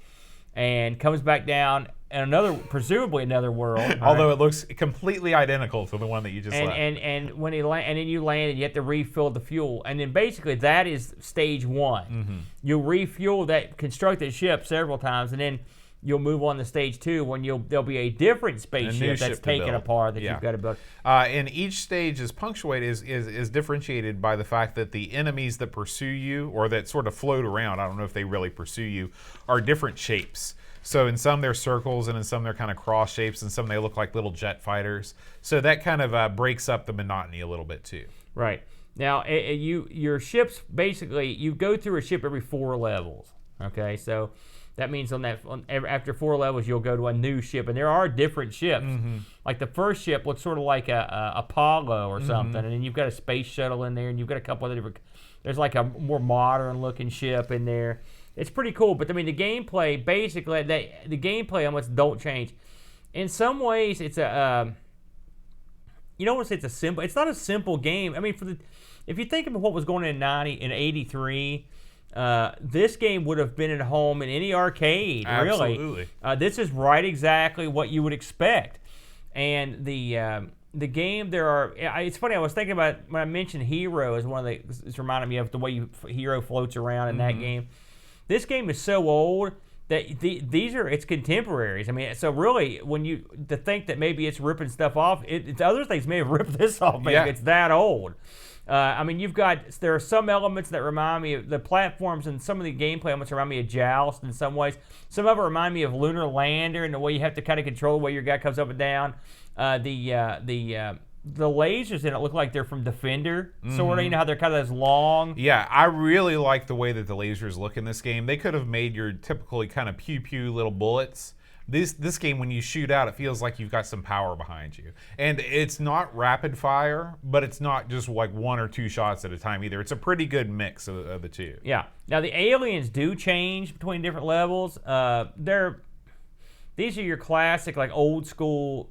and comes back down in presumably another world. Although it looks completely identical to the one that you just left. And when he and then you land and you have to refill the fuel, and then basically that is stage 1. You'll refuel that constructed ship several times, and then you'll move on to stage 2 when there'll be a different spaceship that's taken apart that you've got to build. And each stage is punctuated, is differentiated by the fact that the enemies that pursue you or that sort of float around, I don't know if they really pursue you, are different shapes. So in some they're circles, and in some they're kind of cross shapes, and some they look like little jet fighters. So that kind of breaks up the monotony a little bit too. Right. Now, your ships, basically, you go through a ship every 4 levels. Okay, so that means after 4 levels, you'll go to a new ship, and there are different ships. Like the first ship looks sort of like a Apollo or something, and then you've got a space shuttle in there, and you've got a couple of different. There's like a more modern-looking ship in there. It's pretty cool, but I mean the gameplay basically the gameplay almost don't change. In some ways, it's a you don't want to say it's a simple. It's not a simple game. I mean, if you think of what was going on in '83. This game would have been at home in any arcade, really. Absolutely. This is right exactly what you would expect. And the game, it's funny, I was thinking about, when I mentioned Hero as one of it's reminded me of the way Hero floats around in that game. This game is so old that these are its contemporaries. I mean, so really, to think that maybe it's ripping stuff off, other things may have ripped this off, maybe it's that old. I mean, there are some elements that remind me of the platforms, and some of the gameplay elements remind me of Joust in some ways. Some of it remind me of Lunar Lander and the way you have to kind of control the way your guy comes up and down. The lasers in it look like they're from Defender, sort of. You know how they're kind of as long. Yeah, I really like the way that the lasers look in this game. They could have made your typically kind of pew-pew little bullets. This game, when you shoot out, it feels like you've got some power behind you. And it's not rapid fire, but it's not just like 1 or 2 shots at a time either. It's a pretty good mix of the two. Yeah. Now, the aliens do change between different levels. These are your classic, like, old school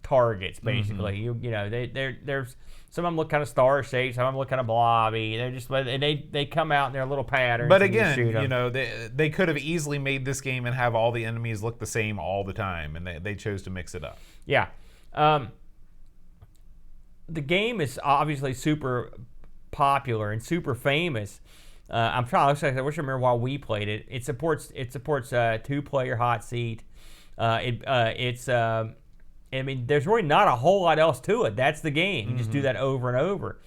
targets, basically. You know, there's some of them look kind of star shaped, some of them look kind of blobby. They're just, they come out in their little patterns. But again, you know, they could have easily made this game and have all the enemies look the same all the time, and they chose to mix it up. Yeah. The game is obviously super popular and super famous. I'm trying. I wish I remember while we played it. It supports 2-player hot seat. I mean, there's really not a whole lot else to it. That's the game. You just do that over and over.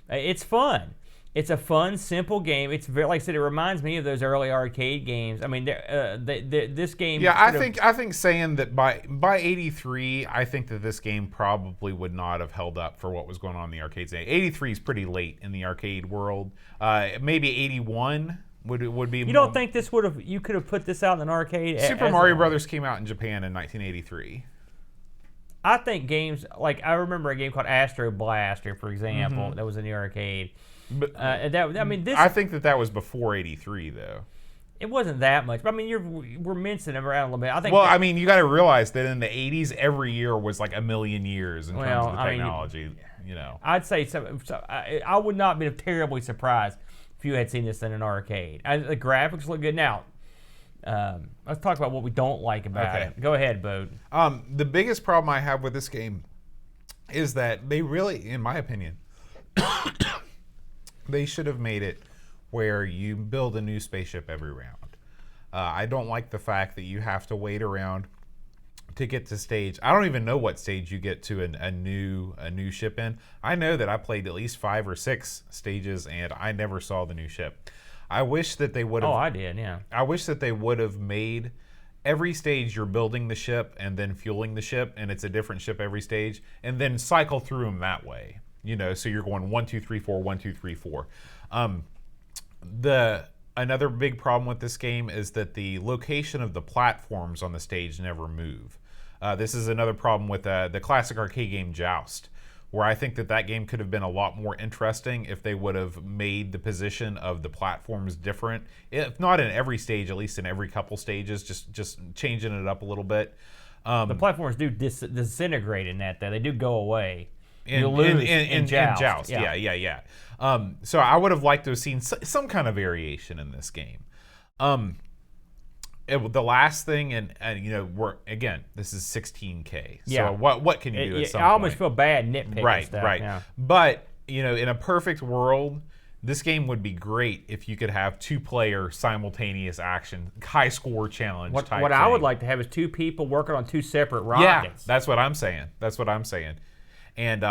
It's fun. It's a fun, simple game. It's very, like I said, it reminds me of those early arcade games. I mean, this game. Yeah, I think saying that by '83, I think that this game probably would not have held up for what was going on in the arcades. '83 is pretty late in the arcade world. Maybe '81 would be. You don't think you could have put this out in an arcade? Super Mario Brothers came out in Japan in 1983. I think games like, I remember a game called Astro Blaster, for example, that was in the arcade. But I think that was before '83, though. It wasn't that much. But I mean, we're mincing it around a little bit. I think. Well, I mean, you got to realize that in the '80s, every year was like a million years in terms of the technology. You know, I'd say so. I would not be terribly surprised if you had seen this in an arcade. The graphics look good now. Let's talk about what we don't like about it. Go ahead, Bode. The biggest problem I have with this game is that they really, in my opinion, they should have made it where you build a new spaceship every round. I don't like the fact that you have to wait around to get to stage. I don't even know what stage you get to a new ship in. I know that I played at least 5 or 6 stages and I never saw the new ship. I wish that they would have. Oh, I did, yeah. I wish that they would have made every stage you're building the ship and then fueling the ship, and it's a different ship every stage, and then cycle through them that way. So you're going 1, 2, 3, 4, 1, 2, 3, 4. Another big problem with this game is that the location of the platforms on the stage never move. This is another problem with the classic arcade game Joust, where I think that game could have been a lot more interesting if they would have made the position of the platforms different. If not in every stage, at least in every couple stages, just changing it up a little bit. The platforms do disintegrate in that, though. They do go away. You lose in Joust. Yeah. So I would have liked to have seen some kind of variation in this game. The last thing, and this is 16K. So what can you do at some point? I almost feel bad nitpicking stuff. Right. Yeah. But in a perfect world, this game would be great if you could have 2-player simultaneous action, high score challenge type What thing. I would like to have is 2 people working on 2 separate rockets. Yeah, that's what I'm saying. And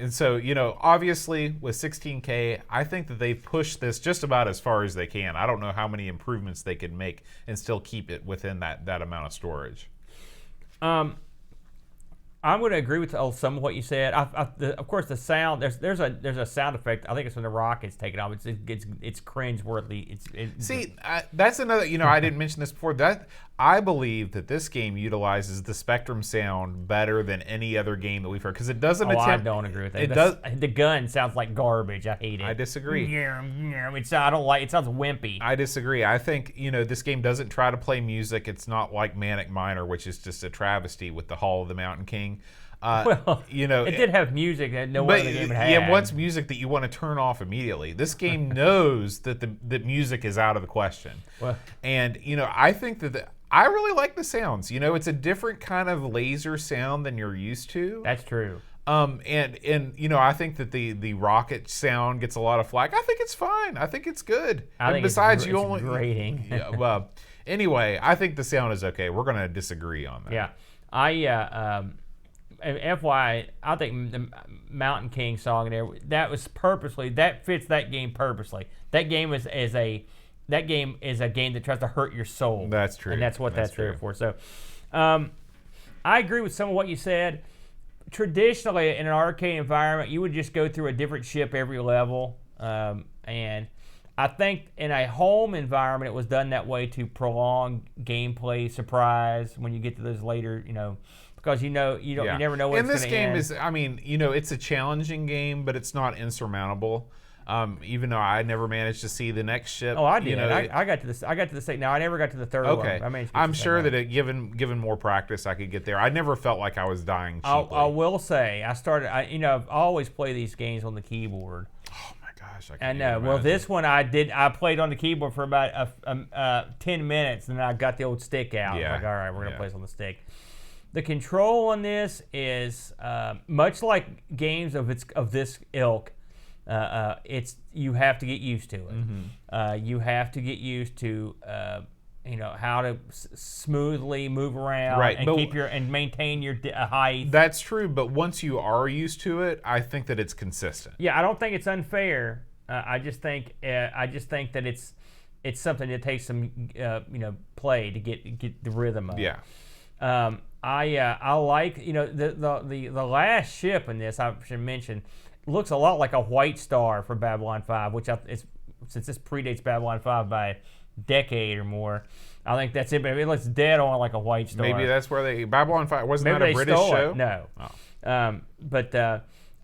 so, obviously with 16K, I think that they've pushed this just about as far as they can. I don't know how many improvements they could make and still keep it within that amount of storage. I'm going to agree with some of what you said. Of course, the sound. There's a sound effect. I think it's when the rockets take it off. It's cringeworthy. That's another. I didn't mention this before. That I believe that this game utilizes the Spectrum sound better than any other game that we've heard, because it doesn't attempt. I don't agree with that. The gun sounds like garbage. I hate it. I disagree. I don't like. It sounds wimpy. I disagree. I think this game doesn't try to play music. It's not like Manic Miner, which is just a travesty with the Hall of the Mountain King. It did have music that no other game had. Yeah, what's music that you want to turn off immediately? This game knows that music is out of the question. And I think that I really like the sounds. It's a different kind of laser sound than you're used to. That's true. And I think that the rocket sound gets a lot of flack. I think it's fine. I think it's good. Besides, it's grating. Yeah. Well, anyway, I think the sound is okay. We're going to disagree on that. Yeah. FYI, I think the Mountain King song in there, that fits that game purposely. That game is a game that tries to hurt your soul. That's true. And that's what that's there for. So I agree with some of what you said. Traditionally, in an arcade environment, you would just go through a different ship every level. And I think in a home environment, it was done that way to prolong gameplay surprise when you get to those later, because you never know what's going to end. And this game is, it's a challenging game, but it's not insurmountable. Even though I never managed to see the next ship. Oh, I did. I got to the second. No, I never got to the third one. Okay. I'm sure that given more practice, I could get there. I never felt like I was dying cheaply. I will say, I've always played these games on the keyboard. Oh my gosh, I know. Well, this one I played on the keyboard for about 10 minutes, and then I got the old stick out. Yeah. All right, we're gonna play this on the stick. The control on this is much like games of this ilk. You have to get used to it. Mm-hmm. You have to get used to how to smoothly move around and maintain your height. That's true, but once you are used to it, I think that it's consistent. Yeah, I don't think it's unfair. I just think that it's something that takes some play to get the rhythm of. Yeah. I like the last ship in this, I should mention, looks a lot like a White Star from Babylon 5, which since this predates Babylon 5 by a decade or more, I think that's it. But it looks dead on like a White Star. Maybe that's where Babylon 5 wasn't that a British show? No. Oh. But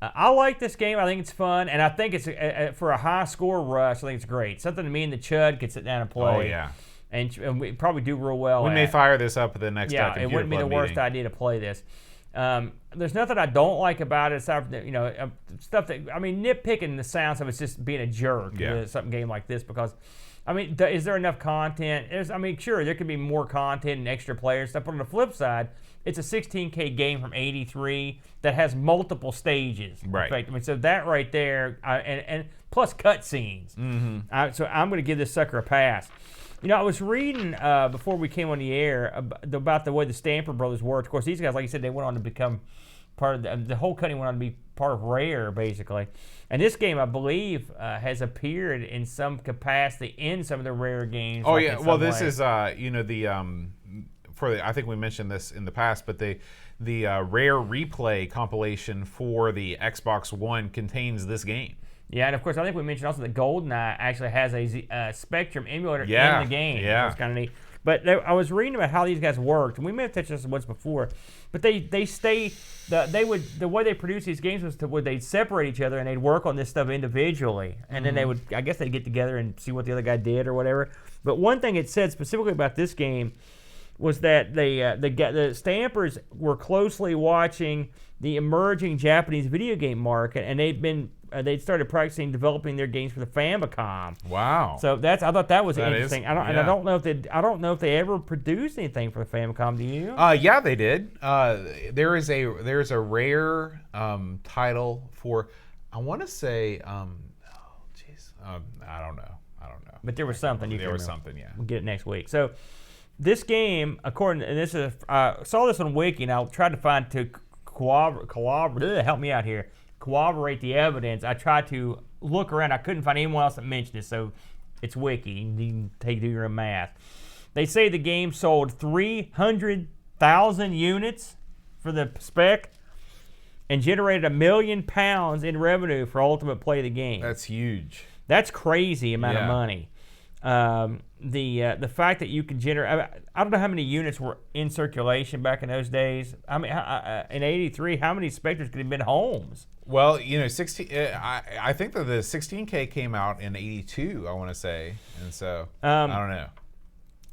I like this game. I think it's fun, and I think it's for a high score rush. I think it's great. Something that me and the Chud could sit down and play. Oh yeah. And we probably do real well. We may fire this up at the next computer it wouldn't be the worst idea to play this. There's nothing I don't like about it aside from stuff that nitpicking the sounds of it's just being a jerk. Yeah. Something game like this, because I mean, is there enough content? I mean, sure, there could be more content and extra players stuff. But on the flip side, it's a 16K game from '83 that has multiple stages. Right. In fact, I mean, so that right there, and plus cutscenes. Mm-hmm. So I'm going to give this sucker a pass. You know, I was reading before we came on the air about the way the Stamper Brothers worked. Of course, these guys, like you said, they went on to become part of the whole company went on to be part of Rare, basically. And this game, I believe, has appeared in some capacity in some of the Rare games. Oh, yeah. Well, this is, you know, I think we mentioned this in the past, but the Rare Replay compilation for the Xbox One contains this game. Yeah, and of course, I think we mentioned also that GoldenEye actually has a Spectrum emulator in the game. Yeah, it's kind of neat. But I was reading about how these guys worked, and we may have touched this once before. But the way they produce these games was they'd separate each other and they'd work on this stuff individually, and then I guess they'd get together and see what the other guy did or whatever. But one thing it said specifically about this game was that the Stampers were closely watching the emerging Japanese video game market, and they'd started practicing developing their games for the Famicom. Wow! So I thought that was interesting. And I don't know if they ever produced anything for the Famicom. Do you? Yeah, they did. There's a Rare title for, I want to say, I don't know. But there was something. There was something. Yeah. We'll get it next week. So this game, according to this is, saw this on Wiki, and I tried to find help me out here. Corroborate the evidence. I tried to look around. I couldn't find anyone else that mentioned it, so it's Wiki. You can do your own math. They say the game sold 300,000 units for the spec and generated £1 million in revenue for Ultimate Play of the game. That's huge. That's crazy amount of money. The fact that you can generate, I don't know how many units were in circulation back in those days. I mean, in '83, how many Spectres could have been homes? Well, you know, 16. I think that the 16K came out in '82. I want to say, and so I don't know.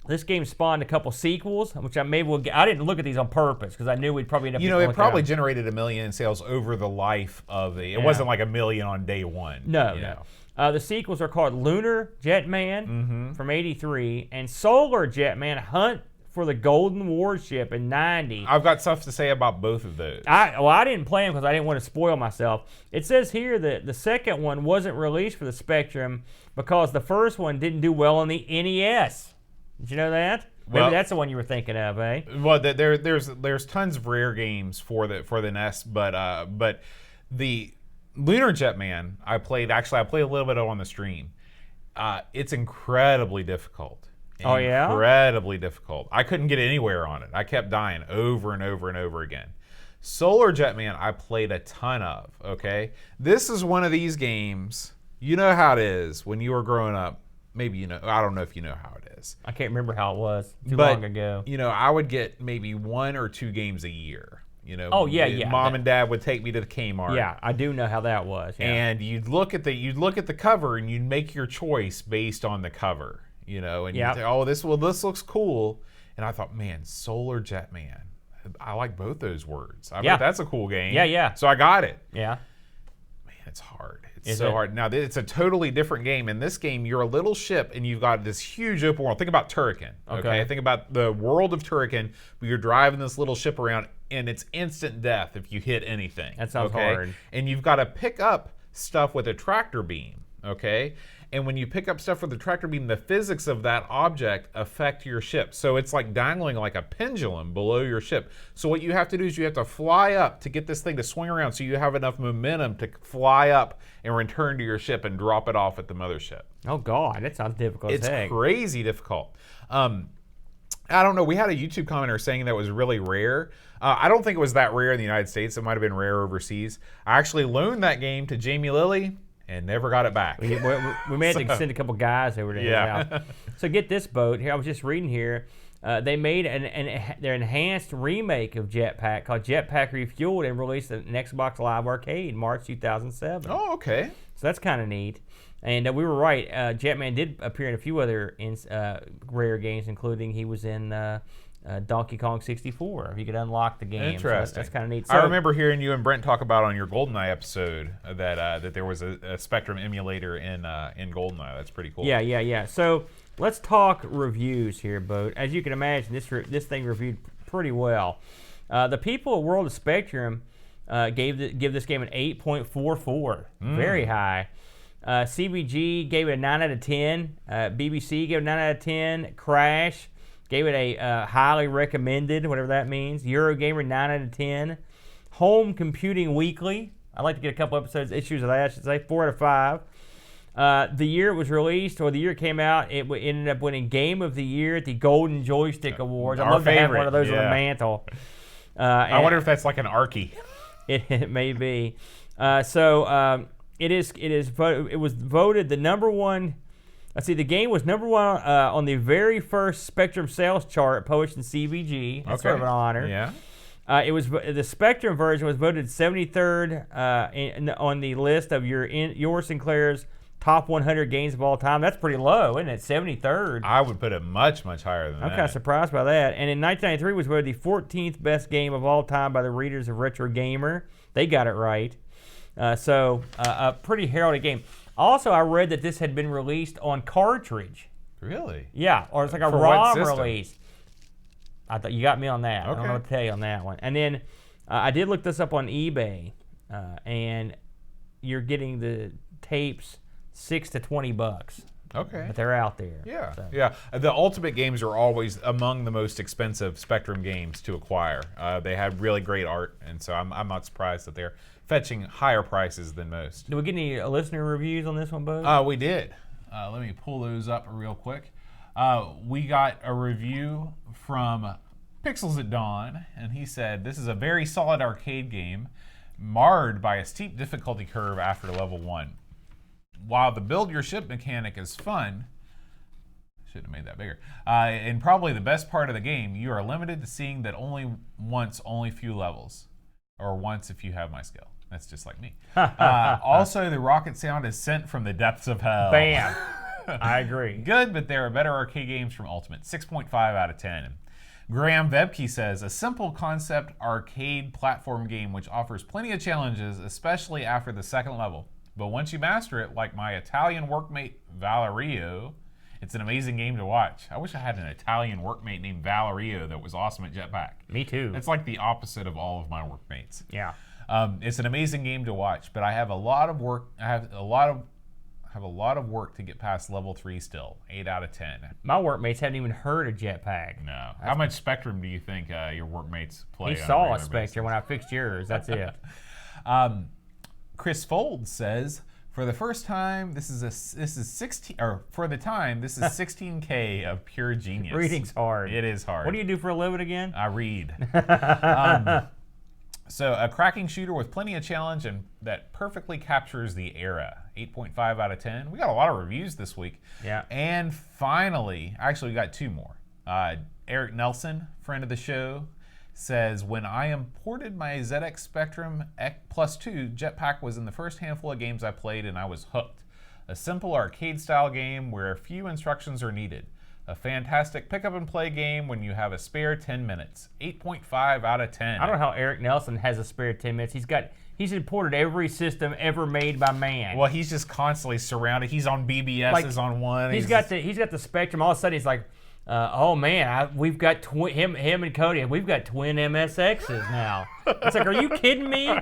This game spawned a couple sequels, which I didn't look at these on purpose because I knew we'd probably end up. You know, it probably generated $1 million in sales over the life of the. It wasn't like $1 million on day one. No. The sequels are called Lunar Jetman from '83 and Solar Jetman Hunt for the Golden Warship in '90. I've got stuff to say about both of those. I didn't play them because I didn't want to spoil myself. It says here that the second one wasn't released for the Spectrum because the first one didn't do well on the NES. Did you know that? Maybe that's the one you were thinking of, eh? Well, there's tons of Rare games for the NES, but the Lunar Jetman I played a little bit on the stream. It's incredibly difficult. Oh, yeah? Incredibly difficult. I couldn't get anywhere on it. I kept dying over and over and over again. Solar Jetman I played a ton of, okay? This is one of these games, you know how it is when you were growing up. Maybe you know, I don't know if you know how it is. I can't remember how it was too long ago. You know, I would get maybe 1 or 2 games a year. You know, Mom and Dad would take me to the Kmart. Yeah, I do know how that was. Yeah. And you'd look at the cover and you'd make your choice based on the cover. You know, and you'd say, this looks cool. And I thought, man, Solar Jetman. I like both those words. I bet that's a cool game. Yeah. So I got it. Yeah. Man, it's hard. It's so hard. Now, it's a totally different game. In this game, you're a little ship, and you've got this huge open world. Think about Turrican, okay? Think about the world of Turrican, where you're driving this little ship around, and it's instant death if you hit anything. That sounds hard. And you've got to pick up stuff with a tractor beam, okay? And when you pick up stuff with the tractor beam, the physics of that object affect your ship. So it's like dangling like a pendulum below your ship. So what you have to do is you have to fly up to get this thing to swing around so you have enough momentum to fly up and return to your ship and drop it off at the mothership. Oh, God, that sounds difficult as heck. It's crazy difficult. I don't know. We had a YouTube commenter saying that was really rare. I don't think it was that rare in the United States. It might have been rare overseas. I actually loaned that game to Jamie Lilly and never got it back. We may have to send a couple guys over to his house. So get this boat here. I was just reading here. They made their enhanced remake of Jetpac called Jetpac Refueled and released an Xbox Live Arcade March 2007. Oh, okay. So that's kind of neat. And we were right. Jetman did appear in a few other Rare games, including he was in Donkey Kong 64. You could unlock the game. Interesting. So that's kind of neat. I remember hearing you and Brent talk about on your GoldenEye episode that there was a Spectrum emulator in GoldenEye. That's pretty cool. Yeah. So let's talk reviews here, Boat. As you can imagine, this thing reviewed pretty well. The people at World of Spectrum give this game an 8.44, very high. CBG gave it a 9 out of 10. BBC gave it a 9 out of 10. Crash gave it a highly recommended, whatever that means. Eurogamer, 9 out of 10. Home Computing Weekly, I'd like to get a couple issues of that, I should say, 4 out of 5. The year it was released, or the year it came out, it ended up winning Game of the Year at the Golden Joystick Awards. I'd love to have one of those on the mantle. I wonder if that's like an Archie. It may be. It was voted the number one. Let's see, the game was number one on the very first Spectrum sales chart published in CBG. That's sort of an honor. Yeah. The Spectrum version was voted 73rd on the list of your Sinclair's top 100 games of all time. That's pretty low, isn't it? 73rd. I would put it much, much higher than that. I'm kind of surprised by that. And in 1993 was voted the 14th best game of all time by the readers of Retro Gamer. They got it right. So a pretty heralded game. Also, I read that this had been released on cartridge. Really? Yeah, or it's like a ROM release. I thought you got me on that. Okay. I don't know what to tell you on that one. And then I did look this up on eBay, and you're getting the tapes $6 to $20. Okay. But they're out there. Yeah. So. Yeah. The Ultimate games are always among the most expensive Spectrum games to acquire. They have really great art, and so I'm not surprised that they're fetching higher prices than most. Did we get any listener reviews on this one, Bo? We did. Let me pull those up real quick. We got a review from Pixels at Dawn, and he said, "This is a very solid arcade game, marred by a steep difficulty curve after level 1. While the build your ship mechanic is fun," should have made that bigger, "and probably the best part of the game, you are limited to seeing that only few levels, or once if you have my skill." That's just like me. Also, the rocket sound is sent from the depths of hell. Bam. I agree. Good, but there are better arcade games from Ultimate. 6.5 out of 10. Graham Vebke says, "A simple concept arcade platform game which offers plenty of challenges, especially after the second level. But once you master it, like my Italian workmate Valerio, it's an amazing game to watch." I wish I had an Italian workmate named Valerio that was awesome at Jetpac. Me too. It's like the opposite of all of my workmates. Yeah. It's an amazing game to watch, but I have a lot of work. I have a lot of work to get past level 3 still. 8 out of 10. My workmates haven't even heard of Jetpac. No. How much Spectrum do you think your workmates play? He saw a Spectrum when I fixed yours. That's it. Chris Fold says, "For the first time, this is 16, or for the time, this is 16K of pure genius." Reading's hard. It is hard. What do you do for a living again? I read. So a cracking shooter with plenty of challenge and that perfectly captures the era. 8.5 out of 10. We got a lot of reviews this week. Yeah. And finally, actually we got 2 more. Eric Nelson, friend of the show, says, "When I imported my ZX Spectrum Plus 2, Jetpac was in the first handful of games I played and I was hooked. A simple arcade-style game where a few instructions are needed. A fantastic pick-up-and-play game when you have a spare 10 minutes. 8.5 out of 10. I don't know how Eric Nelson has a spare 10 minutes. He's imported every system ever made by man. Well, he's just constantly surrounded. He's on BBS's on one. He's got the Spectrum. All of a sudden, he's like, "Oh man, we've got him and Cody. We've got twin MSXs now." It's like, are you kidding me?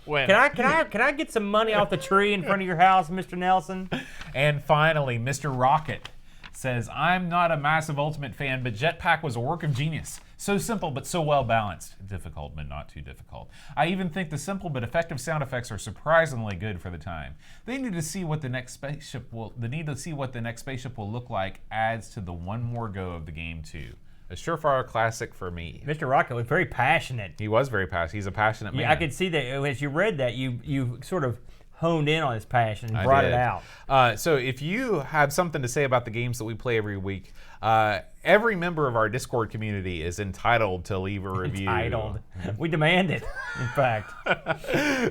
Twin. Can I get some money off the tree in front of your house, Mr. Nelson? And finally, Mr. Rocket says, "I'm not a massive Ultimate fan, but Jetpac was a work of genius. So simple, but so well balanced. Difficult, but not too difficult. I even think the simple but effective sound effects are surprisingly good for the time. They need to see what the next spaceship will look like adds to the one more go of the game too. A surefire classic for me." Mr. Rocket was very passionate. He was very passionate. He's a passionate man. Yeah, I could see that as you read that, you sort of honed in on his passion and brought it out. So if you have something to say about the games that we play every week, every member of our Discord community is entitled to leave a review. Entitled. We demand it, in fact.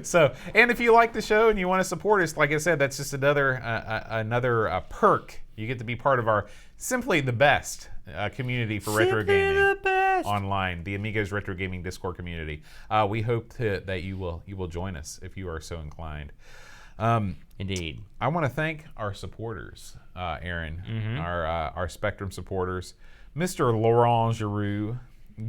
So, and if you like the show and you want to support us, like I said, that's just another perk. You get to be part of our simply the best community for retro gaming online, the Amigos Retro Gaming Discord community. We hope that you will join us if you are so inclined. Indeed. I want to thank our supporters, Aaron, our Spectrum supporters, Mr. Laurent Giroux,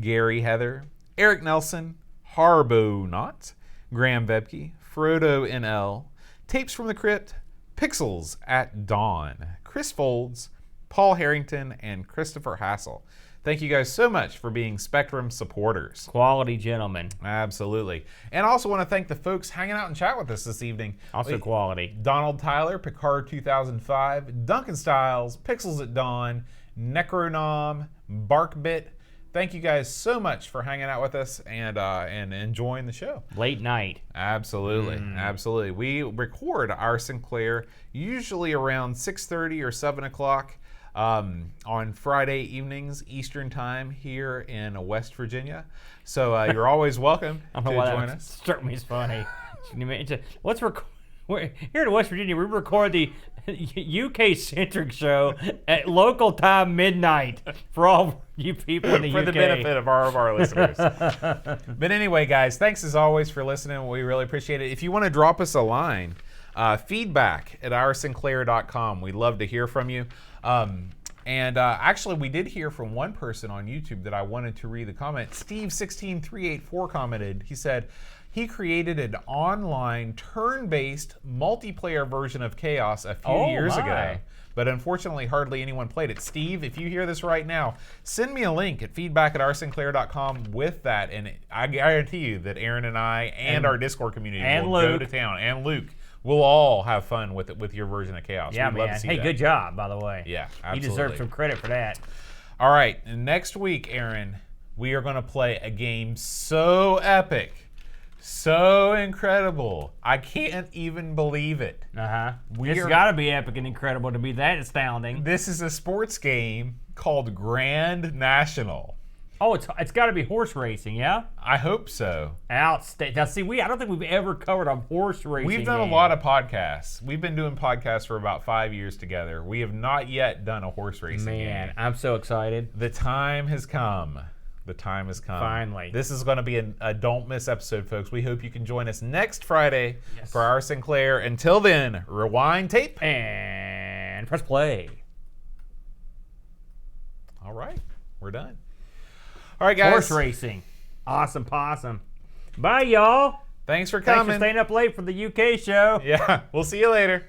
Gary Heather, Eric Nelson, Harbo Knott, Graham Vebke, Frodo NL, Tapes from the Crypt, Pixels at Dawn, Chris Folds, Paul Harrington, and Christopher Hassel. Thank you guys so much for being Spectrum supporters. Quality gentlemen. Absolutely. And I also want to thank the folks hanging out and chat with us this evening. Also quality. Donald Tyler, Picard 2005, Duncan Styles, Pixels at Dawn, Necronom, Barkbit. Thank you guys so much for hanging out with us and enjoying the show. Late night. Absolutely. Absolutely. We record our Sinclair usually around 6:30 or 7 o'clock on Friday evenings Eastern Time here in West Virginia. So you're always welcome to join us. Struck me as funny. Here in West Virginia, we record the UK-centric show at local time midnight for all you people in the UK. For the benefit of all of our listeners. But anyway, guys, thanks as always for listening. We really appreciate it. If you want to drop us a line, feedback at oursinclair.com. We'd love to hear from you. Actually, we did hear from one person on YouTube that I wanted to read the comment. Steve16384 commented. He said he created an online turn-based multiplayer version of Chaos a few years ago, but unfortunately hardly anyone played it. Steve, if you hear this right now, send me a link at feedback@oursinclair.com with that, and I guarantee you that Aaron and I and our Discord community will go to town, and Luke. We'll all have fun with it, with your version of Chaos. Yeah, We'd man. Love to see hey, that. good job, by the way. Yeah, absolutely. You deserve some credit for that. All right, next week, Aaron, we are going to play a game so epic, so incredible. I can't even believe it. It's got to be epic and incredible to be that astounding. This is a sports game called Grand National. Oh, it's got to be horse racing, yeah? I hope so. Outstanding. Now, see, I don't think we've ever covered a horse racing We've done a lot of podcasts. We've been doing podcasts for about 5 years together. We have not yet done a horse racing game. Man, I'm so excited. The time has come. The time has come. Finally. This is going to be a don't miss episode, folks. We hope you can join us next Friday for our Sinclair. Until then, rewind tape. And press play. All right. We're done. All right, guys. Horse racing. Awesome possum. Bye, y'all. Thanks for coming. Thanks for staying up late for the UK show. Yeah. We'll see you later.